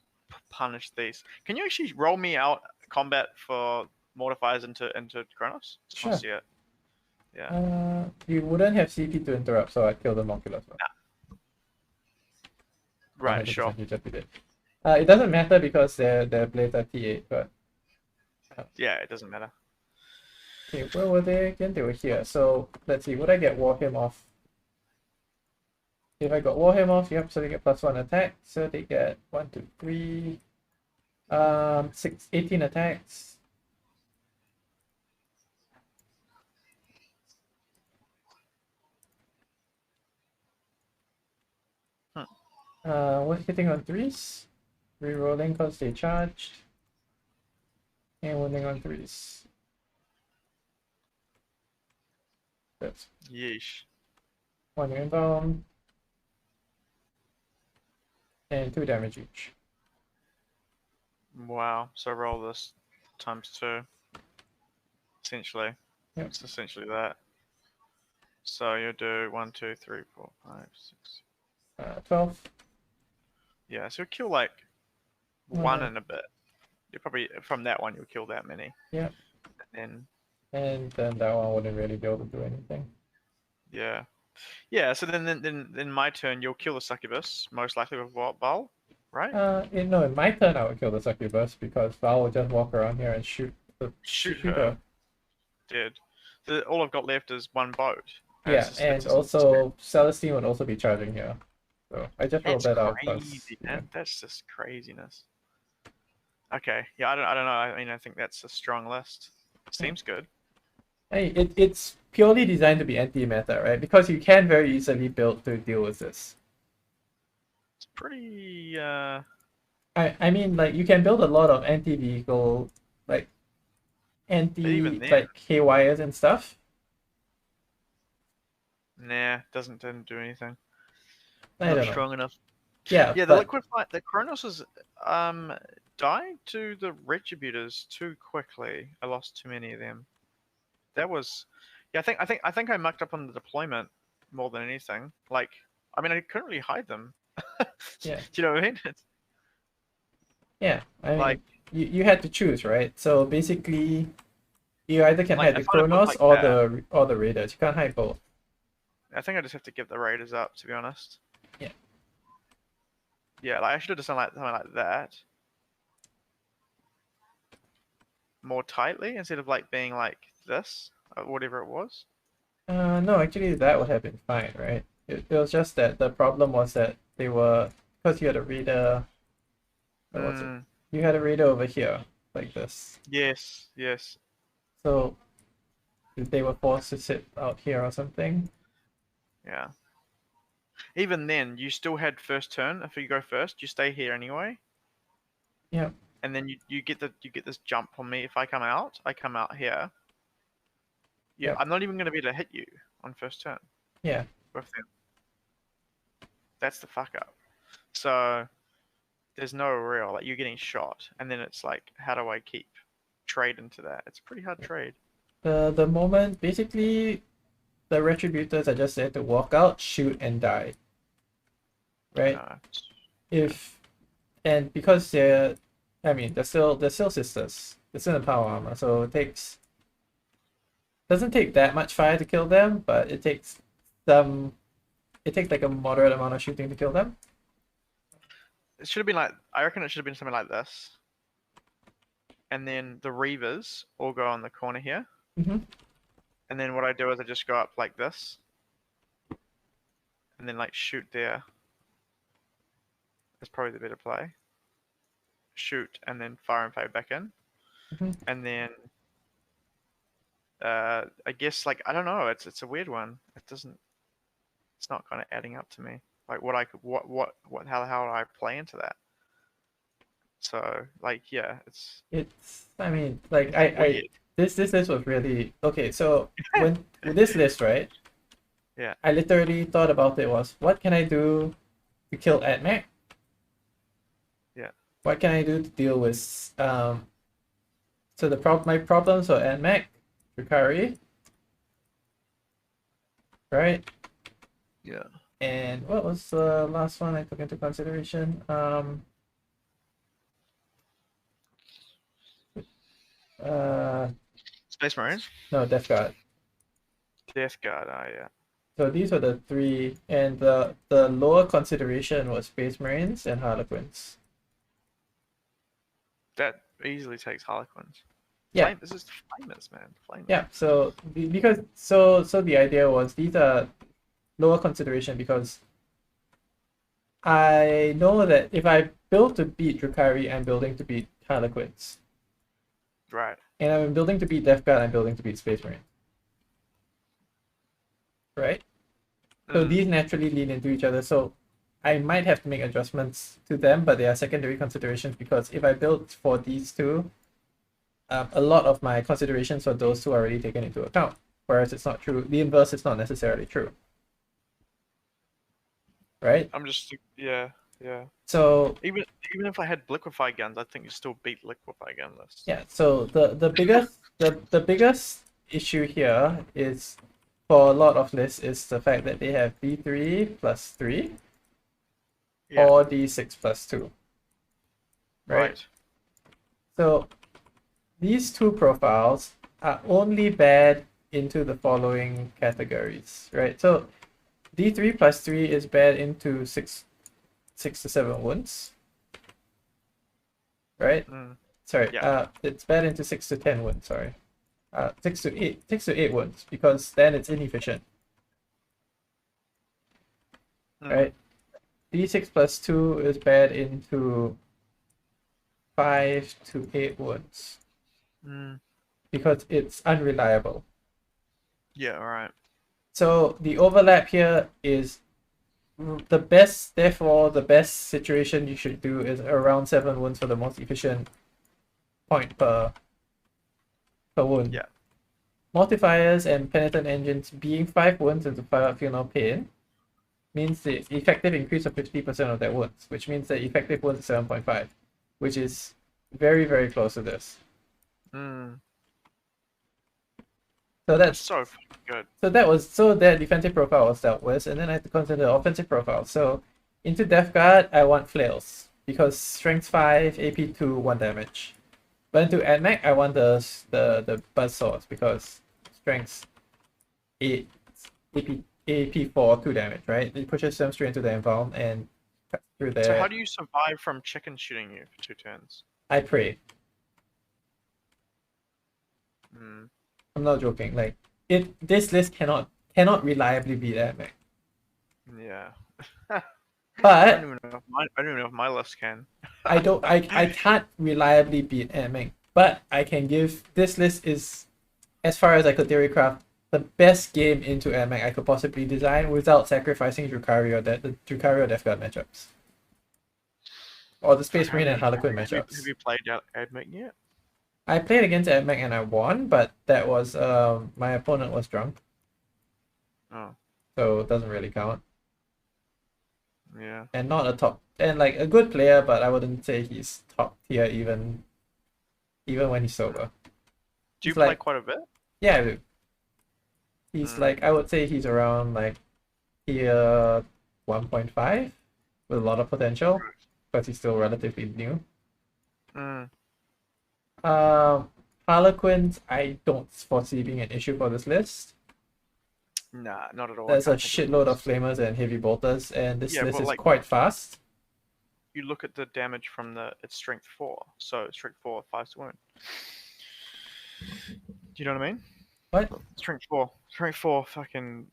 punish these. Can you actually roll me out combat for Mortifiers into Kronos? Just want Sure. to see it. Yeah. You wouldn't have CP to interrupt, so I'd kill the Oculus one. Right. 100% Sure. You just did it. It doesn't matter because their blades are T8, but Yeah, it doesn't matter. okay, where were they again? They were here. So let's see, would I get Warhim off? If I got Warhim off, yep, so they get +1 attack. So they get 1, 2, 3, 18 attacks. What's hitting on 3s? Rerolling because they charged. And wounding on 3s. That's Yeesh. 1 inbound. And 2 damage each. Wow. So roll this ×2. Essentially. Yep. It's essentially that. So you do 1, 2, 3, 4, 5, 6. 12. Yeah, so you'll kill like Oh, one no. and a bit. You probably from that one you'll kill that many. Yeah. And And then that one wouldn't really be able to do anything. yeah. Yeah, so then my turn you'll kill the succubus, most likely with what, Vahl? Right? No, in my turn I would kill the succubus because Vahl will just walk around here and shoot Shoot her. Dead. So all I've got left is one boat. Yeah, and also Celestian would also be charging here. So I just rolled That's that out. crazy, Yeah. man. That's just craziness. Okay, yeah, I don't know. I mean, I think that's a strong list. Seems good. Hey, it's purely designed to be anti-meta, right? Because you can very easily build to deal with this. It's pretty. I mean, like you can build a lot of anti-vehicle, like Even then. like haywires and stuff. Nah, didn't do anything. I don't Not know. strong enough. Yeah, Yeah, the liquefy, the Kronos is died to the Retributors too quickly. I lost too many of them. That was, yeah. I think I mucked up on the deployment more than anything. Like, I mean, I couldn't really hide them. Yeah. Do you know what I mean? Yeah, I mean, like you had to choose, right? So basically, you either can Like, hide the if I put Kronos like or that- the Raiders. You can't hide both. I think I just have to give the Raiders up, to be honest. Yeah. Yeah, like I should have done something like that. More tightly instead of like being like this, or whatever it was. No, actually that would have been fine, right? It was just that the problem was that they were, because you had a Raider. What was it? Mm, You had a Raider over here, like this. yes, yes. So they were forced to sit out here or something. Yeah. Even then, you still had first turn. If you go first, you stay here anyway. Yeah. And then you get this jump on me. If I come out here. Yeah, Yep. I'm not even going to be able to hit you on first turn. Yeah. With them. That's the fuck up. So there's no real, like, you're getting shot, and then it's like, how do I keep trade into that? It's a pretty hard trade. The moment basically the Retributors are just there to walk out, shoot, and die. Right? And because they're still sisters. They're still in power armor, so doesn't take that much fire to kill them, but it takes like a moderate amount of shooting to kill them. It should have been like, I reckon it should have been something like this. And then the Reavers all go on the corner here. Mm-hmm. And then what I do is I just go up like this. And then like shoot there. That's probably the better play. Shoot and then fire and fade back in. Mm-hmm. And then I guess, like, I don't know, it's a weird one. It's not kind of adding up to me. Like how do I play into that? So like, yeah, I mean, like this list was really okay. So with this list, right? Yeah. I literally thought about it was, what can I do to kill AdMac? Yeah. what can I do to deal with so my problems are NMAC, Drukhari, right? Yeah. And what was the last one I took into consideration? Space Marines. No, Death Guard. Death Guard. Oh yeah. So these were the three, and the lower consideration was Space Marines and Harlequins. That easily takes Harlequins. Yeah. This is Flamers, man. Flamers. Yeah. So because so the idea was these are lower consideration because I know that if I build to beat Drukhari, I'm building to beat Harlequins. Right. And I'm building to beat Death Guard, I'm building to beat Space Marine. Right? So these naturally lean into each other. So I might have to make adjustments to them, but they are secondary considerations because if I build for these two, a lot of my considerations for those two are already taken into account. Whereas it's not true. The inverse is not necessarily true. Right? I'm just yeah. So even if I had liquefy guns, I think you still beat liquefy gun lists. yeah. So the biggest issue here is for a lot of lists is the fact that they have D3 plus 3 or D6 plus 2. Right? So these two profiles are only bad into the following categories, right? So D3 plus 3 is bad into 6 to 7 wounds. Right? Sorry, it's bad into 6 to 10 wounds, sorry. 6 to 8 wounds, because then it's inefficient. Right? D6 plus 2 is bad into 5 to 8 wounds. Because it's unreliable. Yeah, right. So the overlap here is the best, therefore the best situation you should do is around 7 wounds for the most efficient point per wound. Yeah. Mortifiers and Penitent engines being 5 wounds into feel no pain means the effective increase of 50% of their wounds, which means the effective wounds is 7.5, which is very, very close to this. So that's so good. So that defensive profile was dealt with, and then I had to consider the offensive profile. So into Death Guard, I want Flails because strength 5, AP 2, 1 damage. But into AdMech, I want the Buzz Swords because strength 8, AP 4, 2 damage, right? It pushes them straight into the environment and cuts through there. So how do you survive from chicken shooting you for 2 turns? I pray. I'm not joking. Like this list cannot reliably beat AdMech. Yeah. But I don't even know if my list can. I can't reliably beat AdMech, but I can give this list is, as far as I could theorycraft, the best game into AdMech I could possibly design without sacrificing Drukhari or Death Guard matchups. Or the Space Marine and Harlequin matchups. Have you played AdMech yet? I played against AdMech and I won, but that was my opponent was drunk. Oh. So it doesn't really count. Yeah. And not a top, and like a good player, but I wouldn't say he's top tier even when he's sober. Do you play quite a bit? Yeah, I do. He's like, I would say he's around like tier 1.5 with a lot of potential, but he's still relatively new. Harlequins, I don't foresee being an issue for this list. Nah, not at all. There's a shitload of flamers and heavy bolters, and this list is like, quite fast. You look at the damage from its strength 4, so strength 4, 5 to wound. Do you know what I mean? What? Strength 4 fucking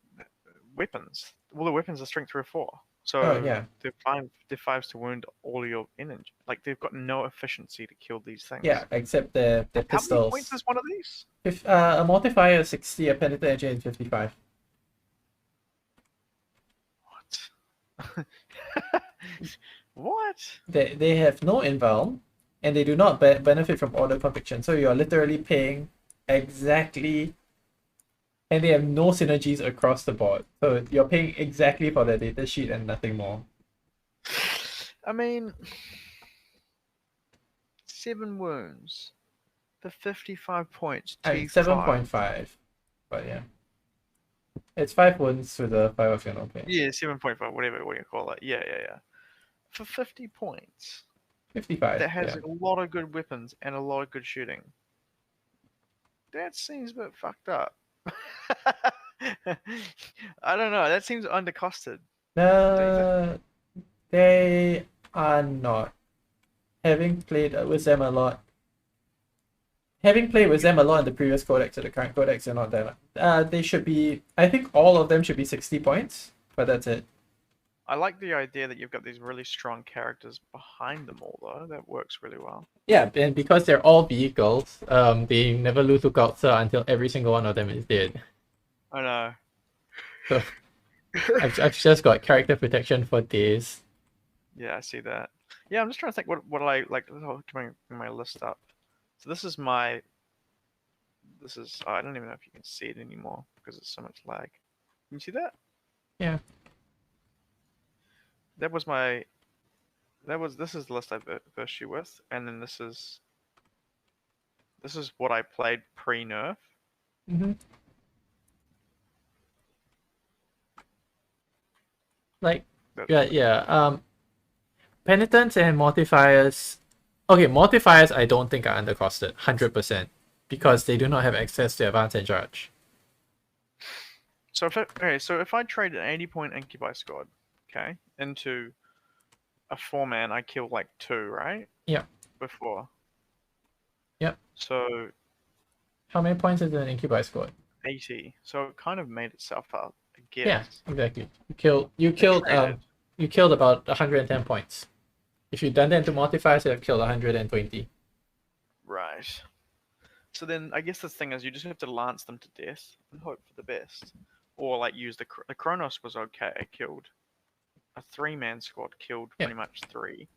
weapons. All the weapons are strength 3 or 4. So yeah. they're 5s to wound all your energy. Like they've got no efficiency to kill these things. Yeah, except the pistols. How many points is one of these? A Mortifier is 60, a Penitent engine is 55. What? What? They have no inval, and they do not benefit from order conviction. So you're literally paying exactly, and they have no synergies across the board. So you're paying exactly for their data sheet and nothing more. I mean, 7 wounds for 55 points. I mean, T5. 7.5. But yeah. It's 5 wounds with the 5 of your no pain. Yeah, 7.5, whatever you call it. Yeah. For 50 points. 55. That has Yeah. a lot of good weapons and a lot of good shooting. That seems a bit fucked up. I don't know. That seems undercosted. They are not. Having played with them a lot. Having played with them a lot in the previous codex or the current codex, they're not that. They should be. I think all of them should be 60 points, but that's it. I like the idea that you've got these really strong characters behind them all, though. That works really well. Yeah, and because they're all vehicles, they never lose Lookout until every single one of them is dead. I know. So I've just got character protection for days. Yeah, I see that. Yeah, I'm just trying to think what I like. Oh, can my list up? So this is my. This is. Oh, I don't even know if you can see it anymore because it's so much lag. Can you see that? Yeah. That was my. This is the list I versed you with, and then this is. This is what I played pre-nerf. Mm-hmm. Like, yeah. Penitents and Mortifiers. Okay, Mortifiers I don't think are undercosted 100% because they do not have access to advance and charge. So if I trade an 80-point Incubi squad, okay, into a 4-man, I kill like 2, right? Yeah. Before. Yep. So How many points is an Incubi squad? 80. So it kind of made itself up, I guess. Yeah, exactly. You killed about 110 points. If you'd done that into Mortifiers, you'd have killed 120. Right. So then I guess the thing is you just have to lance them to death and hope for the best. Or like use the Kronos was okay. It killed a 3-man squad, killed pretty much 3.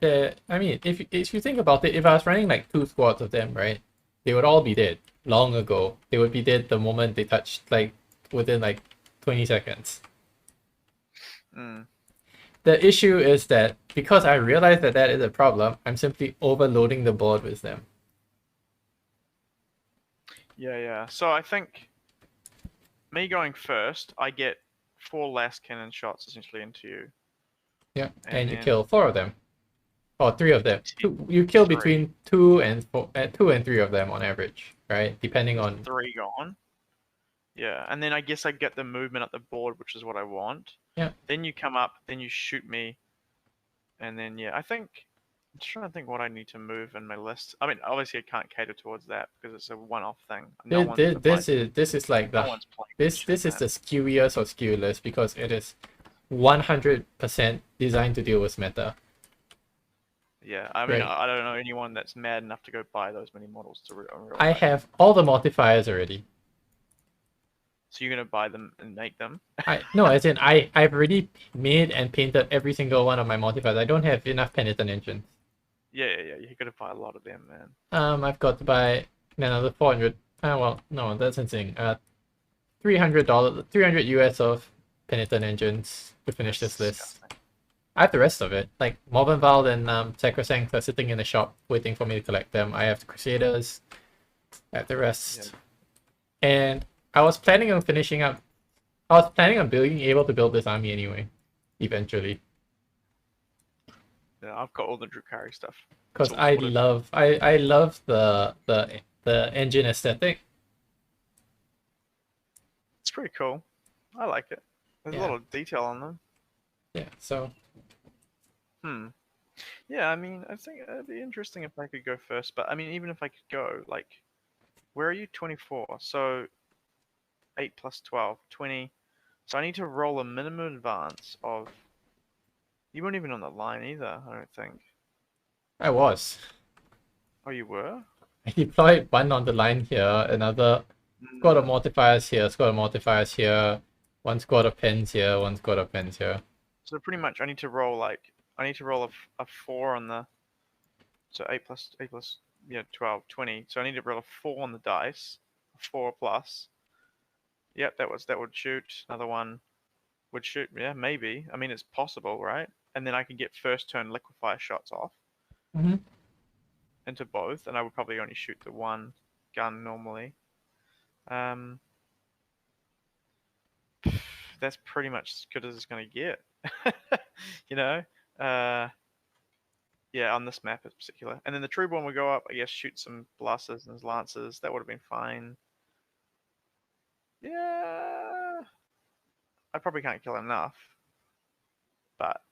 I mean, if you think about it, if I was running like 2 squads of them, right, they would all be dead long ago. They would be dead the moment they touched, like within like 20 seconds. Mm. The issue is that because I realize that is a problem, I'm simply overloading the board with them. Yeah. So I think me going first, I get 4 last cannon shots essentially into you. Yeah, and you kill 4 of them. Or 3 of them. You kill 3. between 2 and 3 of them on average, right? Depending on 3 gone. Yeah, and then I guess I get the movement up the board, which is what I want. Yeah. Then you come up, then you shoot me, and then I'm just trying to think what I need to move in my list. I mean, obviously I can't cater towards that because it's a one-off thing. this is like no the one's playing this is the skewiest of skewless because it is 100% designed to deal with meta. Yeah, I mean, I don't know anyone that's mad enough to go buy those many models to I have all the Mortifiers already. So you're gonna buy them and make them? No, as in I've already made and painted every single one of my Mortifiers. I don't have enough Penitent engines. Yeah. You gotta buy a lot of them, man. I've got to buy another 400. Well, no, that's insane. $300, 300 US of Penitent engines to finish this list. I have the rest of it. Like Morvenn, Vahl, and Sacresants are sitting in the shop waiting for me to collect them. I have the Crusaders. I have the rest. Yeah. And I was planning on finishing up. I was planning on being able to build this army anyway, eventually. Yeah, I've got all the Drukhari stuff. Because I love the engine aesthetic. It's pretty cool. I like it. There's a lot of detail on them. Yeah, so. Yeah, I mean, I think it'd be interesting if I could go first, but I mean, even if I could go, like, where are you? 24. So 8 plus 12, 20. So I need to roll a minimum advance of. You weren't even on the line either, I don't think. I was. Oh, you were? I deployed one on the line here, another squad of Mortifiers here, squad of Mortifiers here, one squad of Pens here, one squad of Pens here. So pretty much I need to roll a 4 on the. So 8 plus 12, 20. So I need to roll a 4 on the dice, a 4 plus. Yep, that would shoot. Another one would shoot. Yeah, maybe. I mean, it's possible, right? And then I can get first turn liquefy shots off. Mm-hmm. into both, and I would probably only shoot the one gun normally. That's pretty much as good as it's going to get. You know? Yeah, on this map in particular. And then the Trueborn would go up, I guess, shoot some blasters and lancers. That would have been fine. Yeah. I probably can't kill enough. But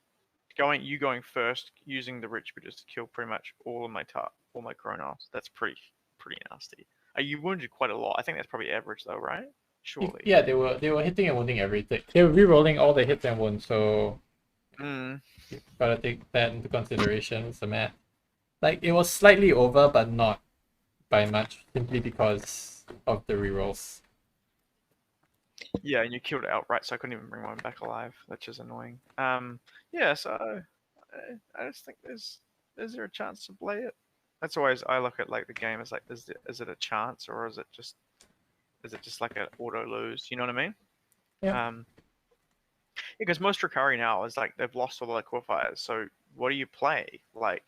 you going first, using the Rich Bridges to kill pretty much all my Chronos, that's pretty nasty. You wounded quite a lot. I think that's probably average though, right? Surely. Yeah, they were hitting and wounding everything. They were re-rolling all the hits and wounds, so you gotta take that into consideration. It's the math. Like, it was slightly over, but not by much, simply because of the rerolls. Yeah, and you killed it outright, so I couldn't even bring one back alive, which is annoying. Yeah, so I just think is there a chance to play it? That's always I look at like the game as like is it a chance or is it just like an auto lose? You know what I mean? Yeah. Because most Drukhari now is like they've lost all the qualifiers. So what do you play? Like,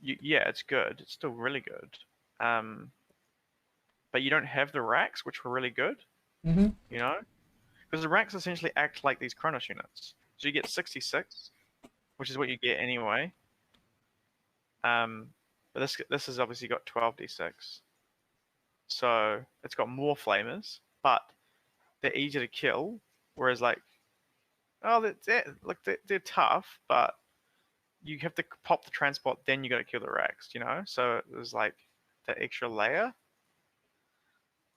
yeah, it's good. It's still really good. But you don't have the racks, which were really good. Mm-hmm. You know, because the racks essentially act like these Chronos units. So you get 66, which is what you get anyway. But this has obviously got 12d6. So it's got more flamers, but they're easier to kill. Whereas like, they're tough, but you have to pop the transport, then you got to kill the racks. You know, so there's like that extra layer.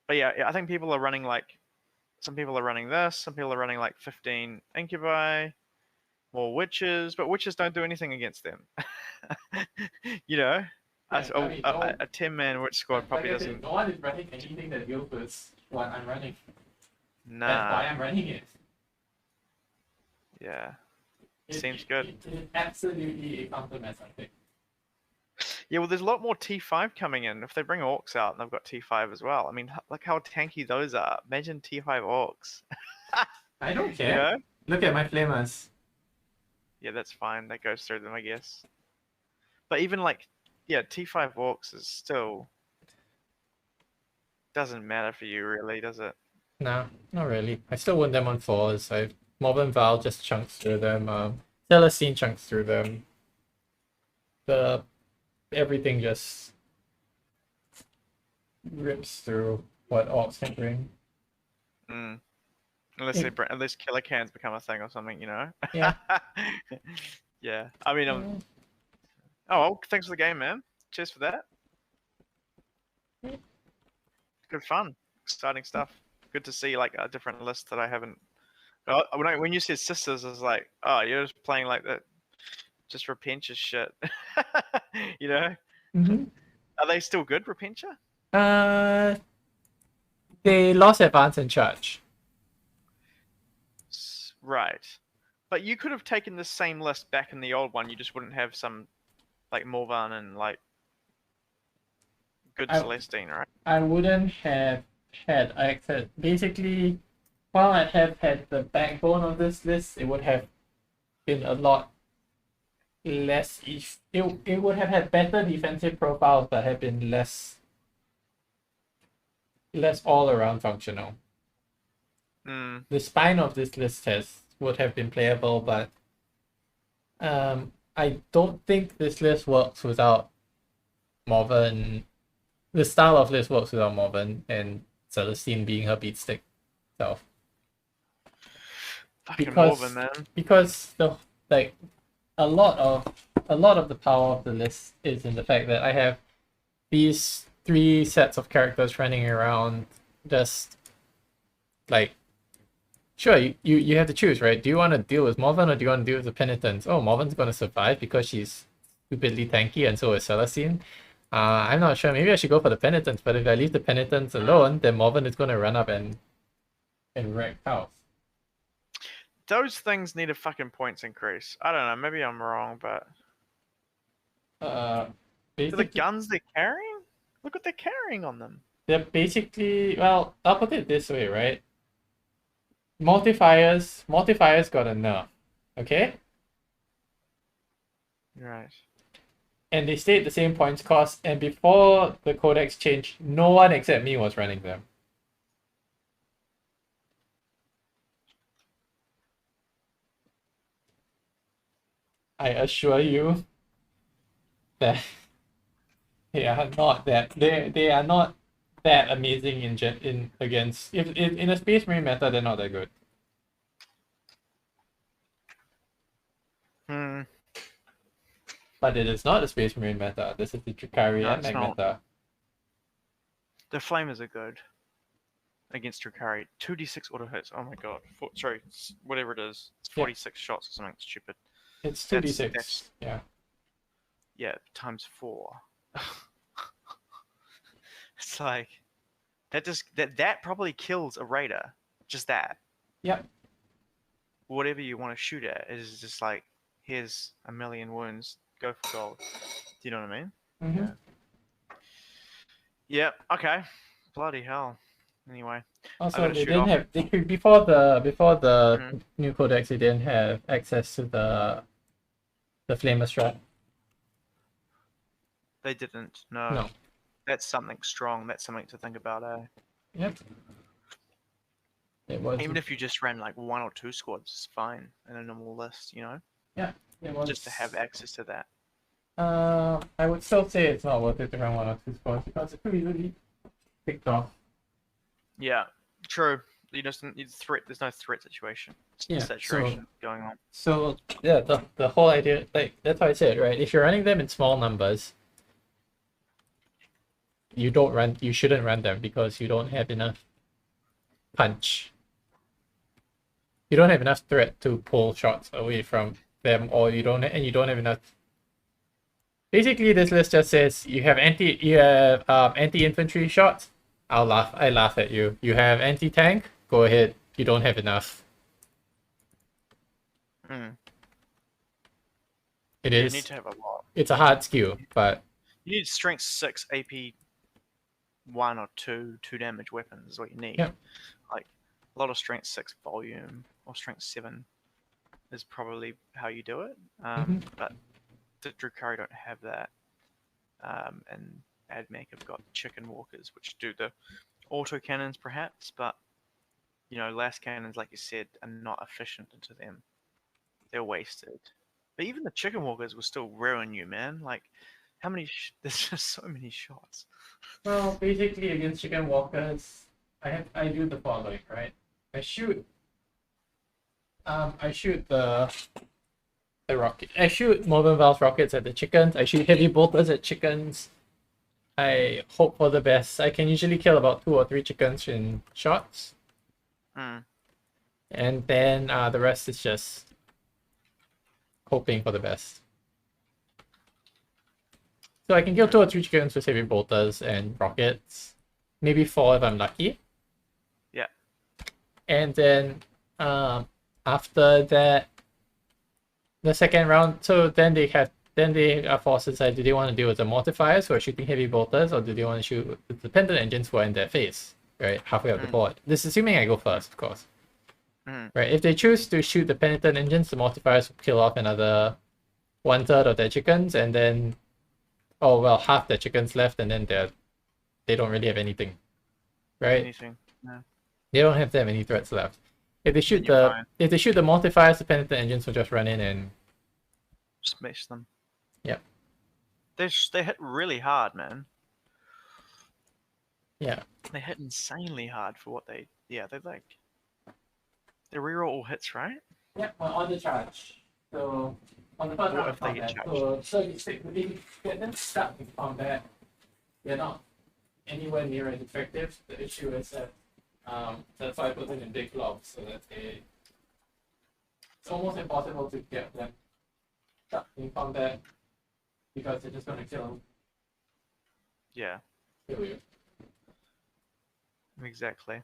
But yeah, I think people are running like, some people are running this, some people are running like 15 incubi, more witches, but witches don't do anything against them. You know, Yeah, a 10-man witch squad probably doesn't. No one is running anything that deals with what I'm running. Nah. That's why I'm running it. Yeah. Seems good. It is absolutely a countermeasure, I think. Yeah, well, there's a lot more T5 coming in. If they bring orcs out and they've got T5 as well, I mean, look how tanky those are. Imagine T5 orcs. I don't care. You know? Look at my flamers. Yeah, that's fine. That goes through them, I guess. But even like, yeah, T5 orcs is still doesn't matter for you, really, does it? No, not really. I still win them on 4s. Morvenn Vahl just chunks through them. Celestian chunks through them. Everything just rips through what orcs can bring. Unless killer cans become a thing or something, you know? Yeah. Yeah. I mean, oh, well, thanks for the game, man. Cheers for that. Good fun. Exciting stuff. Good to see like a different list that I haven't. When you said sisters, I was like, oh, you're just playing like that, just Repentia shit. You know? Mm-hmm. Are they still good, Repentia? They lost advance and charge. Right. But you could have taken the same list back in the old one. You just wouldn't have some like Morvenn and like good Celestine, right? I wouldn't have had. I said basically, while I have had the backbone of this list, it would have been a lot less. It would have had better defensive profiles, but have been less all around functional. The spine of this list would have been playable, but I don't think this list works without Morvenn. The style of list works without Morvenn and Celestine being her beatstick self. Morvenn, man. Because a lot of the power of the list is in the fact that I have these 3 sets of characters running around, just like, sure, you have to choose, right? Do you want to deal with Morvenn or do you want to deal with the Penitent? Oh, Morvenn's going to survive because she's stupidly tanky and so is Celestine. I'm not sure. Maybe I should go for the Penitent, but if I leave the Penitents alone, then Morvenn is going to run up and wreck house. Those things need a fucking points increase. I don't know. Maybe I'm wrong, but the guns they're carrying? Look what they're carrying on them. They're basically, well, I'll put it this way, right? Mortifiers got a nerf, okay? Right. and they stayed the same points cost, and before the codex changed, no one except me was running them. I assure you that they are not that amazing in against if in a Space Marine meta they're not that good. But it is not a Space Marine meta. This is the Drukhari and Mag meta. The Flamers are good against Drukhari. 2d6 auto hits. Oh my god. Sorry, whatever it is. It's 46 shots or something stupid. It's 2d6. Yeah. Yeah, times 4. It's like that probably kills a raider. Just that. Yep. Whatever you want to shoot at is just like, here's a million wounds. Go for gold. Do you know what I mean? Mm-hmm. Yeah. Okay. Bloody hell. Anyway. Also, they didn't have before the new codex. They didn't have access to the flamer strat. They didn't. No. That's something strong. That's something to think about. Yep. It was. Even if you just ran like 1 or 2 squads, it's fine in a normal list. You know. Yeah. It was. Just to have access to that. I would still say it's not worth it to run 1 or 2 squads because it could easily picked off. Yeah, true. You just need threat. There's no threat situation. It's saturation going on. So yeah, the whole idea, like that's what I said, right? If you're running them in small numbers, you shouldn't run them because you don't have enough punch. You don't have enough threat to pull shots away from them, or you don't have enough. Basically, this list just says you have anti-infantry shots. I laugh at you. You have anti-tank. Go ahead. You don't have enough. It is. You need to have a lot. It's a hard skill, but you need strength 6 AP 1 or 2 damage weapons is what you need. Yep. Like a lot of strength 6 volume or strength 7 is probably how you do it. But the Drukhari don't have that. And AdMech have got chicken walkers, which do the auto cannons perhaps, but you know, last cannons, like you said, are not efficient into them. They're wasted. But even the chicken walkers will still ruin you, man. Like, how many? There's just so many shots. Well, basically against chicken walkers, I do the following, right? I shoot the rocket. I shoot Morvenn Val's rockets at the chickens. I shoot heavy bolters at chickens. I hope for the best. I can usually kill about 2 or 3 chickens in shots. And then the rest is just hoping for the best. So I can kill 2 or 3 chickens with heavy bolters and rockets. Maybe 4 if I'm lucky. Yeah. And then after that, the second round, so then they are forced to decide, do they want to deal with the Mortifiers who are shooting heavy bolters, or do they want to shoot with the Penitent engines who are in their face, right? Halfway up the board. This is assuming I go first, of course. Right, if they choose to shoot the Penitent engines, the Mortifiers will kill off another 1/3 of their chickens, and then half their chickens left, and then they don't really have anything. Right? Anything. No. They don't have that many threats left. If they shoot the Mortifiers, the Penitent engines will just run in and smash them. Yep. They hit really hard, man. Yeah. They hit insanely hard for what they like. They reroll all hits, right? Yeah, on the charge. So on the first round of combat, so if you get them stuck in combat, they're not anywhere near as effective. The issue is that that's why I put them in big blobs, so that it's almost impossible to get them stuck in combat because they're just gonna kill them. Yeah. Kill you. Exactly.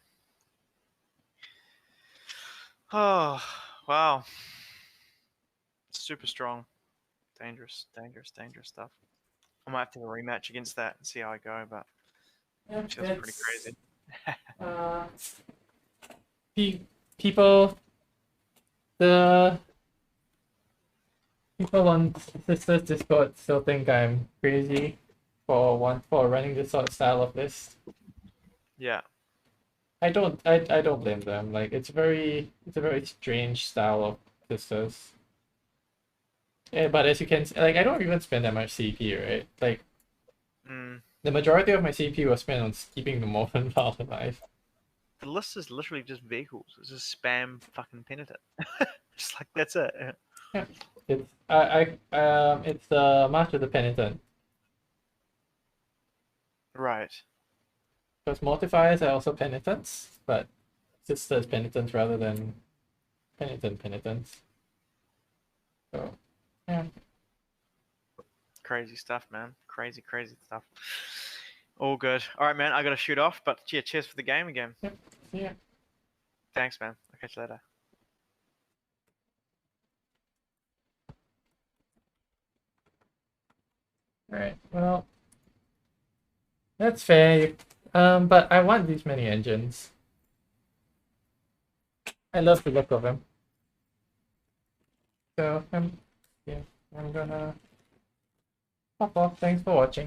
Oh, wow. Super strong. Dangerous stuff. I might have to have a rematch against that and see how I go, but it feels pretty crazy. People, People on Sisters Discord still think I'm crazy for running this sort of style of list. Yeah. I don't blame them. Like it's a very strange style of Sisters. Yeah, but as you can like I don't even spend that much CP, right? Like the majority of my CP was spent on keeping the Morvenn Vahl alive. The list is literally just vehicles. It's just spam fucking Penitent. Just like that's it. Yeah. It's the March of the Penitent. Right. Because Mortifiers are also penitents, but Sisters penitents rather than penitents. So yeah. Crazy stuff, man. Crazy stuff. All good. All right, man. I gotta shoot off, but yeah, cheers for the game again. Yep. Yeah. Thanks, man. I'll catch you later. Alright, well, that's fair. But I want these many engines. I love the look of them. So, yeah, I'm gonna pop off. Thanks for watching.